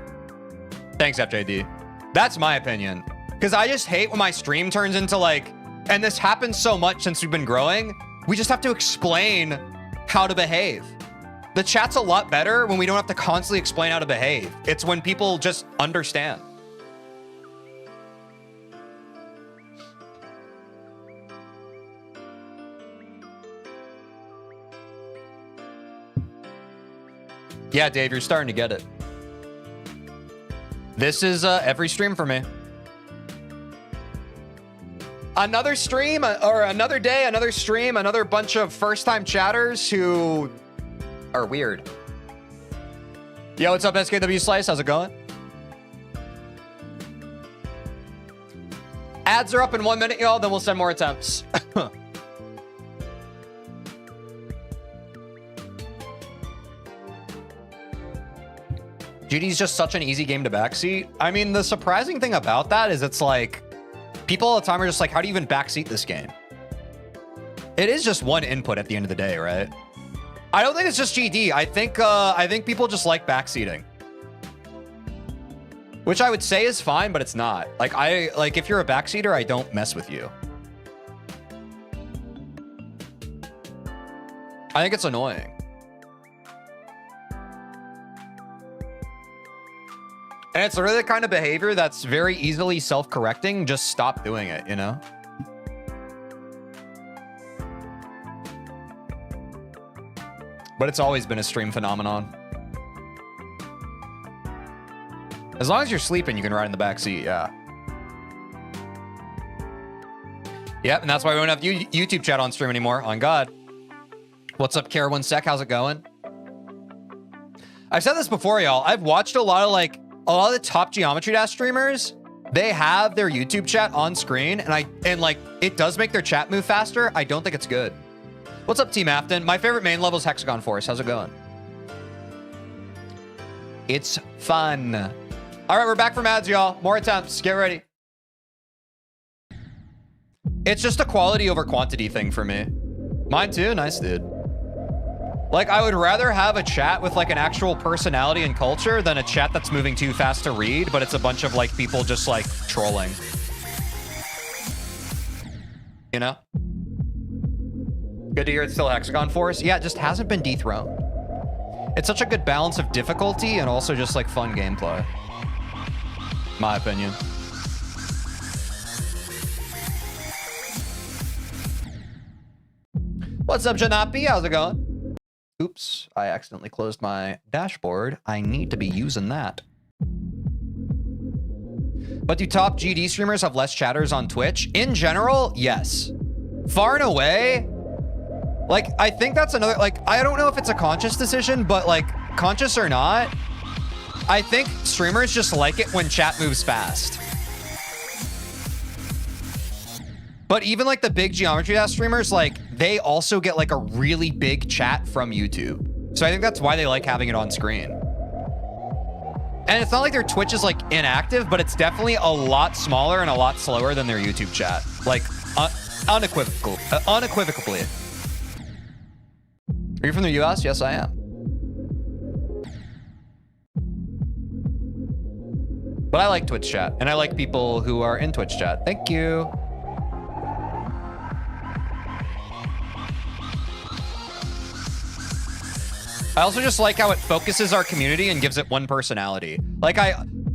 Thanks, FJD. That's my opinion. Because I just hate when my stream turns into, like, and this happens so much since we've been growing, we just have to explain how to behave. The chat's a lot better when we don't have to constantly explain how to behave. It's when people just understand. Yeah, Dave, you're starting to get it. This is every stream for me. Another stream or another day, another stream, another bunch of first-time chatters who are weird. Yo, what's up, SKW Slice? How's it going? Ads are up in 1 minute, y'all. Then we'll send more attempts. GD's just such an easy game to backseat. I mean, the surprising thing about that is it's like, people all the time are just like, how do you even backseat this game? It is just one input at the end of the day, right? I don't think it's just GD. I think people just like backseating. Which I would say is fine, but it's not. Like, if you're a backseater, I don't mess with you. I think it's annoying. And it's really the kind of behavior that's very easily self-correcting. Just stop doing it, you know? But it's always been a stream phenomenon. As long as you're sleeping, you can ride in the back seat, yeah. Yep, and that's why we don't have YouTube chat on stream anymore, on God. What's up, Kara 1 sec? How's it going? I've said this before, y'all. I've watched a lot of the top Geometry Dash streamers. They have their YouTube chat on screen, and like it does make their chat move faster. I don't think it's good. What's up, Team Afton? My favorite main level is Hexagon Force. How's it going? It's fun. All right, we're back from ads, y'all. More attempts. Get ready. It's just a quality over quantity thing for me. Mine too. Nice, dude. Like, I would rather have a chat with like an actual personality and culture than a chat that's moving too fast to read, but it's a bunch of like people just like trolling. You know? Good to hear it's still Hexagon Force. Yeah, it just hasn't been dethroned. It's such a good balance of difficulty and also just like fun gameplay. My opinion. What's up, Janapi? How's it going? Oops, I accidentally closed my dashboard. I need to be using that. But do top GD streamers have less chatters on Twitch? In general, yes. Far and away, like, I think that's another, like, I don't know if it's a conscious decision, but like, conscious or not, I think streamers just like it when chat moves fast. But even like the big Geometry Dash streamers, like, they also get like a really big chat from YouTube. So I think that's why they like having it on screen. And it's not like their Twitch is like inactive, but it's definitely a lot smaller and a lot slower than their YouTube chat. Like, unequivocally. Are you from the US? Yes, I am. But I like Twitch chat, and I like people who are in Twitch chat. Thank you. I also just like how it focuses our community and gives it one personality. Like,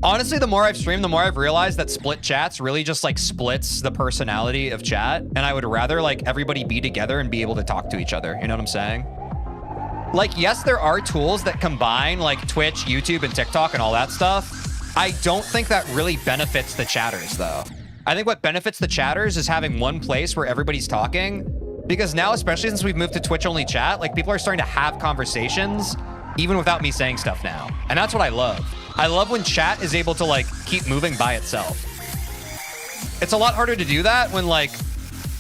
honestly, the more I've streamed, the more I've realized that split chats really just like splits the personality of chat. And I would rather like everybody be together and be able to talk to each other. You know what I'm saying? Like, yes, there are tools that combine like Twitch, YouTube, and TikTok and all that stuff. I don't think that really benefits the chatters, though. I think what benefits the chatters is having one place where everybody's talking. Because now, especially since we've moved to Twitch-only chat, like, people are starting to have conversations even without me saying stuff now. And that's what I love. I love when chat is able to, like, keep moving by itself. It's a lot harder to do that when, like,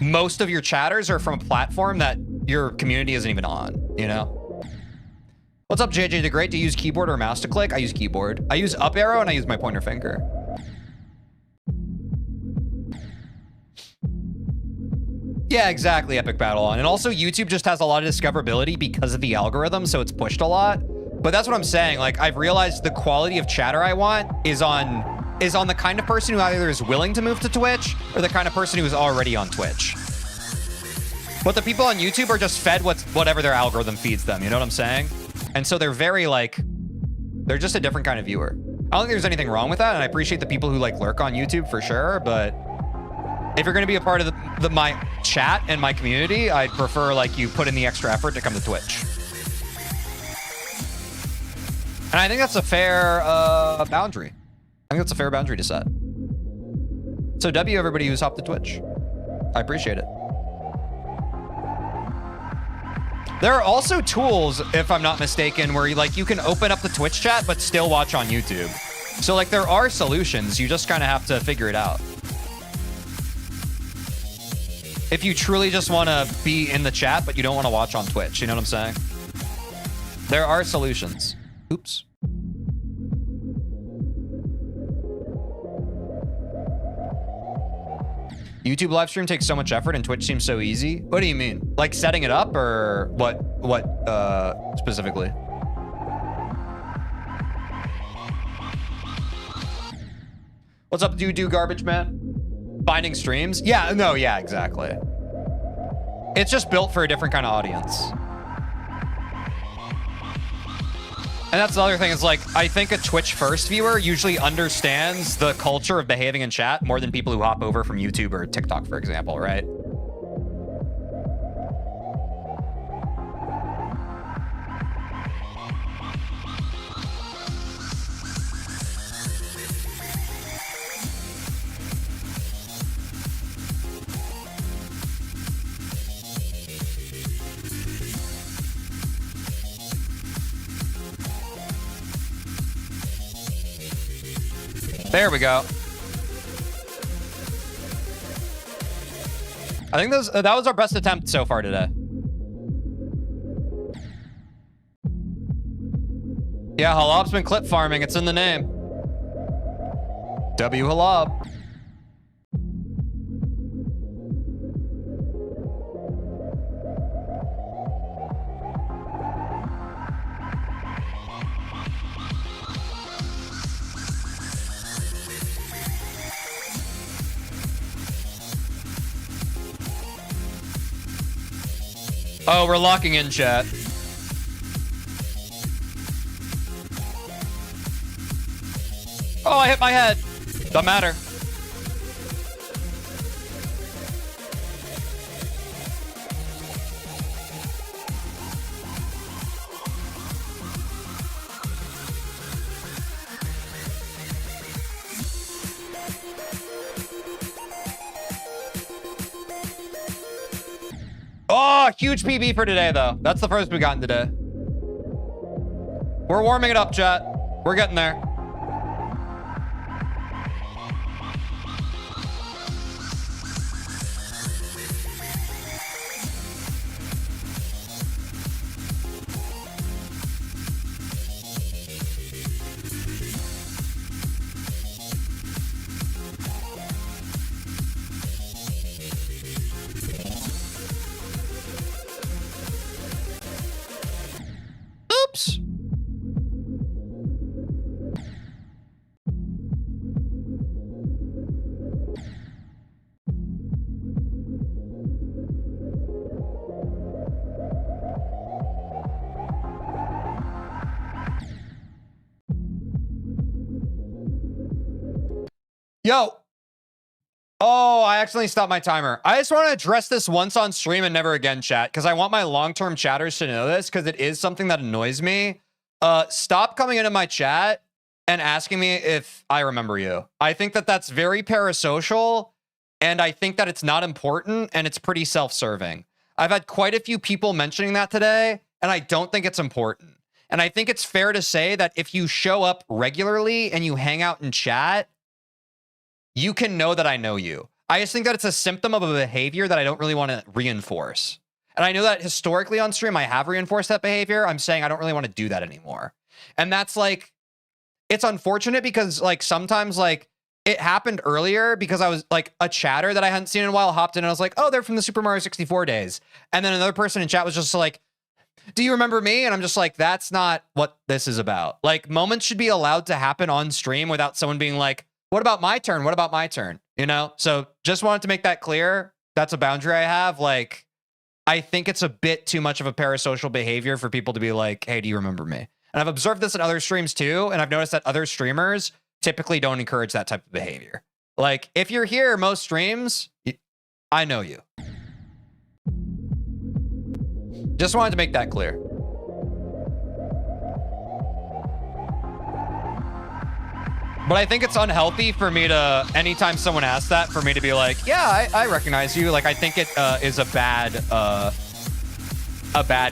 most of your chatters are from a platform that your community isn't even on, you know? What's up, JJ the Great? Do you use keyboard or mouse to click? I use keyboard. I use up arrow and I use my pointer finger. Yeah, exactly, Epic Battle On. And also, YouTube just has a lot of discoverability because of the algorithm, so it's pushed a lot. But that's what I'm saying. Like, I've realized the quality of chatter I want is on the kind of person who either is willing to move to Twitch or the kind of person who is already on Twitch. But the people on YouTube are just fed whatever their algorithm feeds them, you know what I'm saying? And so they're very, like, they're just a different kind of viewer. I don't think there's anything wrong with that, and I appreciate the people who, like, lurk on YouTube for sure, but if you're going to be a part of my chat and my community, I'd prefer, like, you put in the extra effort to come to Twitch. And I think that's a fair boundary. I think that's a fair boundary to set. So W, everybody who's hopped to Twitch. I appreciate it. There are also tools, if I'm not mistaken, where you can open up the Twitch chat, but still watch on YouTube. So like there are solutions. You just kind of have to figure it out. If you truly just want to be in the chat, but you don't want to watch on Twitch, you know what I'm saying? There are solutions. Oops. YouTube live stream takes so much effort and Twitch seems so easy. What do you mean? Like setting it up or what specifically? What's up, do garbage man? Finding streams? Yeah, no, yeah, exactly. It's just built for a different kind of audience. And that's the other thing is like, I think a Twitch first viewer usually understands the culture of behaving in chat more than people who hop over from YouTube or TikTok, for example, right? There we go. I think that was our best attempt so far today. Yeah, Halab's been clip farming. It's in the name. W Halab. Oh, we're locking in chat. Oh, I hit my head. Doesn't matter. Oh, huge PB for today, though. That's the first we've gotten today. We're warming it up, chat. We're getting there. Oops. Yo. Oh, I accidentally stopped my timer. I just want to address this once on stream and never again, chat, because I want my long-term chatters to know this, because it is something that annoys me. Stop coming into my chat and asking me if I remember you. I think that that's very parasocial, and I think that it's not important, and it's pretty self-serving. I've had quite a few people mentioning that today, and I don't think it's important. And I think it's fair to say that if you show up regularly and you hang out in chat, you can know that I know you. I just think that it's a symptom of a behavior that I don't really want to reinforce. And I know that historically on stream, I have reinforced that behavior. I'm saying I don't really want to do that anymore. And that's like, it's unfortunate because like sometimes like it happened earlier because I was like a chatter that I hadn't seen in a while hopped in and I was like, oh, they're from the Super Mario 64 days. And then another person in chat was just like, do you remember me? And I'm just like, that's not what this is about. Like moments should be allowed to happen on stream without someone being like, what about my turn? What about my turn? You know? So just wanted to make that clear. That's a boundary I have. Like, I think it's a bit too much of a parasocial behavior for people to be like, hey, do you remember me? And I've observed this in other streams too. And I've noticed that other streamers typically don't encourage that type of behavior. Like, if you're here most streams, I know you. Just wanted to make that clear. But I think it's unhealthy for me to, anytime someone asks that, for me to be like, yeah, I recognize you. Like, I think it is a bad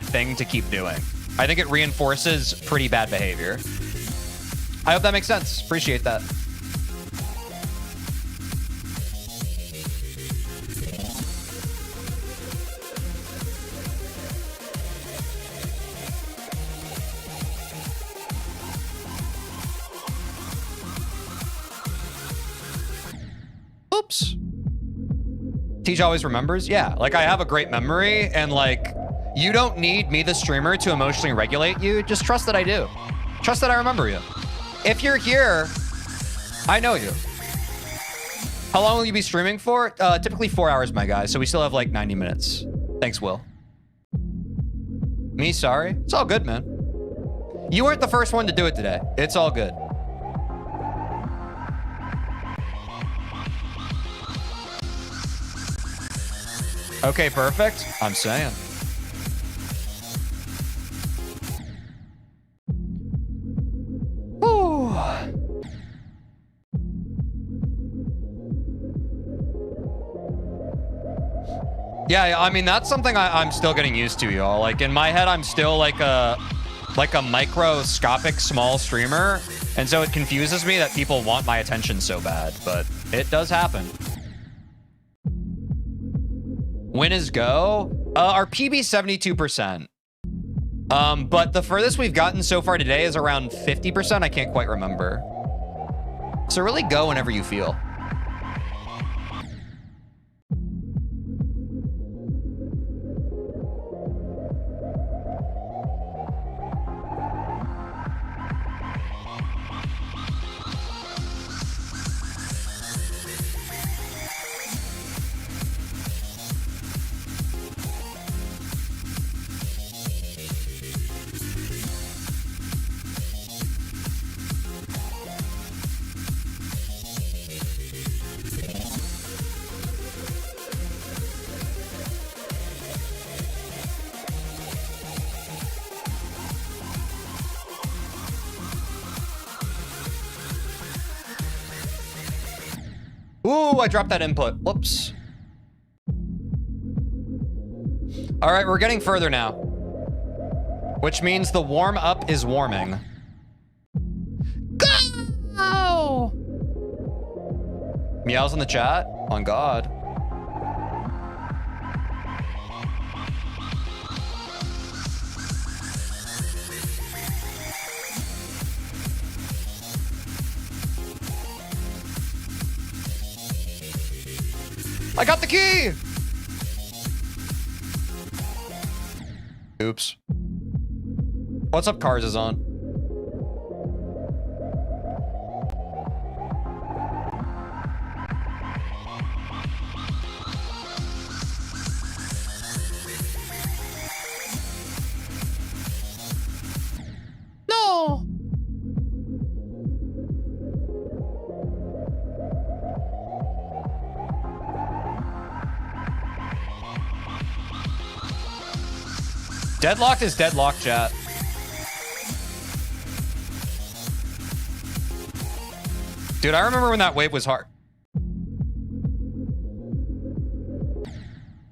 thing to keep doing. I think it reinforces pretty bad behavior. I hope that makes sense. Appreciate that. Oops. Teej always remembers. Yeah, like I have a great memory, and like you don't need me, the streamer, to emotionally regulate you. Just trust that I do. Trust that I remember you. If you're here, I know you. How long will you be streaming for? Typically 4 hours, my guy. So we still have like 90 minutes. Thanks, Will. Me, sorry. It's all good, man. You weren't the first one to do it today. It's all good. Okay, perfect. I'm saying. Whew. Yeah, I mean, that's something I'm still getting used to, y'all. Like, in my head, I'm still like a microscopic small streamer. And so it confuses me that people want my attention so bad, but it does happen. Win is go. Our PB 72%. But the furthest we've gotten so far today is around 50%. I can't quite remember. So really go whenever you feel. Ooh, I dropped that input. Whoops. All right, we're getting further now. Which means the warm up is warming. Go! Meows in the chat? On God. I got the key! Oops. What's up, Cars is on? No! Deadlocked is deadlocked, chat. Dude, I remember when that wave was hard.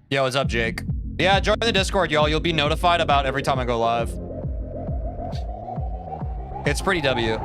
Yo, what's up, Jake? Yeah, join the Discord, y'all. You'll be notified about every time I go live. It's pretty W.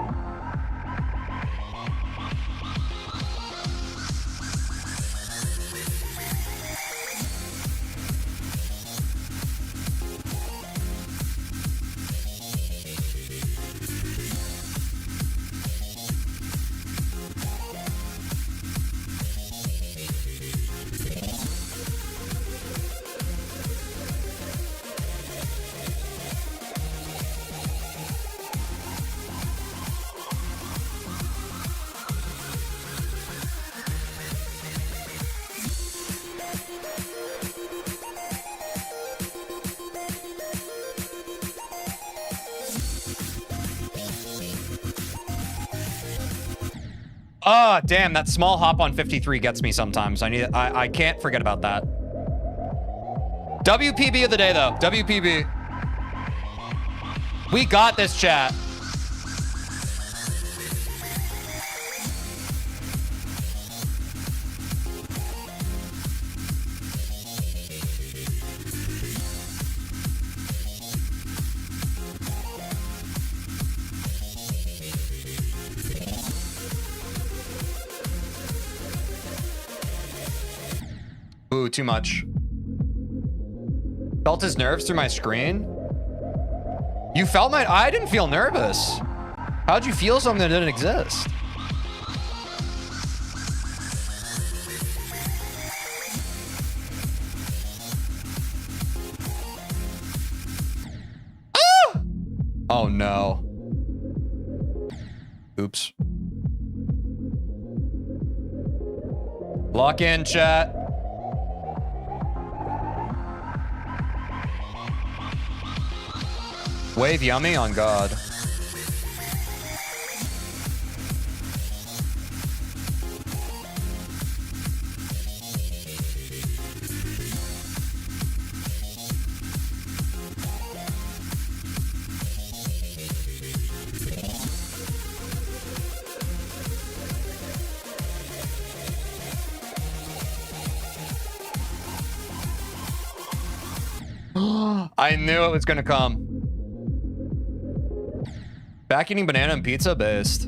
Ah, damn, that small hop on 53 gets me sometimes. I can't forget about that. WPB of the day, though. WPB. We got this, chat. Ooh, too much. Felt his nerves through my screen? You felt my... I didn't feel nervous. How'd you feel something that didn't exist? Ah! Oh, no. Oops. Lock in, chat. Wave yummy on God. I knew it was gonna come. Back eating banana and pizza based.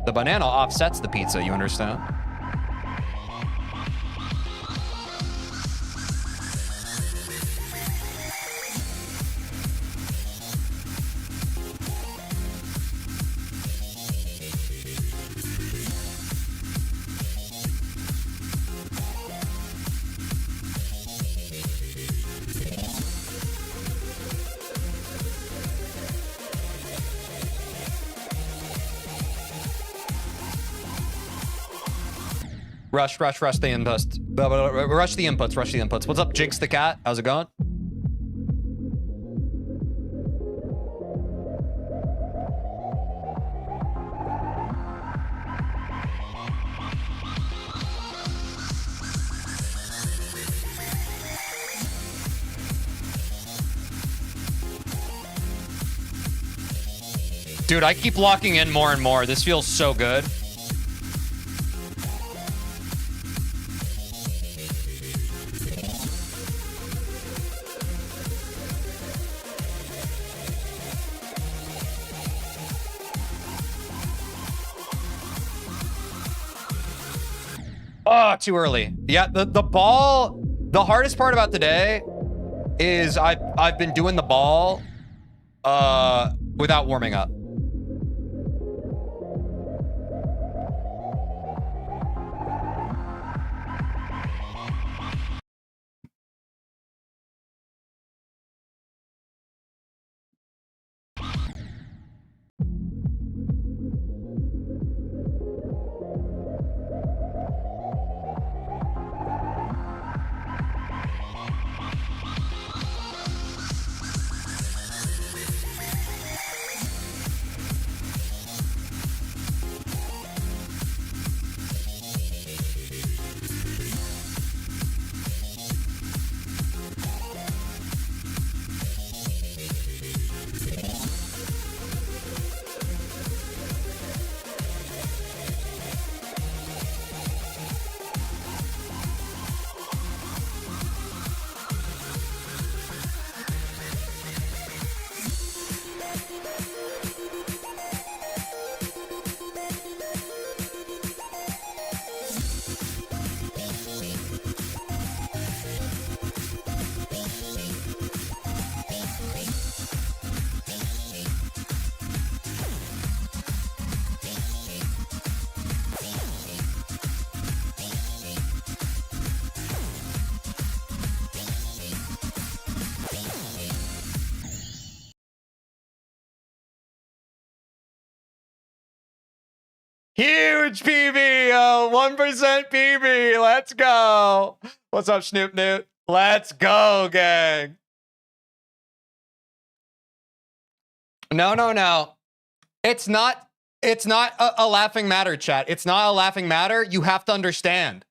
The banana offsets the pizza, you understand? Rush the inputs. Rush the inputs. What's up, Jinx the cat? How's it going? Dude, I keep locking in more and more. This feels so good. Oh, too early. Yeah, the ball, the hardest part about today is I've been doing the ball without warming up. Huge PB, 1% PB. Let's go. What's up, Snoop Newt? Let's go, gang. No. It's not a laughing matter, chat. It's not a laughing matter. You have to understand.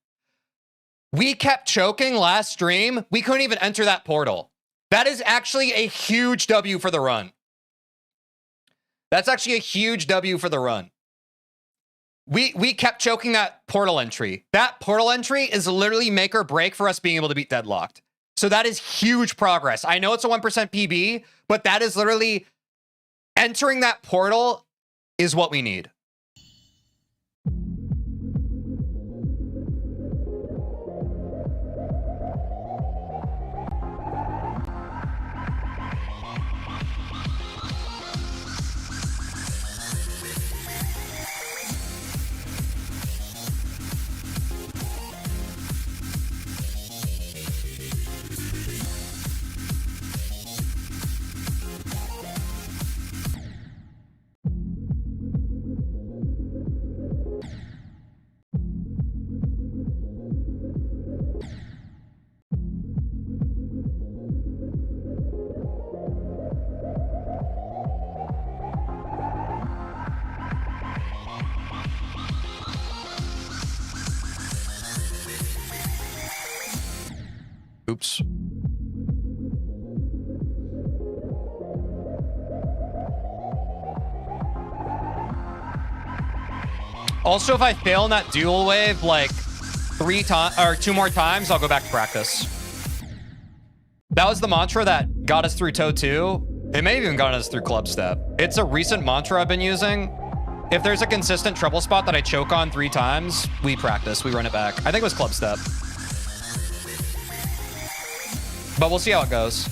We kept choking last stream. We couldn't even enter that portal. That is actually a huge W for the run. That's actually a huge W for the run. We kept choking that portal entry. That portal entry is literally make or break for us being able to beat Deadlocked. So that is huge progress. I know it's a 1% PB, but that is literally entering that portal is what we need. Oops. Also, if I fail in that dual wave like 3 times or 2 more times, I'll go back to practice. That was the mantra that got us through toe 2. It may have even gotten us through club step. It's a recent mantra I've been using. If there's a consistent treble spot that I choke on 3 times, we practice, we run it back. I think it was club step. But we'll see how it goes.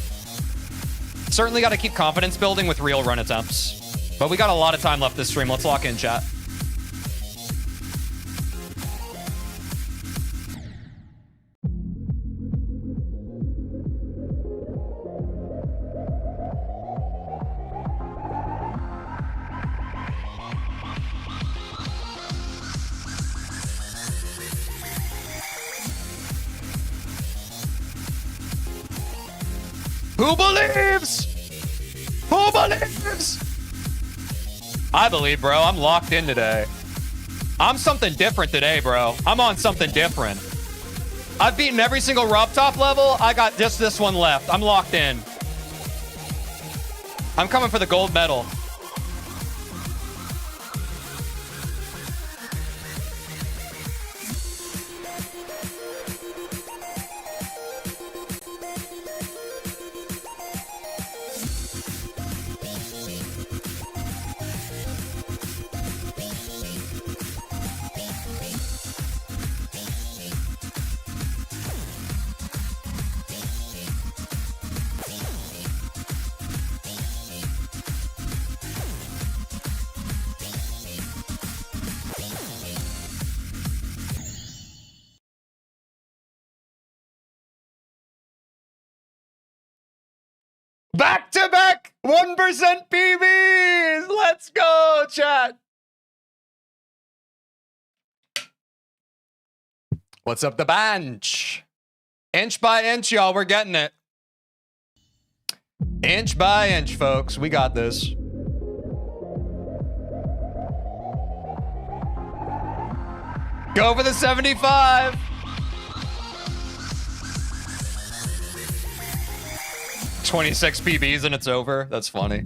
Certainly got to keep confidence building with real run attempts. But we got a lot of time left this stream. Let's lock in, chat. Who believes? Who believes? I believe, bro. I'm locked in today. I'm something different today, bro. I'm on something different. I've beaten every single Rob Top level. I got just this one left. I'm locked in. I'm coming for the gold medal. Back-to-back 1% PBs! Let's go, chat! What's up the bench? Inch by inch, y'all, we're getting it. Inch by inch, folks. We got this. Go for the 75! 26 PBs and it's over. That's funny.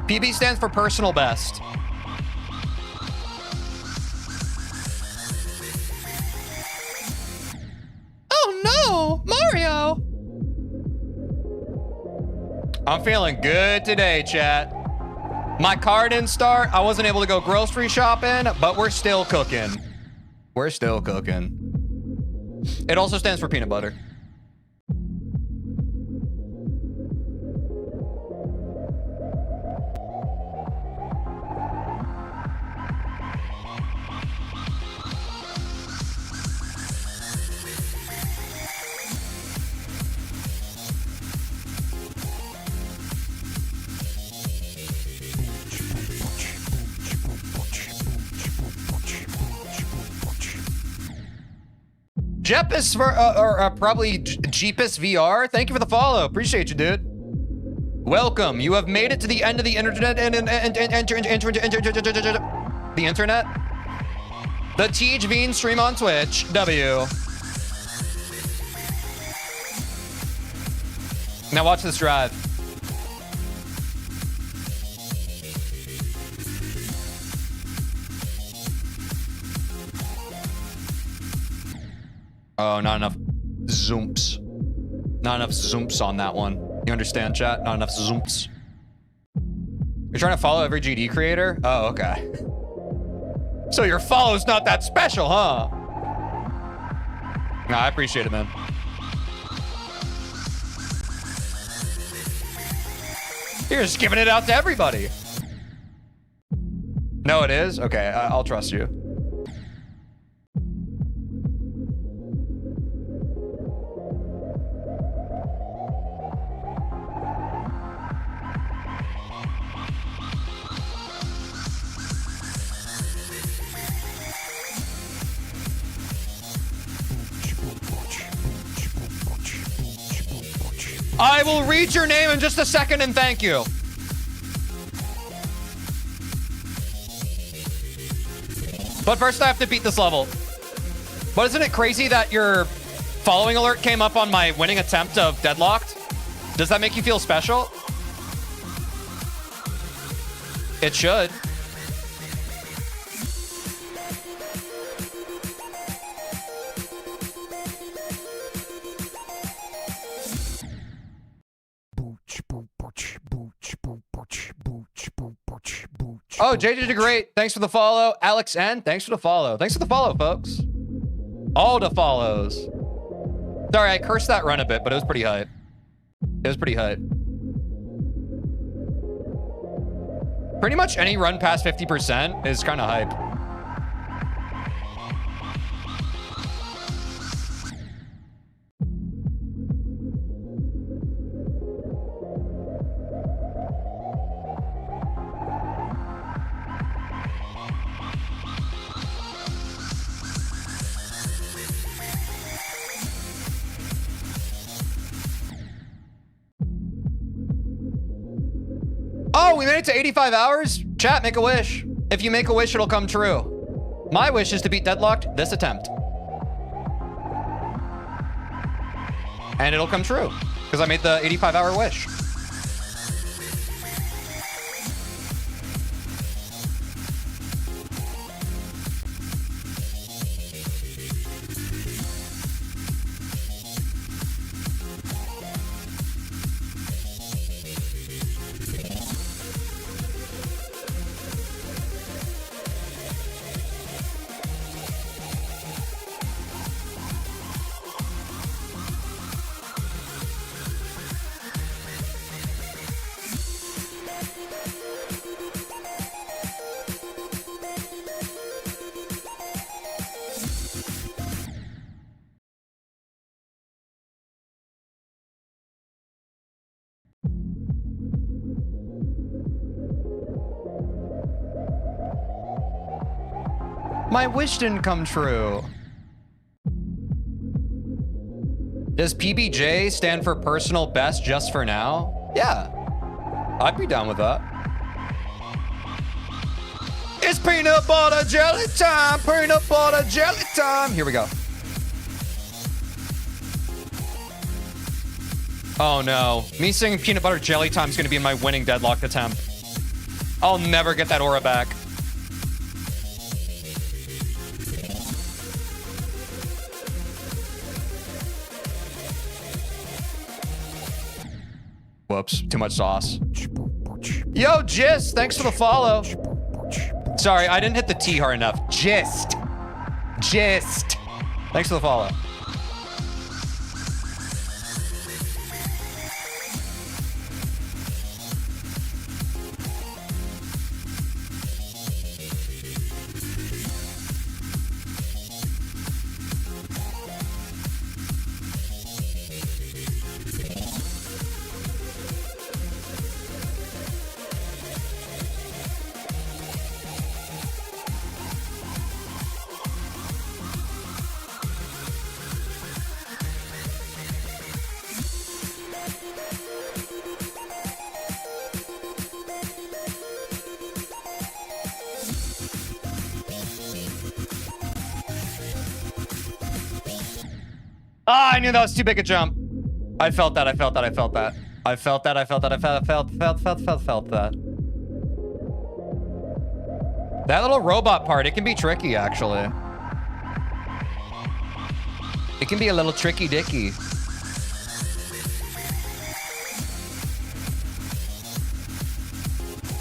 PB stands for personal best. Oh no, Mario! I'm feeling good today, chat. My car didn't start. I wasn't able to go grocery shopping, but we're still cooking. We're still cooking. It also stands for peanut butter. Jeppus for, probably Jeepus VR. Thank you for the follow. Appreciate you, dude. Welcome. You have made it to the end of the internet and the internet. The TeejVeen stream on Twitch. W. Now watch this drive. Oh, not enough zoomps. Not enough zoomps on that one. You understand, chat? Not enough zoomps. You're trying to follow every GD creator? Oh, okay. So your follow's not that special, huh? Nah, I appreciate it, man. You're just giving it out to everybody. No, it is? Okay, I'll trust you. I will read your name in just a second and thank you. But first I have to beat this level. But isn't it crazy that your following alert came up on my winning attempt of Deadlocked? Does that make you feel special? It should. Oh, JJ did great. Thanks for the follow. Alex N, thanks for the follow. Thanks for the follow, folks. All the follows. Sorry, I cursed that run a bit, but it was pretty hype. It was pretty hype. Pretty much any run past 50% is kind of hype. Oh, we made it to 85 hours? Chat, make a wish. If you make a wish, it'll come true. My wish is to beat Deadlocked this attempt. And it'll come true, because I made the 85-hour wish. My wish didn't come true. Does PBJ stand for personal best just for now? Yeah, I'd be down with that. It's peanut butter jelly time, peanut butter jelly time. Here we go. Oh no, me singing peanut butter jelly time is gonna be in my winning Deadlock attempt. I'll never get that aura back. Whoops, too much sauce. Yo, Gist, thanks for the follow. Sorry, I didn't hit the T hard enough. Gist. Thanks for the follow. Ah, I knew that was too big a jump. I felt that. That little robot part, it can be tricky, actually. It can be a little tricky dicky.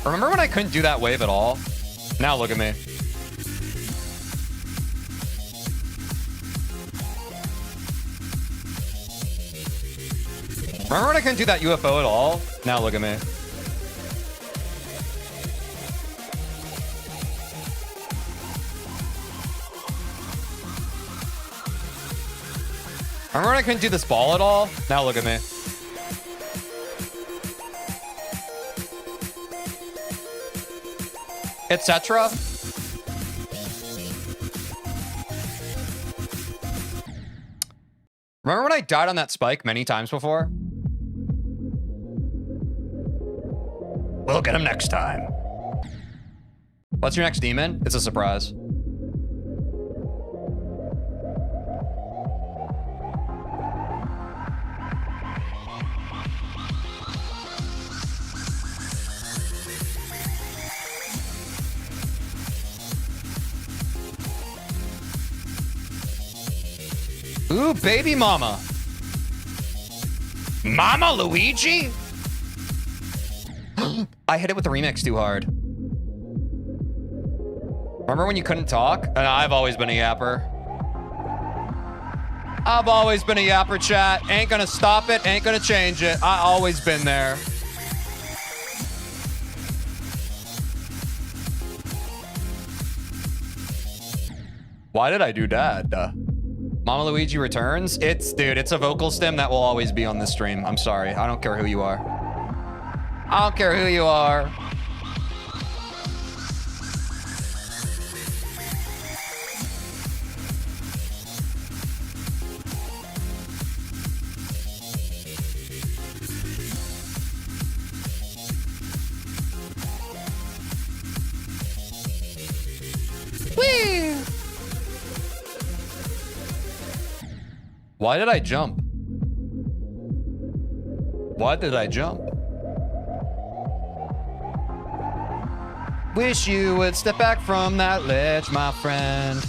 Remember when I couldn't do that wave at all? Now look at me. Remember when I couldn't do that UFO at all? Now look at me. Remember when I couldn't do this ball at all? Now look at me. Etc. Remember when I died on that spike many times before? We'll get him next time. What's your next demon? It's a surprise. Ooh, baby mama. Mama Luigi? I hit it with the remix too hard. Remember when you couldn't talk? I've always been a yapper. I've always been a yapper, chat. Ain't gonna stop it, ain't gonna change it. I always been there. Why did I do that? Mama Luigi returns? Dude, it's a vocal stem that will always be on this stream. I'm sorry. I don't care who you are. I don't care who you are. Whee! Why did I jump? Why did I jump? Wish you would step back from that ledge, my friend.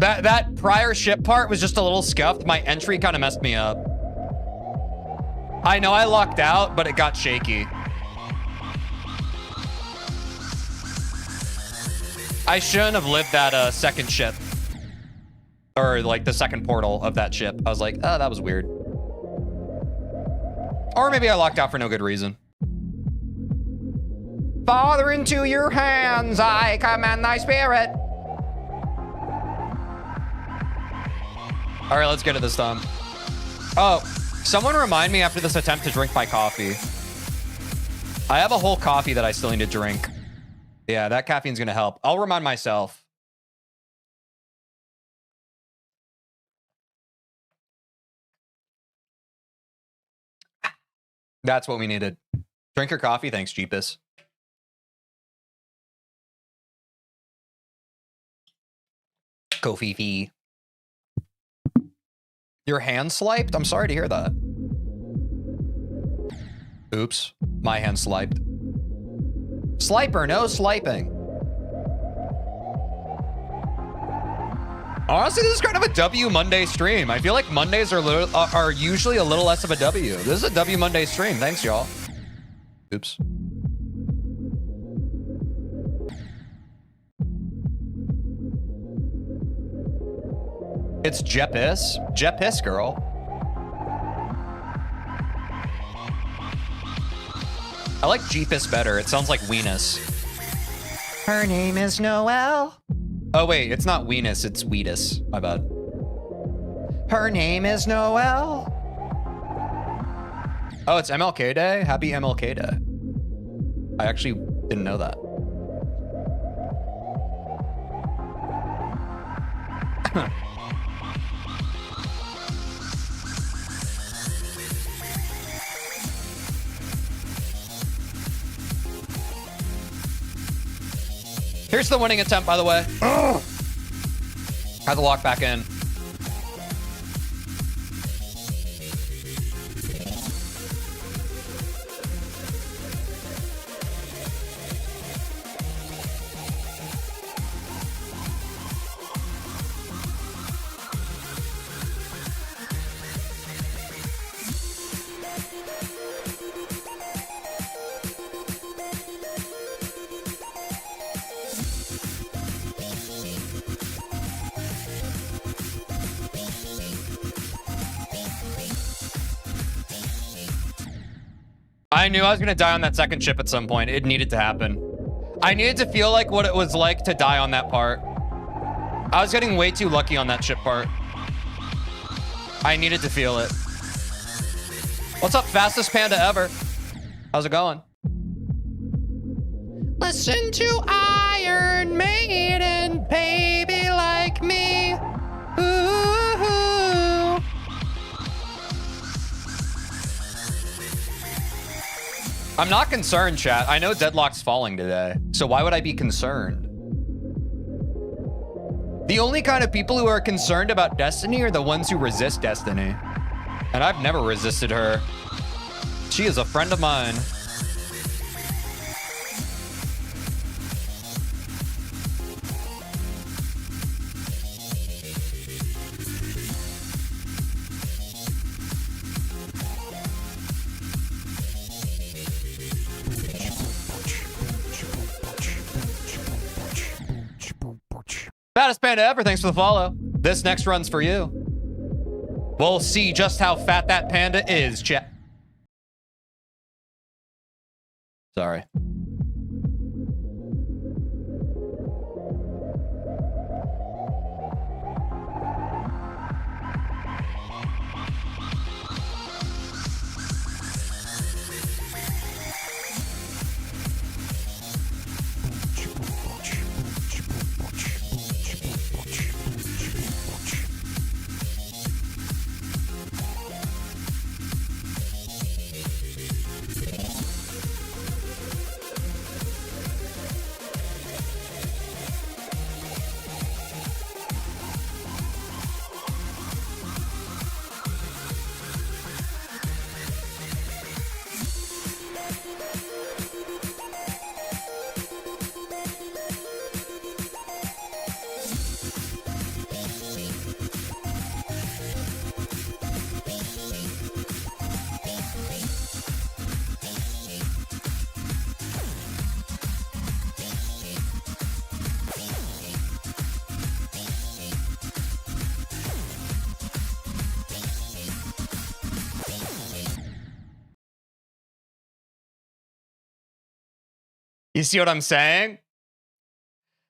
That prior ship part was just a little scuffed. My entry kind of messed me up. I know I lucked out, but it got shaky. I shouldn't have lived that second ship. Or like the second portal of that ship. I was like, oh, that was weird. Or maybe I locked out for no good reason. Father, into your hands I commend thy spirit. All right, let's get it this time. Oh, someone remind me after this attempt to drink my coffee. I have a whole coffee that I still need to drink. Yeah, that caffeine's gonna help. I'll remind myself. That's what we needed. Drink your coffee. Thanks, Jeepus. Kofifi. Your hand swiped? I'm sorry to hear that. Oops. My hand swiped. Sliper, no swiping. Honestly, this is kind of a W Monday stream. I feel like Mondays are usually a little less of a W. This is a W Monday stream. Thanks, y'all. Oops. It's Jepis. Jepis, girl. I like Jeepis better. It sounds like Weenus. Her name is Noelle. Oh, wait. It's not Weenus. It's Wheatus. My bad. Her name is Noelle. Oh, it's MLK Day? Happy MLK Day. I actually didn't know that. Here's the winning attempt, by the way. Had to lock back in. I knew I was going to die on that second ship at some point. It needed to happen. I needed to feel like what it was like to die on that part. I was getting way too lucky on that ship part. I needed to feel it. What's up, fastest panda ever? How's it going? Listen to Iron Maiden, baby like me. Ooh. I'm not concerned, chat. I know Deadlock's falling today, so why would I be concerned? The only kind of people who are concerned about Destiny are the ones who resist Destiny. And I've never resisted her. She is a friend of mine. Fattest panda ever, thanks for the follow. This next run's for you. We'll see just how fat that panda is, chat. Sorry. You see what I'm saying?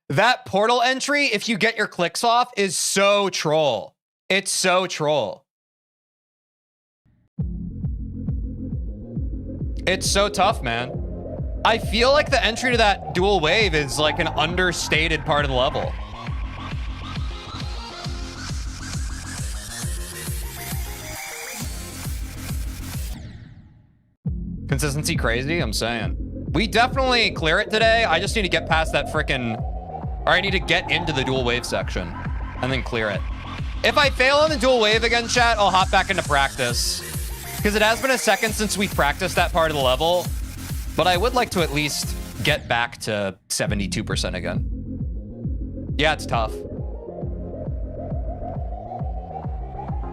That portal entry, if you get your clicks off, is so troll. It's so troll. It's so tough, man. I feel like the entry to that dual wave is like an understated part of the level. Consistency crazy, I'm saying. We definitely clear it today. I just need to get past that frickin'... Or I need to get into the dual wave section and then clear it. If I fail on the dual wave again, chat, I'll hop back into practice. Because it has been a second since we practiced that part of the level. But I would like to at least get back to 72% again. Yeah, it's tough.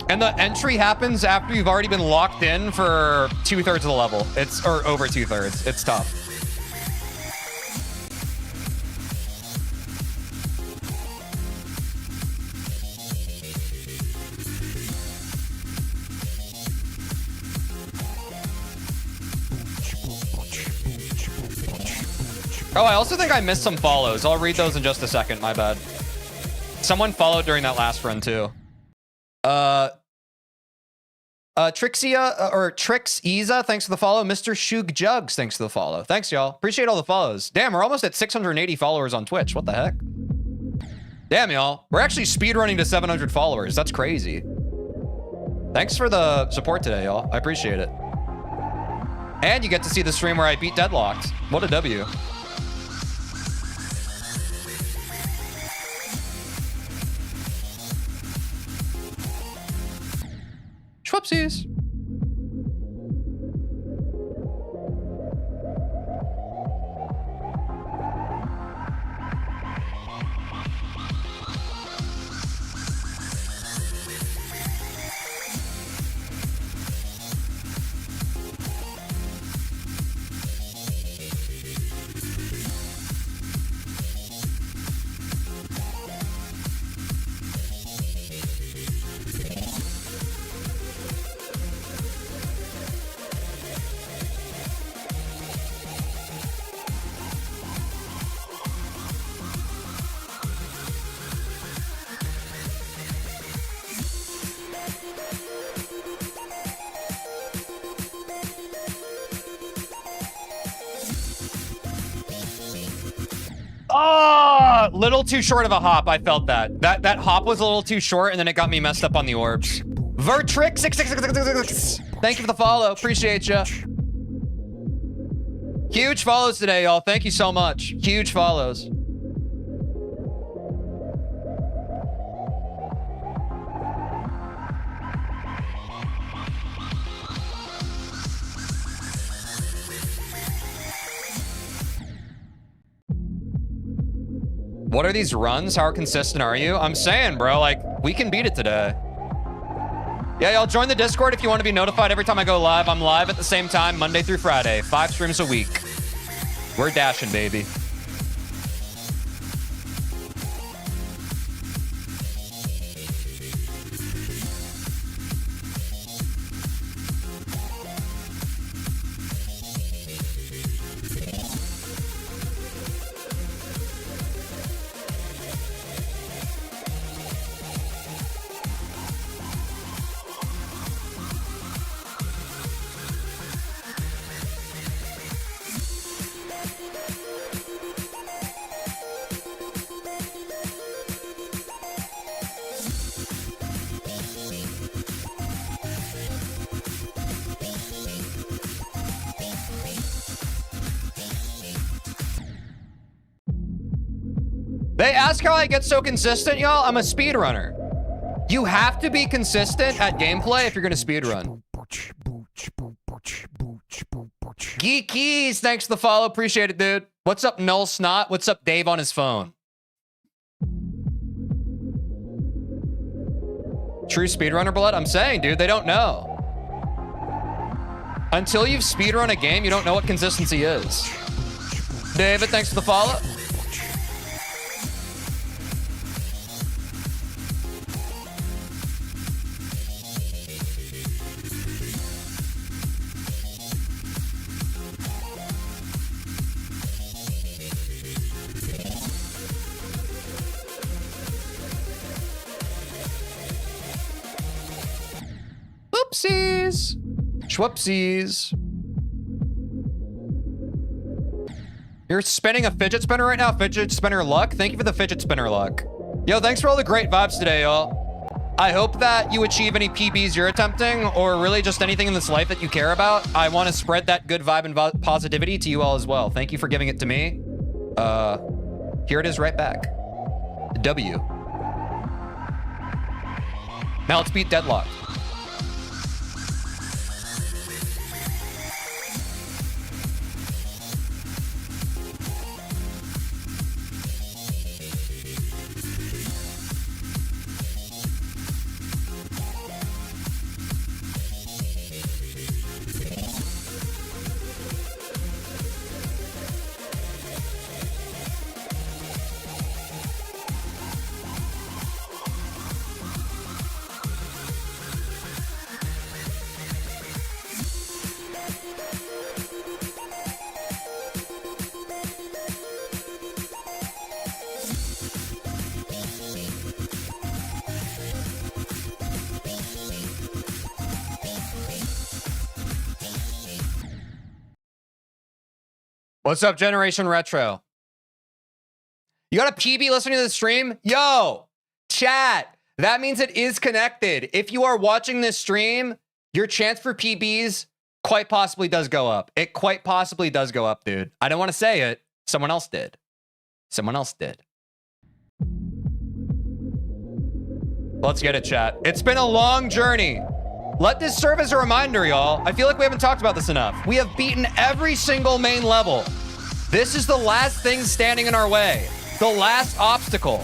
And the entry happens after you've already been locked in for 2/3 of the level. Or over 2/3. It's tough. Oh, I also think I missed some follows. I'll read those in just a second. My bad. Someone followed during that last run too. Trixia or Trix Iza, thanks for the follow. Mr. Shug Jugs, thanks for the follow. Thanks, y'all. Appreciate all the follows. Damn, we're almost at 680 followers on Twitch. What the heck? Damn, y'all. We're actually speedrunning to 700 followers. That's crazy. Thanks for the support today, y'all. I appreciate it. And you get to see the stream where I beat Deadlocked. What a W. Whoopsies. Little too short of a hop. I felt that. That hop was a little too short, and then it got me messed up on the orbs. Vertrick66666. Thank you for the follow. Appreciate you. Huge follows today, y'all. Thank you so much. Huge follows. What are these runs? How consistent are you? I'm saying, bro, like, we can beat it today. Yeah, y'all join the Discord if you want to be notified every time I go live. I'm live at the same time, Monday through Friday. 5 streams a week. We're dashing, baby. They ask how I get so consistent, y'all. I'm a speedrunner. You have to be consistent at gameplay if you're going to speedrun. Geekies, thanks for the follow. Appreciate it, dude. What's up, Null Snot? What's up, Dave on his phone? True speedrunner blood? I'm saying, dude, they don't know. Until you've speedrun a game, you don't know what consistency is. David, thanks for the follow. Whoopsies. Schwupsies. You're spinning a fidget spinner right now? Fidget spinner luck? Thank you for the fidget spinner luck. Yo, thanks for all the great vibes today, y'all. I hope that you achieve any PBs you're attempting, or really just anything in this life that you care about. I want to spread that good vibe and positivity to you all as well. Thank you for giving it to me. Here it is right back. W. Now let's beat Deadlock. What's up, Generation Retro? You got a PB listening to the stream? Yo, chat. That means it is connected. If you are watching this stream, your chance for PBs quite possibly does go up. It quite possibly does go up, dude. I don't want to say it. Someone else did. Someone else did. Let's get it, chat. It's been a long journey. Let this serve as a reminder, y'all. I feel like we haven't talked about this enough. We have beaten every single main level. This is the last thing standing in our way. The last obstacle.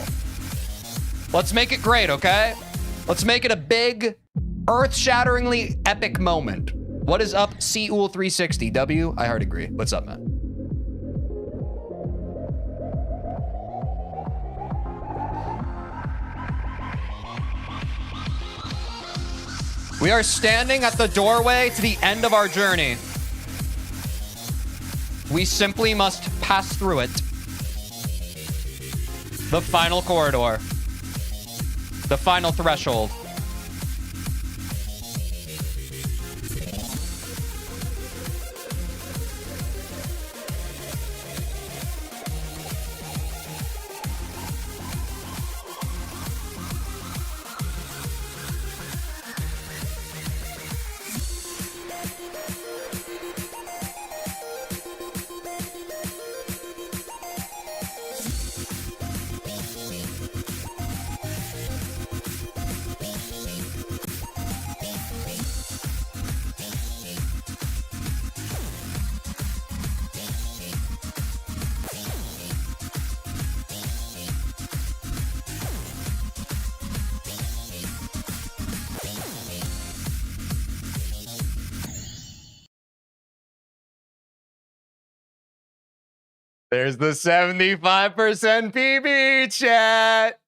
Let's make it great, okay? Let's make it a big, earth-shatteringly epic moment. What is up, Seoul360? W, I hard agree. What's up, man? We are standing at the doorway to the end of our journey. We simply must pass through it. The final corridor. The final threshold. There's the 75% PB, chat.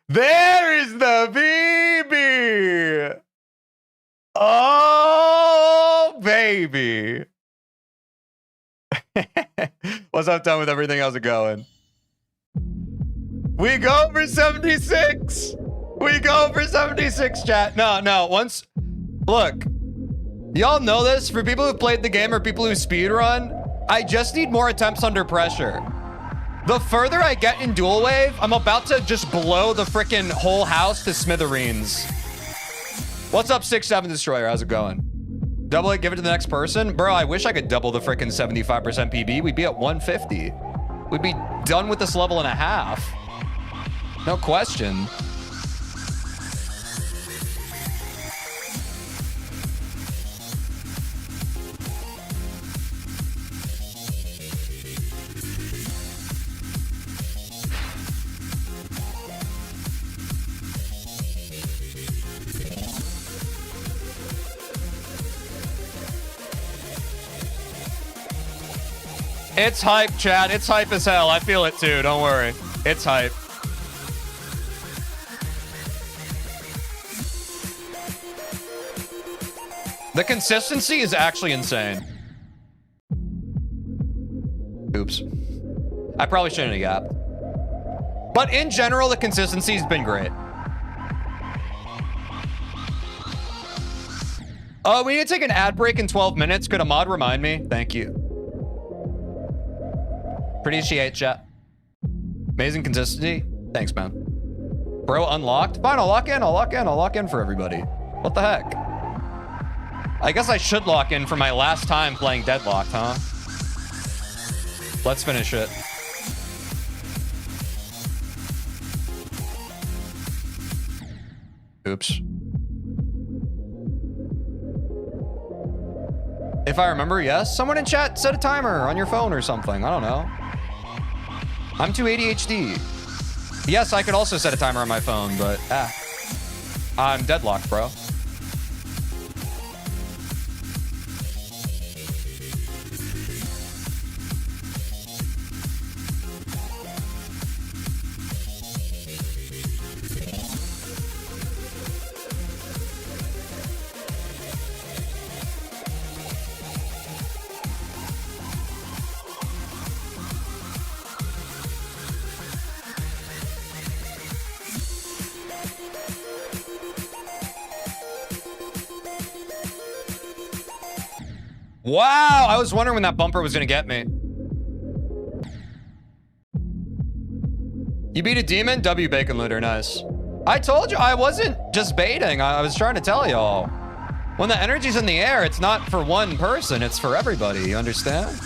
There is the PB. Oh, baby. What's up, Tom, with everything? How's it going? We go for 76. We go for 76, chat. No. Once, look, y'all know this. For people who played the game or people who speedrun, I just need more attempts under pressure. The further I get in Dual Wave, I'm about to just blow the freaking whole house to smithereens. What's up, 6-7 Destroyer? How's it going? Double it, give it to the next person? Bro, I wish I could double the freaking 75% PB. We'd be at 150. We'd be done with this level in a half. No question. It's hype, chat. It's hype as hell. I feel it too. Don't worry. It's hype. The consistency is actually insane. Oops. I probably shouldn't have yapped. But in general, the consistency has been great. Oh, we need to take an ad break in 12 minutes. Could a mod remind me? Thank you. Appreciate chat. Amazing consistency. Thanks, man. Bro, unlocked? Fine, I'll lock in. I'll lock in for everybody. What the heck? I guess I should lock in for my last time playing Deadlocked, huh? Let's finish it. Oops. If I remember, yes. Someone in chat set a timer on your phone or something. I don't know. I'm too ADHD. Yes, I could also set a timer on my phone, but I'm deadlocked, bro. Wow, I was wondering when that bumper was gonna get me. You beat a demon? W Bacon Looter, nice. I told you I wasn't just baiting. I was trying to tell y'all. When the energy's in the air, it's not for one person, it's for everybody, you understand?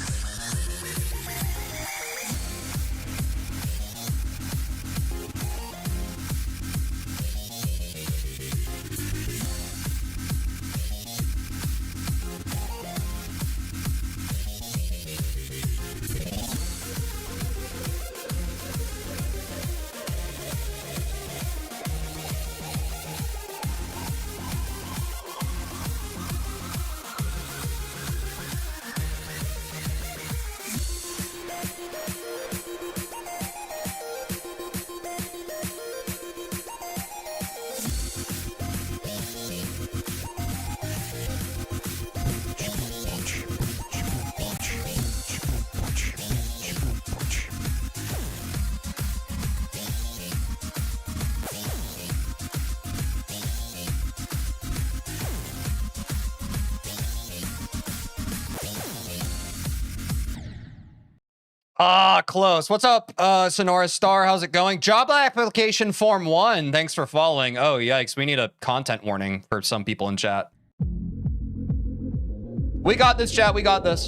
Close. What's up, Sonora Star? How's it going? Job application form 1. Thanks for following. Oh, yikes. We need a content warning for some people in chat. We got this, chat. We got this.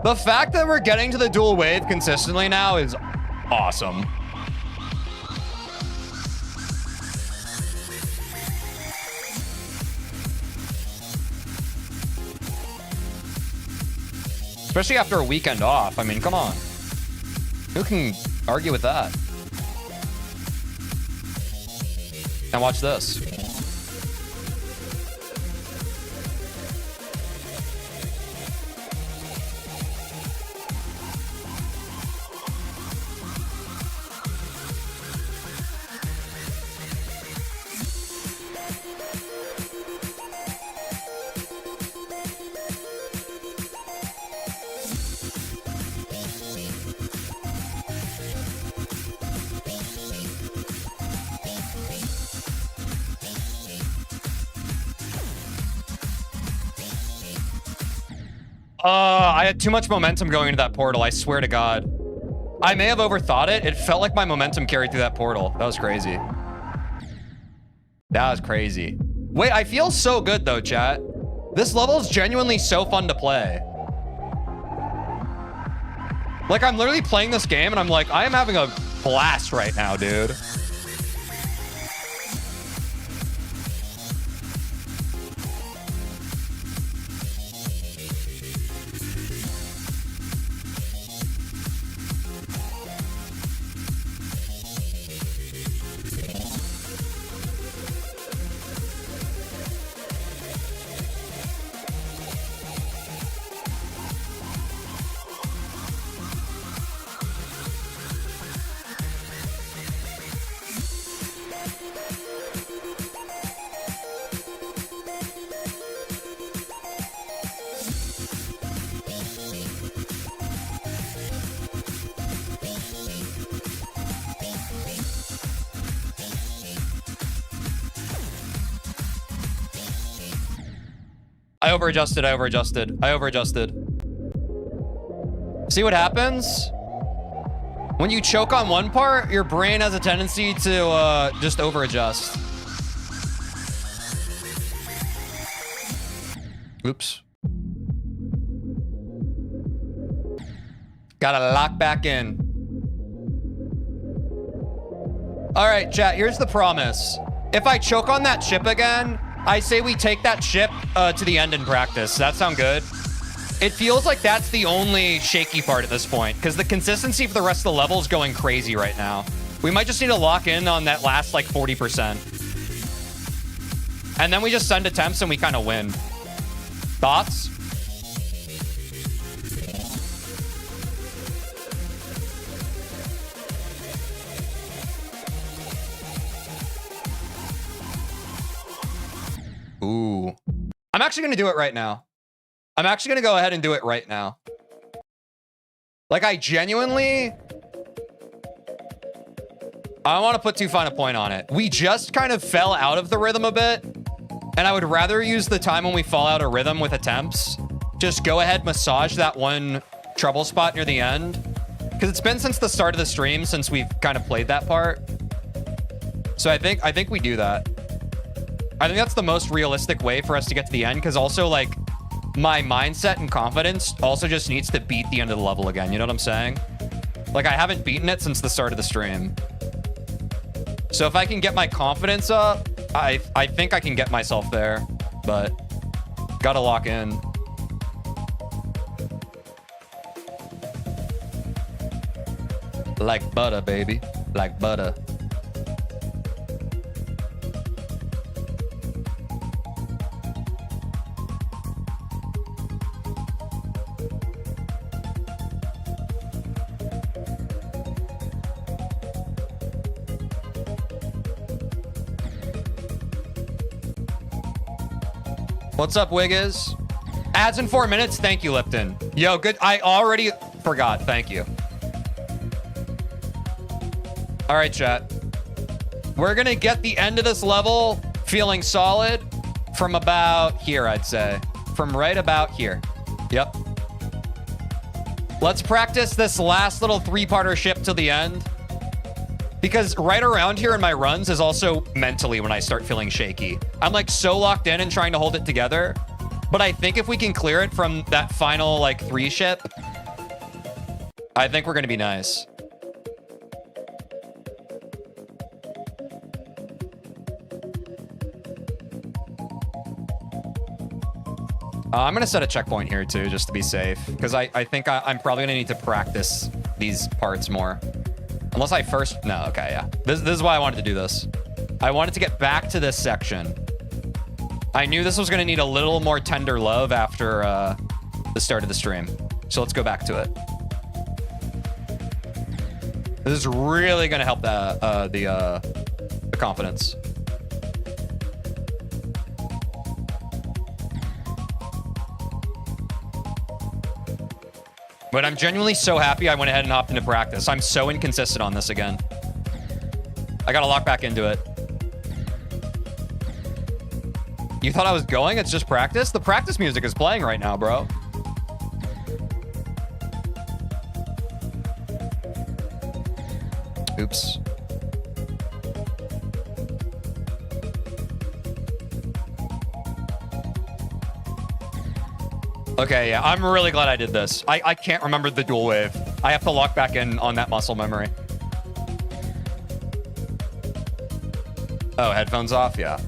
The fact that we're getting to the dual wave consistently now is awesome. Especially after a weekend off. I mean, come on. Who can argue with that? Now watch this. I had too much momentum going into that portal. I swear to God. I may have overthought it. It felt like my momentum carried through that portal. That was crazy. That was crazy. Wait, I feel so good though, chat. This level is genuinely so fun to play. Like, I'm literally playing this game and I'm like, I am having a blast right now, dude. I overadjusted. See what happens? When you choke on one part, your brain has a tendency to just overadjust. Oops. Gotta lock back in. All right, chat, here's the promise. If I choke on that chip again, I say we take that chip to the end in practice. Does that sound good? It feels like that's the only shaky part at this point, because the consistency for the rest of the level is going crazy right now. We might just need to lock in on that last, like, 40%. And then we just send attempts and we kind of win. Thoughts? Ooh. I'm actually going to do it right now. I'm actually going to go ahead and do it right now. Like, I genuinely... I don't want to put too fine a point on it. We just kind of fell out of the rhythm a bit. And I would rather use the time when we fall out of rhythm with attempts. Just go ahead, massage that one trouble spot near the end. Because it's been since the start of the stream since we've kind of played that part. So I think we do that. I think that's the most realistic way for us to get to the end, because also, like, my mindset and confidence also just needs to beat the end of the level again. You know what I'm saying? Like, I haven't beaten it since the start of the stream. So if I can get my confidence up, I think I can get myself there, but gotta lock in. Like butter, baby. Like butter. What's up, Wiggis? Ads in 4 minutes. Thank you, Lipton. Yo, good. I already forgot. Thank you. All right, chat. We're going to get the end of this level feeling solid from about here, I'd say. From right about here. Yep. Let's practice this last little three-parter ship till the end. Because right around here in my runs is also mentally when I start feeling shaky. I'm like so locked in and trying to hold it together. But I think if we can clear it from that final like 3 ship, I think we're going to be nice. I'm going to set a checkpoint here too, just to be safe. Because I think I'm probably going to need to practice these parts more. Unless I first... No, okay, yeah. This is why I wanted to do this. I wanted to get back to this section. I knew this was going to need a little more tender love after the start of the stream. So let's go back to it. This is really going to help the confidence. But I'm genuinely so happy I went ahead and hopped into practice. I'm so inconsistent on this again. I gotta lock back into it. You thought I was going? It's just practice? The practice music is playing right now, bro. Oops. Okay, yeah, I'm really glad I did this. I can't remember the dual wave. I have to lock back in on that muscle memory. Oh, headphones off? Yeah.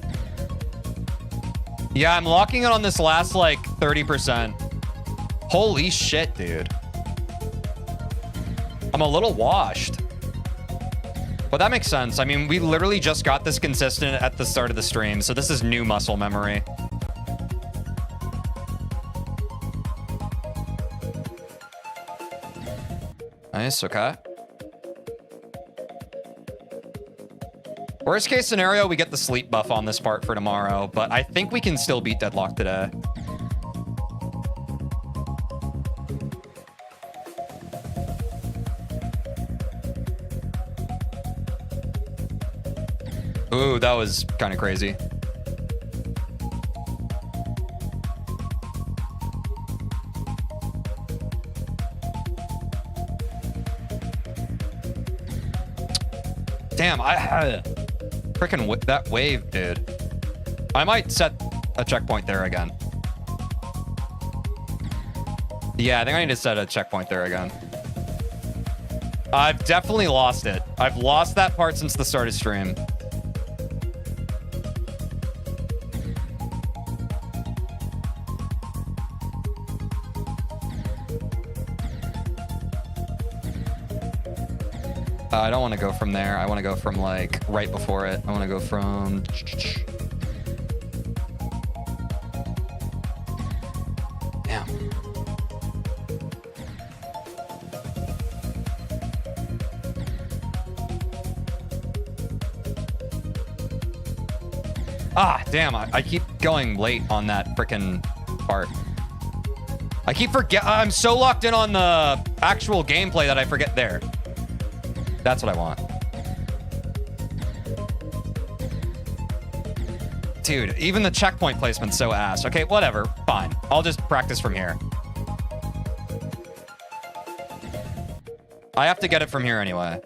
Yeah, I'm locking it on this last, like, 30%. Holy shit, dude. I'm a little washed. But that makes sense. I mean, we literally just got this consistent at the start of the stream, so this is new muscle memory. Nice, okay. Worst case scenario, we get the sleep buff on this part for tomorrow, but I think we can still beat Deadlock today. Ooh, that was kind of crazy. Damn, I had freaking that wave, dude. I might set a checkpoint there again. Yeah, I think I need to set a checkpoint there again. I've definitely lost it. I've lost that part since the start of stream. I don't want to go from there. I want to go from, like, right before it. I want to go from... Damn. Ah, damn. I keep going late on that frickin' part. I keep I'm so locked in on the actual gameplay that I forget there. That's what I want. Dude, even the checkpoint placement's so ass. Okay, whatever. Fine. I'll just practice from here. I have to get it from here anyway.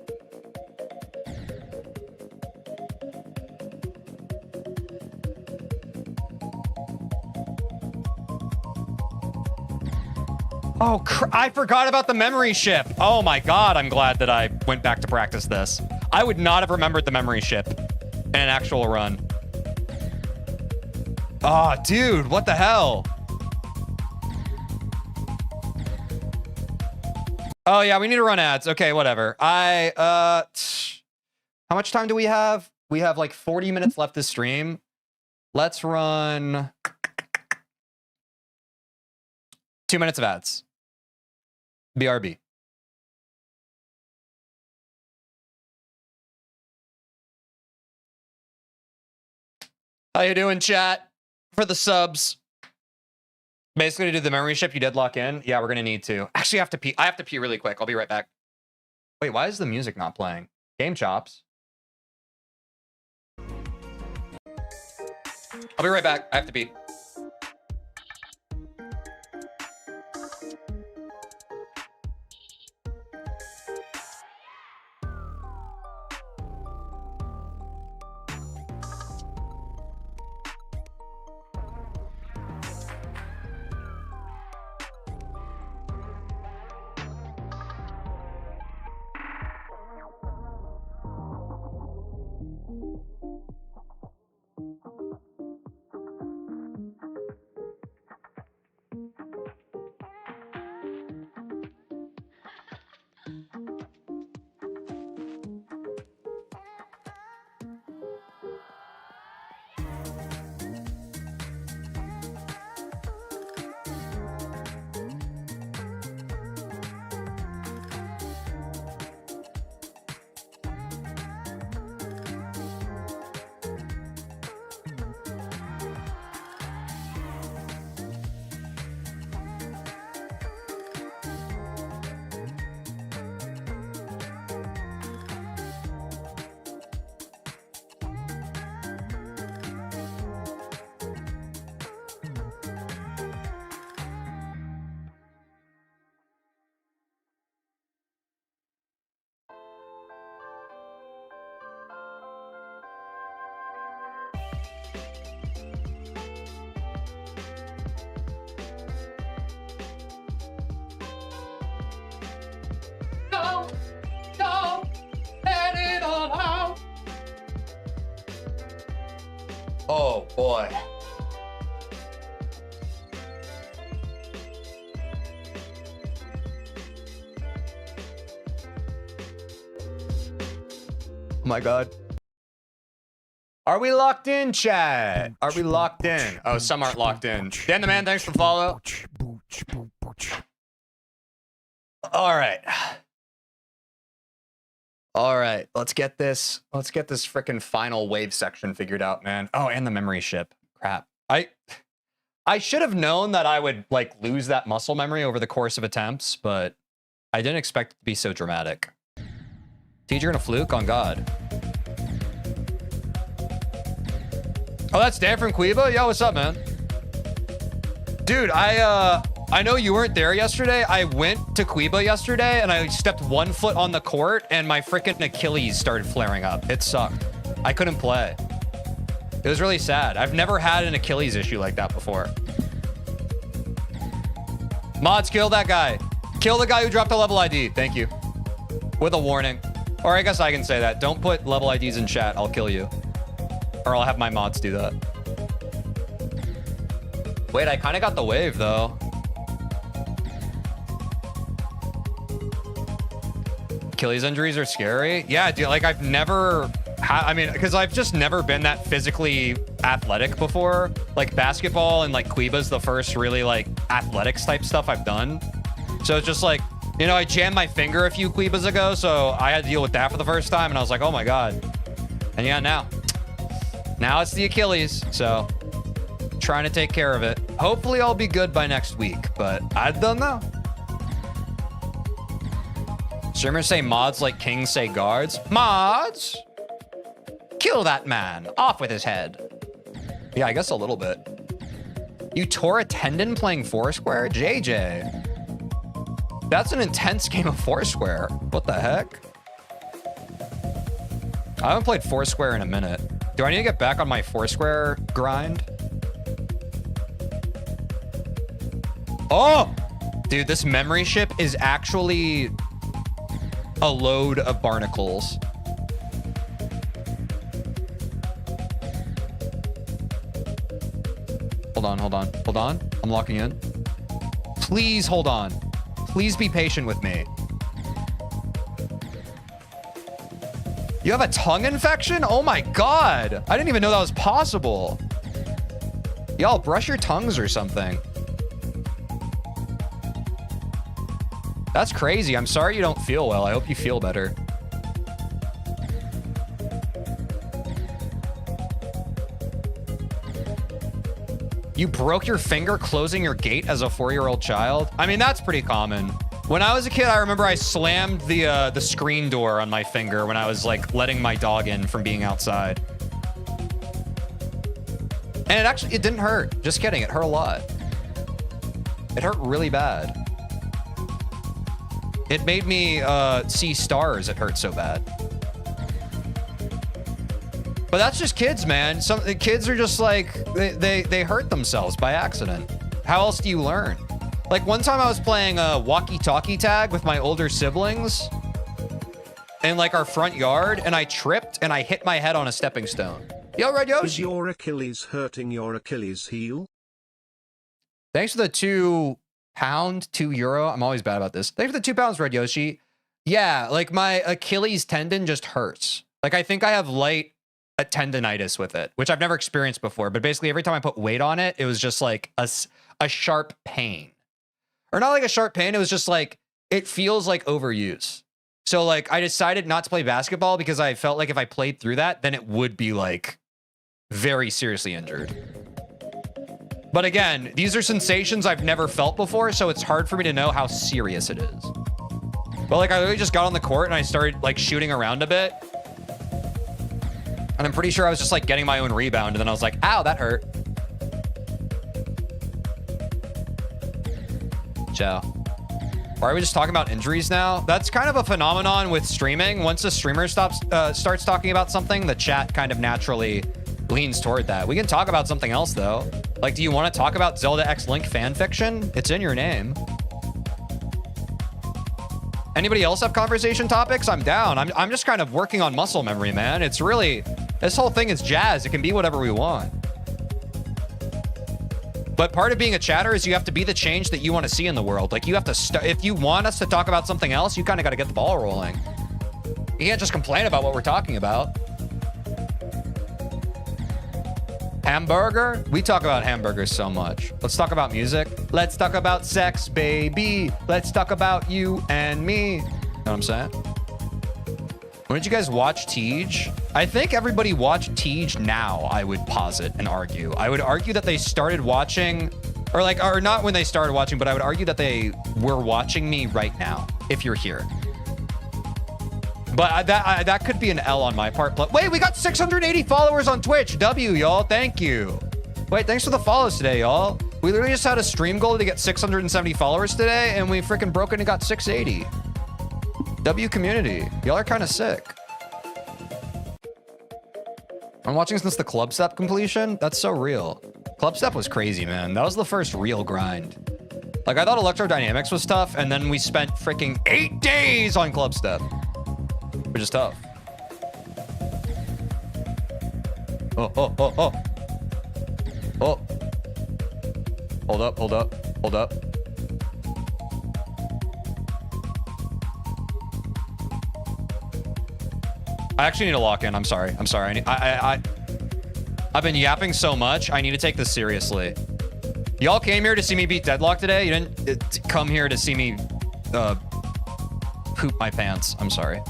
Oh, I forgot about the memory ship. Oh my god, I'm glad that I went back to practice this. I would not have remembered the memory ship in an actual run. Oh, dude, what the hell? Oh yeah, we need to run ads. Okay, whatever. How much time do we have? We have like 40 minutes left to stream. Let's run 2 minutes of ads. BRB. How you doing, chat? For the subs. Basically, to do the memory ship, you did lock in. Yeah, we're gonna need to. Actually, I have to pee. I have to pee really quick. I'll be right back. Wait, why is the music not playing? Game chops. I'll be right back. I have to pee. Boy. Oh my God. Are we locked in, chat? Are we locked in? Oh, some aren't locked in. Dan the Man, thanks for the follow. All right. All right, let's get this freaking final wave section figured out, man. Oh, and the memory ship. Crap. I should have known that I would like lose that muscle memory over the course of attempts, but I didn't expect it to be so dramatic. Teej, you're in a fluke? On God. Oh, that's Dan from Quiba? Yo, what's up, man? Dude, I know you weren't there yesterday. I went to Quiba yesterday and I stepped 1 foot on the court and my freaking Achilles started flaring up. It sucked. I couldn't play. It was really sad. I've never had an Achilles issue like that before. Mods, kill that guy. Kill the guy who dropped the level ID. Thank you. With a warning. Or I guess I can say that. Don't put level IDs in chat. I'll kill you. Or I'll have my mods do that. Wait, I kind of got the wave, though. Achilles injuries are scary. Yeah, dude, like I've never had, I mean, because I've just never been that physically athletic before. Like basketball and like Quiba's the first really like athletics type stuff I've done. So it's just like, you know, I jammed my finger a few Quiba's ago, so I had to deal with that for the first time, and I was like, oh my God. And yeah, now it's the Achilles, so trying to take care of it. Hopefully I'll be good by next week, but I don't know. Streamers say mods like kings say guards. Mods! Kill that man. Off with his head. Yeah, I guess a little bit. You tore a tendon playing Foursquare? JJ. That's an intense game of Foursquare. What the heck? I haven't played Foursquare in a minute. Do I need to get back on my Foursquare grind? Oh! Dude, this memory ship is actually a load of barnacles. Hold on. I'm locking in. Please hold on. Please be patient with me. You have a tongue infection? Oh my God. I didn't even know that was possible. Y'all brush your tongues or something. That's crazy. I'm sorry you don't feel well. I hope you feel better. You broke your finger closing your gate as a 4-year-old child? I mean, that's pretty common. When I was a kid, I remember I slammed the screen door on my finger when I was like letting my dog in from being outside. And it didn't hurt. Just kidding. It hurt a lot. It hurt really bad. It made me see stars. It hurt so bad. But that's just kids, man. Some kids are just like, they hurt themselves by accident. How else do you learn? Like one time I was playing a walkie-talkie tag with my older siblings in like our front yard, and I tripped and I hit my head on a stepping stone. Yo, Red Yoshi. Is your Achilles hurting your Achilles heel? Thanks for the €2, €2. I'm always bad about this. Thanks for the £2, Red Yoshi. Yeah, like my Achilles tendon just hurts. Like I think I have light tendonitis with it, which I've never experienced before. But basically every time I put weight on it, it was just like a sharp pain. Or not like a sharp pain. It was just like, it feels like overuse. So like I decided not to play basketball because I felt like if I played through that, then it would be like very seriously injured. But again, these are sensations I've never felt before, so it's hard for me to know how serious it is. But like I literally just got on the court and I started like shooting around a bit. And I'm pretty sure I was just like getting my own rebound, and then I was like, ow, that hurt. Ciao. Why are we just talking about injuries now? That's kind of a phenomenon with streaming. Once a streamer starts talking about something, the chat kind of naturally leans toward that. We can talk about something else though. Like, do you want to talk about Zelda X Link fan fiction? It's in your name. Anybody else have conversation topics? I'm down. I'm just kind of working on muscle memory, man. It's really, this whole thing is jazz. It can be whatever we want. But part of being a chatter is you have to be the change that you want to see in the world. Like you have to if you want us to talk about something else, you kind of got to get the ball rolling. You can't just complain about what we're talking about. Hamburger? We talk about hamburgers so much. Let's talk about music. Let's talk about sex, baby. Let's talk about you and me. You know what I'm saying? When did you guys watch Tej? I think everybody watched Tej now, I would posit and argue. I would argue that they started watching, or not when they started watching, but I would argue that they were watching me right now, if you're here. But that could be an L on my part. Wait, we got 680 followers on Twitch. W, y'all. Thank you. Wait, thanks for the follows today, y'all. We literally just had a stream goal to get 670 followers today, and we freaking broke it and got 680. W community. Y'all are kind of sick. I'm watching since the club step completion. That's so real. Club step was crazy, man. That was the first real grind. Like, I thought electrodynamics was tough, and then we spent freaking 8 days on club step. Which is tough. Oh. Hold up. I actually need to lock in. I'm sorry. I've been yapping so much. I need to take this seriously. Y'all came here to see me beat Deadlock today. You didn't come here to see me poop my pants. I'm sorry.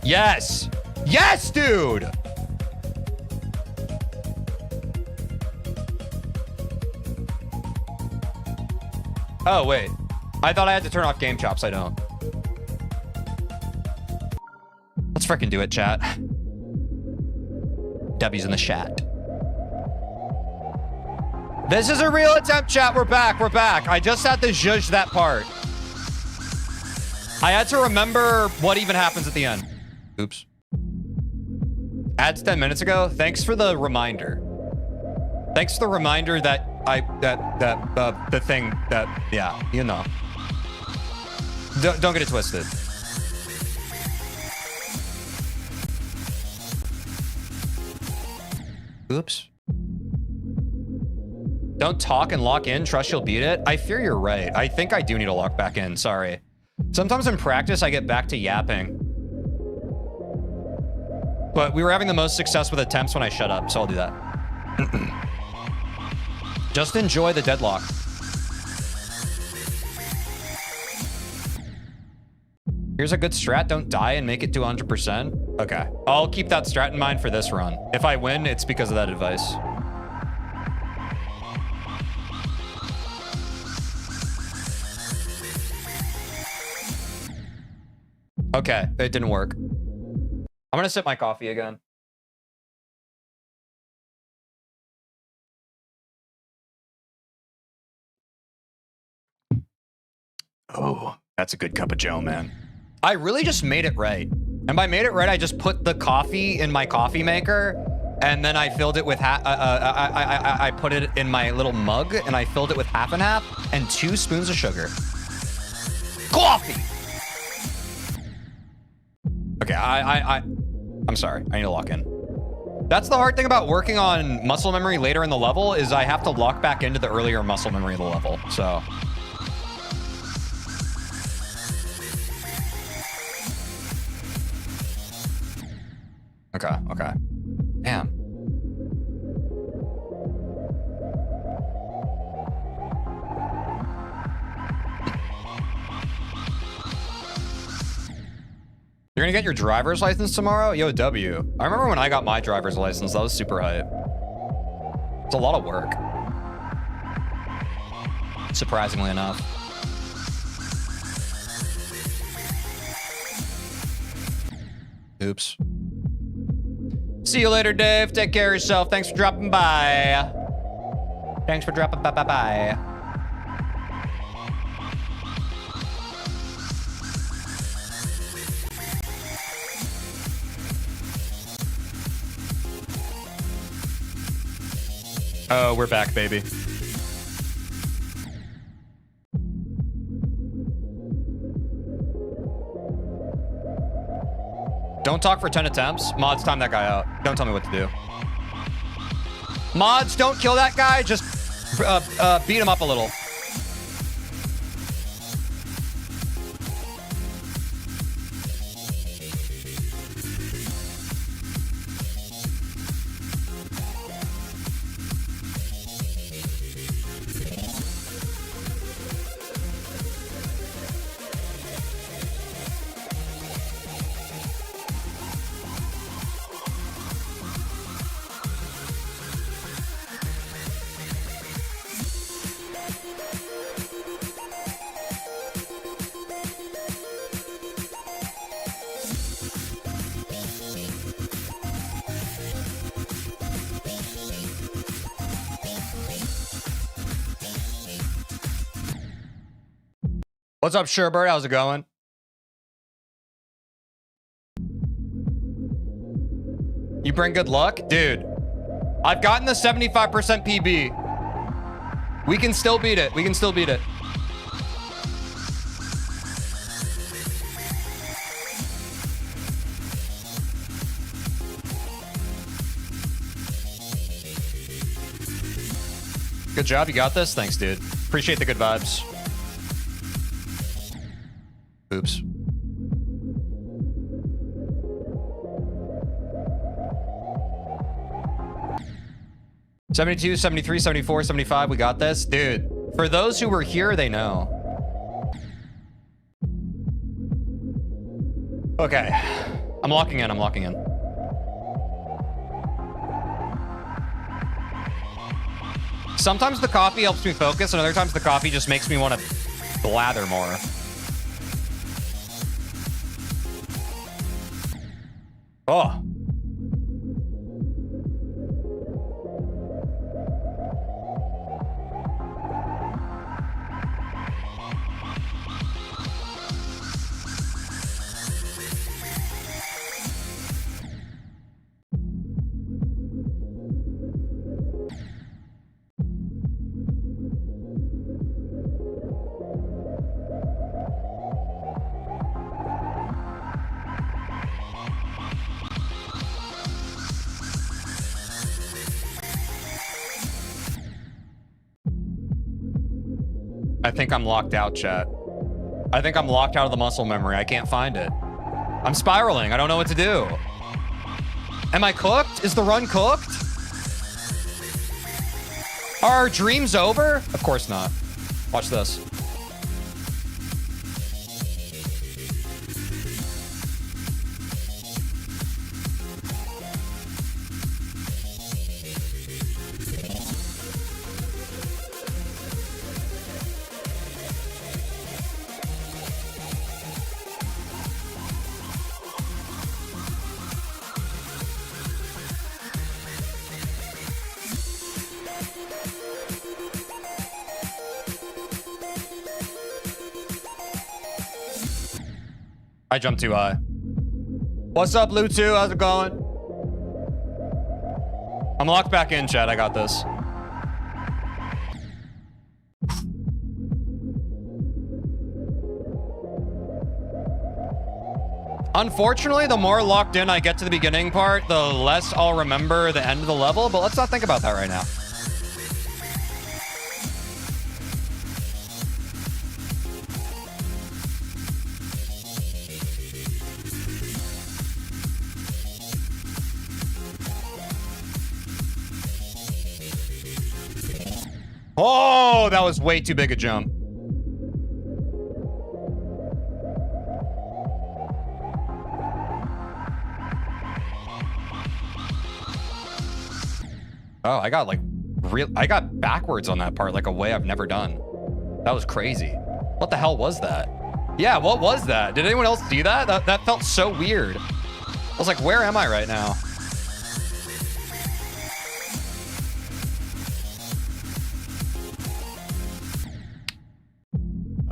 Yes, dude. Oh, wait. I thought I had to turn off game chops. I don't. Let's freaking do it, chat. W's in the chat. This is a real attempt, chat. We're back. I just had to zhuzh that part. I had to remember what even happens at the end. Oops. Ads 10 minutes ago. Thanks for the reminder. Thanks for the reminder that the thing that, yeah, you know. Don't get it twisted. Oops. Don't talk and lock in. Trust you'll beat it. I fear you're right. I think I do need to lock back in. Sorry. Sometimes in practice, I get back to yapping. But we were having the most success with attempts when I shut up, so I'll do that. Just enjoy the deadlock. Here's a good strat. Don't die and make it to 100%. Okay. I'll keep that strat in mind for this run. If I win, it's because of that advice. Okay, it didn't work. I'm gonna sip my coffee again. Oh, that's a good cup of joe, man. I really just made it right. And by made it right, I just put the coffee in my coffee maker, and then I filled it with I put it in my little mug, and I filled it with half and half, and 2 spoons of sugar. Coffee! Okay, I'm sorry. I need to lock in. That's the hard thing about working on muscle memory later in the level is I have to lock back into the earlier muscle memory of the level. So. Okay. Damn. You're gonna get your driver's license tomorrow? Yo, W. I remember when I got my driver's license, that was super hype. It's a lot of work. Surprisingly enough. Oops. See you later, Dave. Take care of yourself. Thanks for dropping by. Thanks for dropping by. Oh, we're back, baby. Don't talk for 10 attempts. Mods, time that guy out. Don't tell me what to do. Mods, don't kill that guy. Just beat him up a little. What's up, Sherbert? How's it going? You bring good luck? Dude, I've gotten the 75% PB. We can still beat it. We can still beat it. Good job. You got this. Thanks, dude. Appreciate the good vibes. Oops. $72, $73, $74, $75. We got this. Dude, for those who were here, they know. Okay. I'm locking in. I'm locking in. Sometimes the coffee helps me focus, and other times the coffee just makes me want to blather more. Oh. I think I'm locked out, chat. I think I'm locked out of the muscle memory. I can't find it. I'm spiraling. I don't know what to do. Am I cooked? Is the run cooked? Are our dreams over? Of course not. Watch this. I jumped too high. What's up, Lutu? How's it going? I'm locked back in, chat. I got this. Unfortunately, the more locked in I get to the beginning part, the less I'll remember the end of the level, but let's not think about that right now. Oh, that was way too big a jump. Oh, I got like I got backwards on that part like a way I've never done. That was crazy. What the hell was that? Yeah, what was that? Did anyone else see that? That felt so weird. I was like, where am I right now?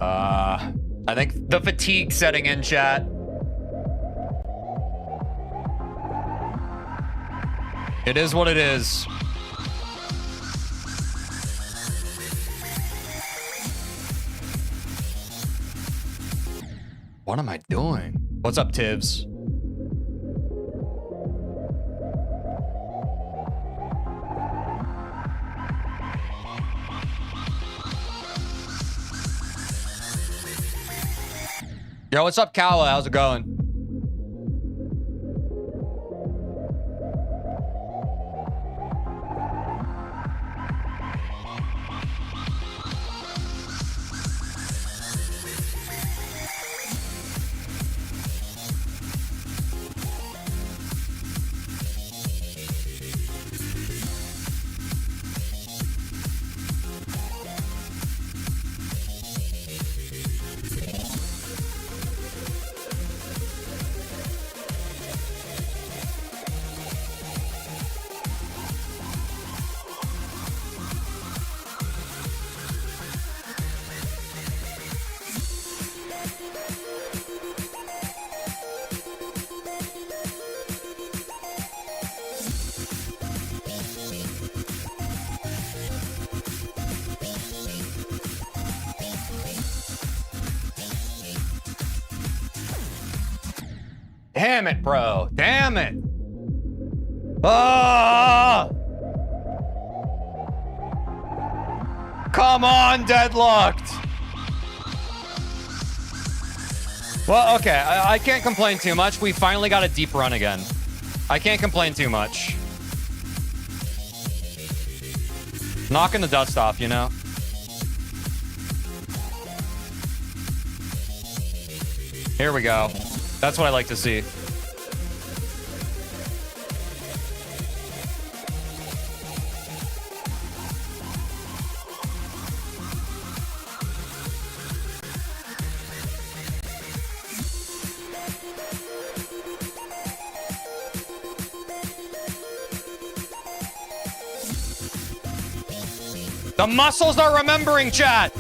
I think the fatigue setting in, chat. It is what it is. What am I doing? What's up, Tibbs? Yo, what's up, Kawa? How's it going? Damn it, bro. Damn it. Ah! Come on, deadlocked. Well, okay. I can't complain too much. We finally got a deep run again. I can't complain too much. Knocking the dust off, you know? Here we go. That's what I like to see. The muscles are remembering, chat.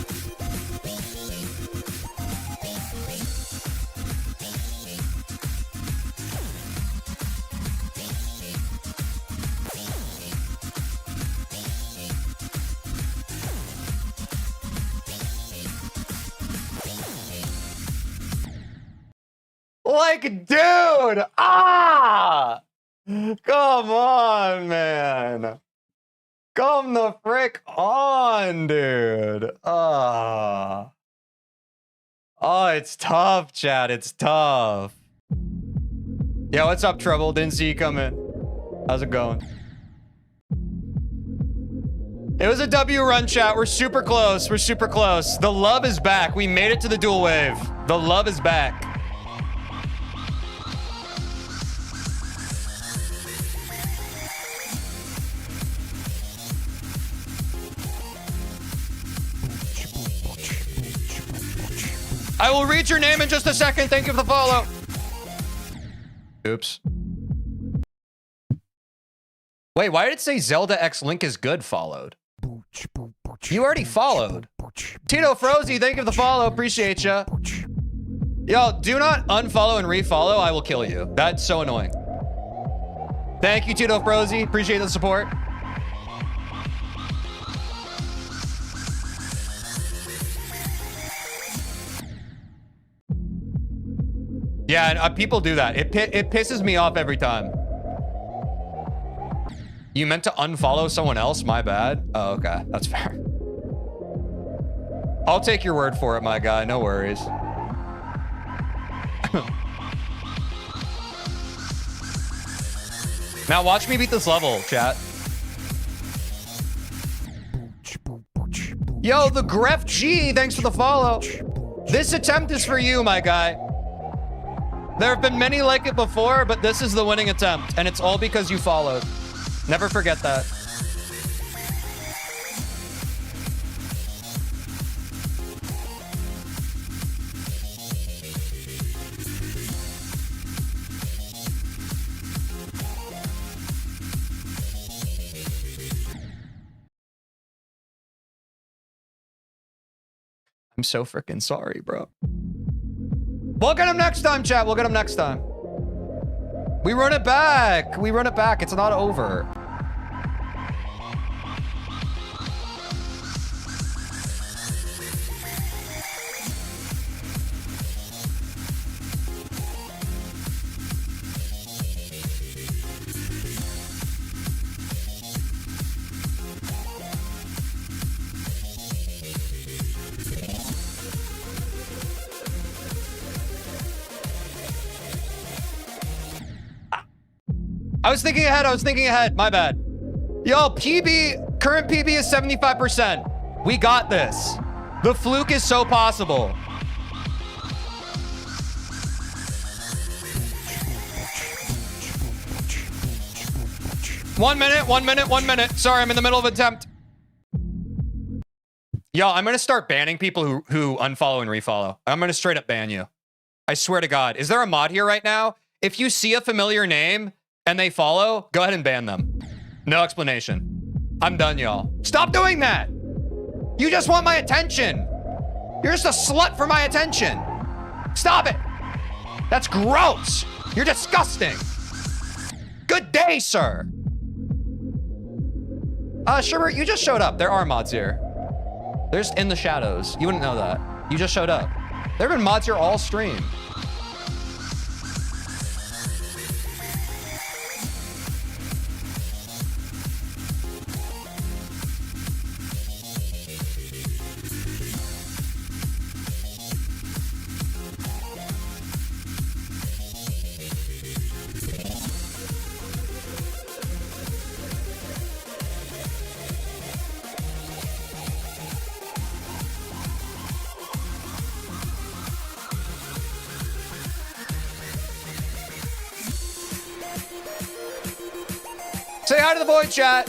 Like, dude, ah! Come on, man. Come the frick on, dude. Ah. Oh, it's tough, chat. It's tough. Yo, what's up, Trouble? Didn't see you come in. How's it going? It was a W run, chat. We're super close. We're super close. The love is back. We made it to the dual wave. The love is back. I will read your name in just a second. Thank you for the follow. Oops. Wait, why did it say Zelda X Link is good followed? You already followed. Tito Frozy, thank you for the follow. Appreciate ya. Yo, do not unfollow and refollow. I will kill you. That's so annoying. Thank you, Tito Frozy. Appreciate the support. Yeah, and, people do that. It pisses me off every time. You meant to unfollow someone else? My bad. Oh, okay. That's fair. I'll take your word for it, my guy. No worries. Now watch me beat this level, chat. Yo, the Gref G, thanks for the follow. This attempt is for you, my guy. There have been many like it before, but this is the winning attempt, and it's all because you followed. Never forget that. I'm so freaking sorry, bro. We'll get him next time, chat. We'll get him next time. We run it back. We run it back. It's not over. I was thinking ahead. I was thinking ahead. My bad. Yo, PB, current PB is 75%. We got this. The fluke is so possible. One minute. Sorry, I'm in the middle of an attempt. Yo, I'm gonna start banning people who unfollow and refollow. I'm gonna straight up ban you. I swear to God. Is there a mod here right now? If you see a familiar name and they follow, go ahead and ban them. No explanation. I'm done, y'all. Stop doing that. You just want my attention. You're just a slut for my attention. Stop it. That's gross. You're disgusting. Good day, sir. Sherbert, you just showed up. There are mods here. They're just in the shadows. You wouldn't know that. You just showed up. There have been mods here all stream. Say hi to the void chat.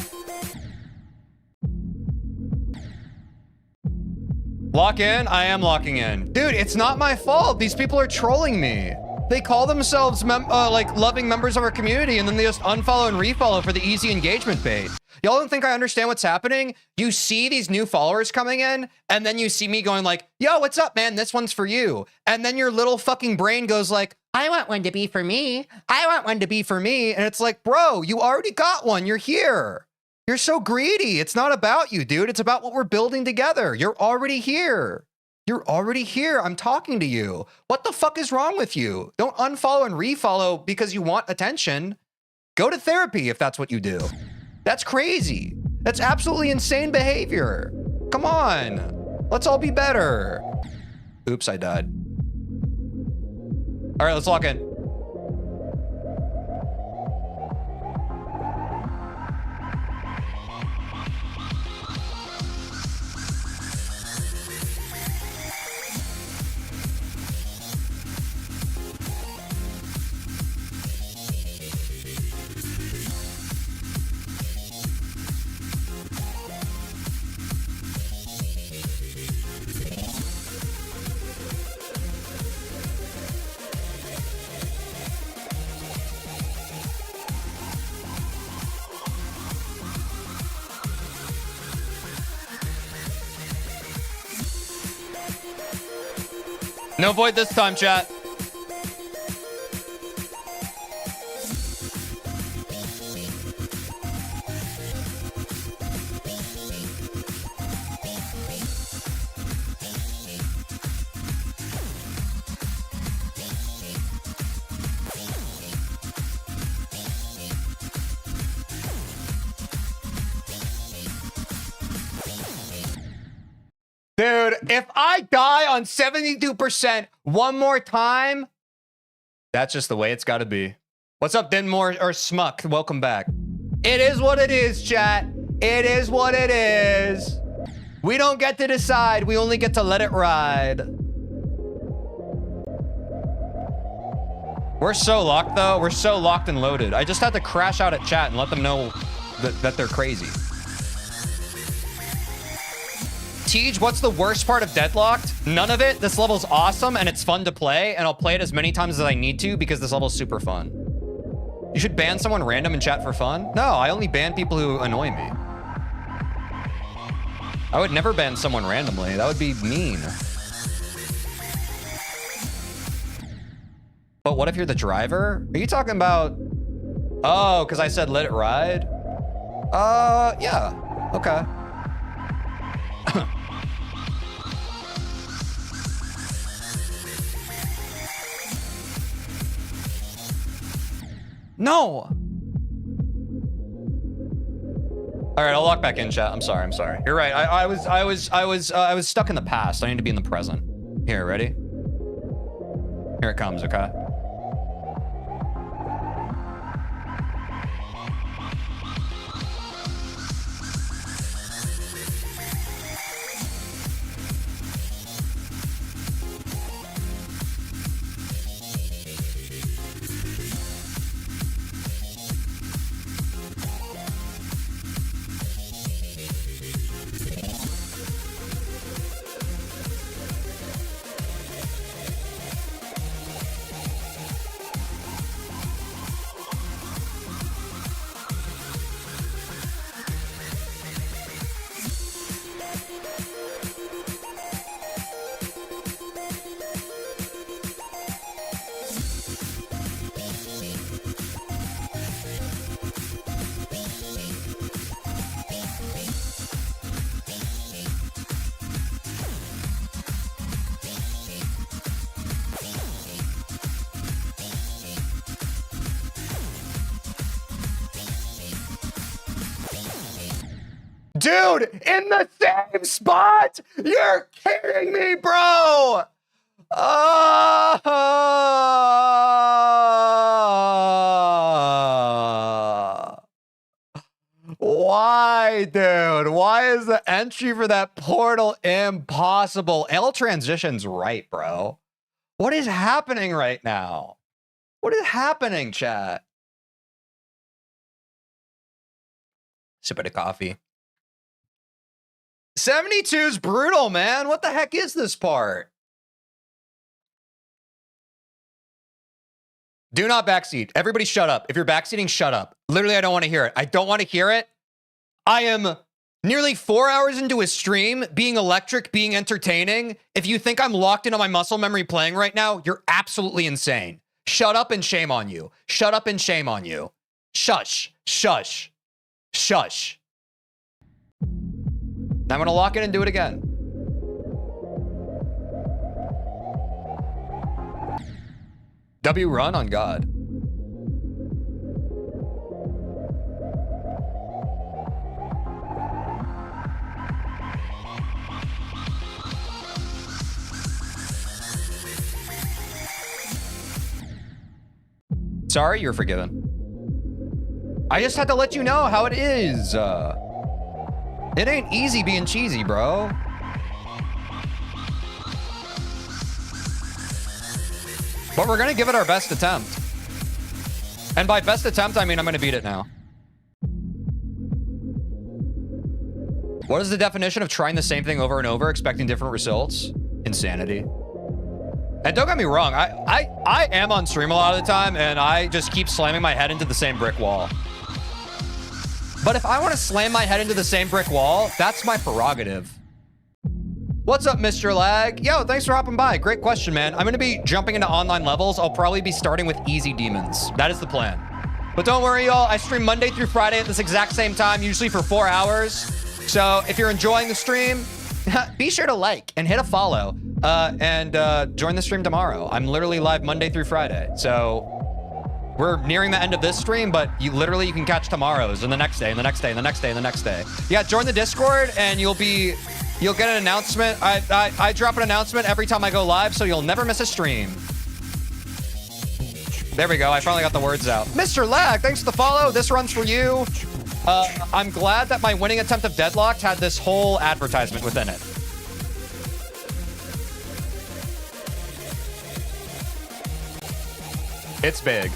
Lock in? I am locking in. Dude, it's not my fault. These people are trolling me. They call themselves like loving members of our community, and then they just unfollow and refollow for the easy engagement bait. Y'all don't think I understand what's happening? You see these new followers coming in, and then you see me going like, yo, what's up, man? This one's for you. And then your little fucking brain goes like, I want one to be for me. I want one to be for me. And it's like, bro, you already got one. You're here. You're so greedy. It's not about you, dude. It's about what we're building together. You're already here. You're already here. I'm talking to you. What the fuck is wrong with you? Don't unfollow and refollow because you want attention. Go to therapy if that's what you do. That's crazy. That's absolutely insane behavior. Come on. Let's all be better. Oops, I died. All right, let's lock in. No void this time, chat. Dude, if I die on 72% one more time, that's just the way it's got to be. What's up, Denmore or Smuck? Welcome back. It is what it is, chat. It is what it is. We don't get to decide. We only get to let it ride. We're so locked, though. We're so locked and loaded. I just had to crash out at chat and let them know that they're crazy. Teej, what's the worst part of Deadlocked? None of it. This level's awesome and it's fun to play, and I'll play it as many times as I need to because this level's super fun. You should ban someone random in chat for fun? No, I only ban people who annoy me. I would never ban someone randomly. That would be mean. But what if you're the driver? Are you talking about... Oh, because I said let it ride? Yeah. Okay. No. All right, I'll lock back in, chat. I'm sorry. You're right. I was stuck in the past. I need to be in the present. Here, ready? Here it comes. Okay. Dude, in the same spot? You're kidding me, bro! Why, dude? Why is the entry for that portal impossible? L transition's right, bro. What is happening right now? What is happening, chat? Sip of coffee. 72's brutal, man. What the heck is this part? Do not backseat. Everybody shut up. If you're backseating, shut up. Literally, I don't want to hear it. I don't want to hear it. I am nearly 4 hours into a stream, being electric, being entertaining. If you think I'm locked into my muscle memory playing right now, you're absolutely insane. Shut up and shame on you. Shut up and shame on you. Shush. Shush. Shush. Now I'm going to lock in and do it again. W run on God. Sorry, you're forgiven. I just had to let you know how it is. It ain't easy being cheesy, bro. But we're gonna give it our best attempt. And by best attempt, I mean I'm gonna beat it now. What is the definition of trying the same thing over and over, expecting different results? Insanity. And don't get me wrong, I am on stream a lot of the time, and I just keep slamming my head into the same brick wall. But if I want to slam my head into the same brick wall, that's my prerogative. What's up, Mr. Lag? Yo, thanks for hopping by. Great question, man. I'm going to be jumping into online levels. I'll probably be starting with easy demons. That is the plan. But don't worry, y'all. I stream Monday through Friday at this exact same time, usually for 4 hours. So if you're enjoying the stream, be sure to like and hit a follow and join the stream tomorrow. I'm literally live Monday through Friday. So we're nearing the end of this stream, but you can catch tomorrow's and the next day and the next day and the next day and the next day. Yeah, join the Discord and you'll get an announcement. I drop an announcement every time I go live, so you'll never miss a stream. There we go. I finally got the words out. Mr. Lag, thanks for the follow. This runs for you. I'm glad that my winning attempt of Deadlocked had this whole advertisement within it. It's big.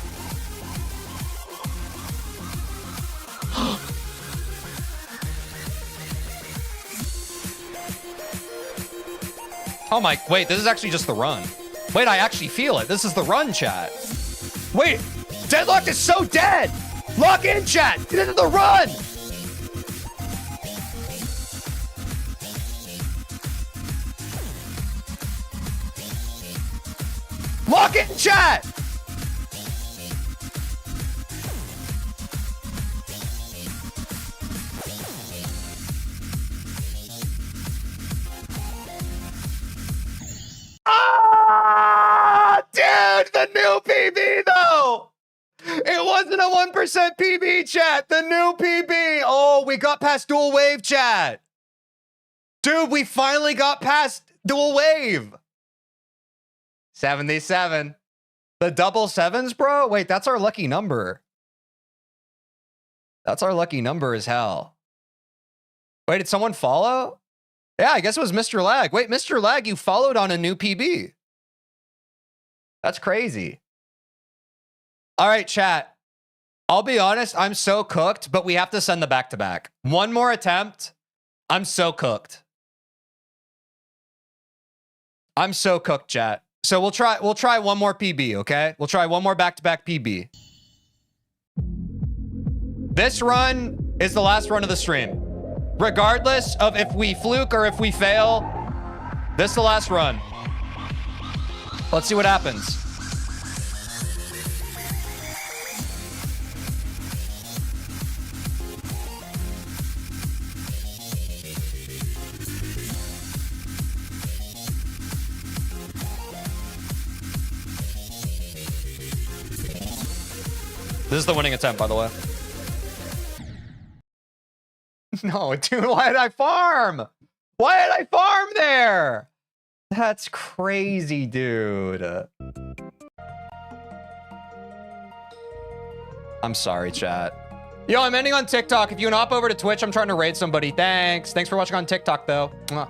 Oh my, wait, this is actually just the run. Wait, I actually feel it. This is the run, chat. Wait, Deadlocked is so dead. Lock in, chat. This is the run. Lock in, chat. Ah, dude, the new PB though. It wasn't a 1% PB, chat. The new PB. Oh, we got past dual wave, chat. Dude, we finally got past dual wave. 77. The double sevens, bro? Wait, that's our lucky number. That's our lucky number as hell. Wait, did someone follow? Yeah, I guess it was Mr. Lag. Wait, Mr. Lag, you followed on a new PB. That's crazy. All right, chat. I'll be honest, I'm so cooked, but we have to send the back-to-back. One more attempt. I'm so cooked. I'm so cooked, chat. So we'll try one more PB, okay? We'll try one more back-to-back PB. This run is the last run of the stream. Regardless of if we fluke or if we fail, this is the last run. Let's see what happens. This is the winning attempt, by the way. No, dude, why did I farm? Why did I farm there? That's crazy, dude. I'm sorry, chat. Yo, I'm ending on TikTok. If you want to hop over to Twitch, I'm trying to raid somebody. Thanks. Thanks for watching on TikTok, though. Mwah.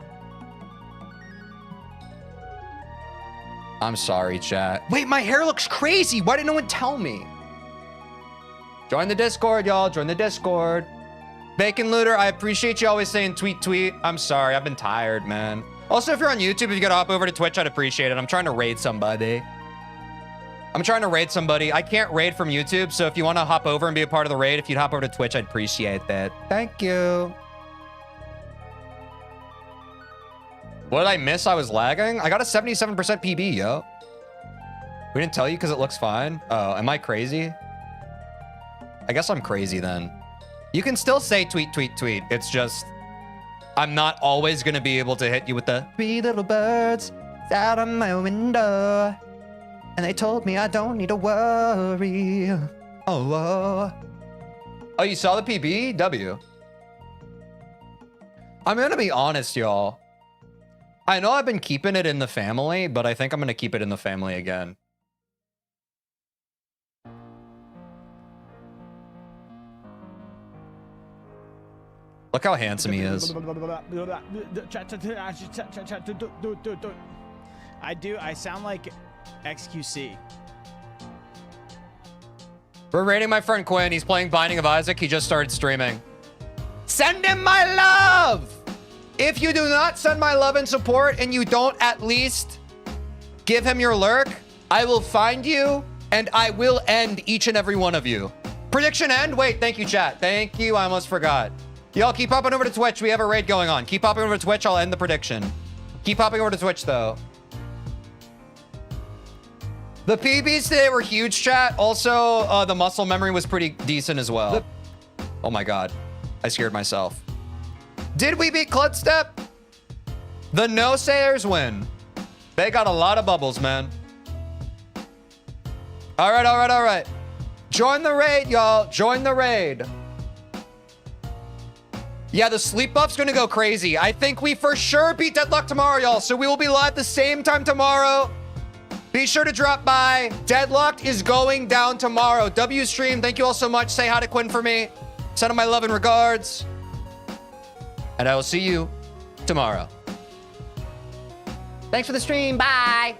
I'm sorry, chat. Wait, my hair looks crazy. Why didn't no one tell me? Join the Discord, y'all. Join the Discord. Bacon Looter, I appreciate you always saying tweet, tweet. I'm sorry. I've been tired, man. Also, if you're on YouTube, if you gotta hop over to Twitch, I'd appreciate it. I'm trying to raid somebody. I can't raid from YouTube, so if you want to hop over and be a part of the raid, if you'd hop over to Twitch, I'd appreciate that. Thank you. What did I miss? I was lagging? I got a 77% PB, yo. We didn't tell you because it looks fine. Oh, am I crazy? I guess I'm crazy then. You can still say tweet, tweet, tweet. It's just, I'm not always going to be able to hit you with the 3 little birds out of my window. And they told me I don't need to worry. Oh, you saw the PB? W. I'm going to be honest, y'all. I know I've been keeping it in the family, but I think I'm going to keep it in the family again. Look how handsome he is. I sound like XQC. We're raiding my friend Quinn. He's playing Binding of Isaac. He just started streaming. Send him my love! If you do not send my love and support and you don't at least give him your lurk, I will find you and I will end each and every one of you. Prediction end? Wait, thank you, chat. Thank you. I almost forgot. Y'all keep hopping over to Twitch. We have a raid going on. Keep hopping over to Twitch. I'll end the prediction. Keep hopping over to Twitch, though. The PBs today were huge, chat. Also, the muscle memory was pretty decent as well. Oh my God. I scared myself. Did we beat Cludstep? The no-sayers win. They got a lot of bubbles, man. All right, all right, all right. Join the raid, y'all. Join the raid. Yeah, the sleep buff's gonna go crazy. I think we for sure beat Deadlock tomorrow, y'all. So we will be live the same time tomorrow. Be sure to drop by. Deadlocked is going down tomorrow. W stream, thank you all so much. Say hi to Quinn for me. Send him my love and regards. And I will see you tomorrow. Thanks for the stream. Bye.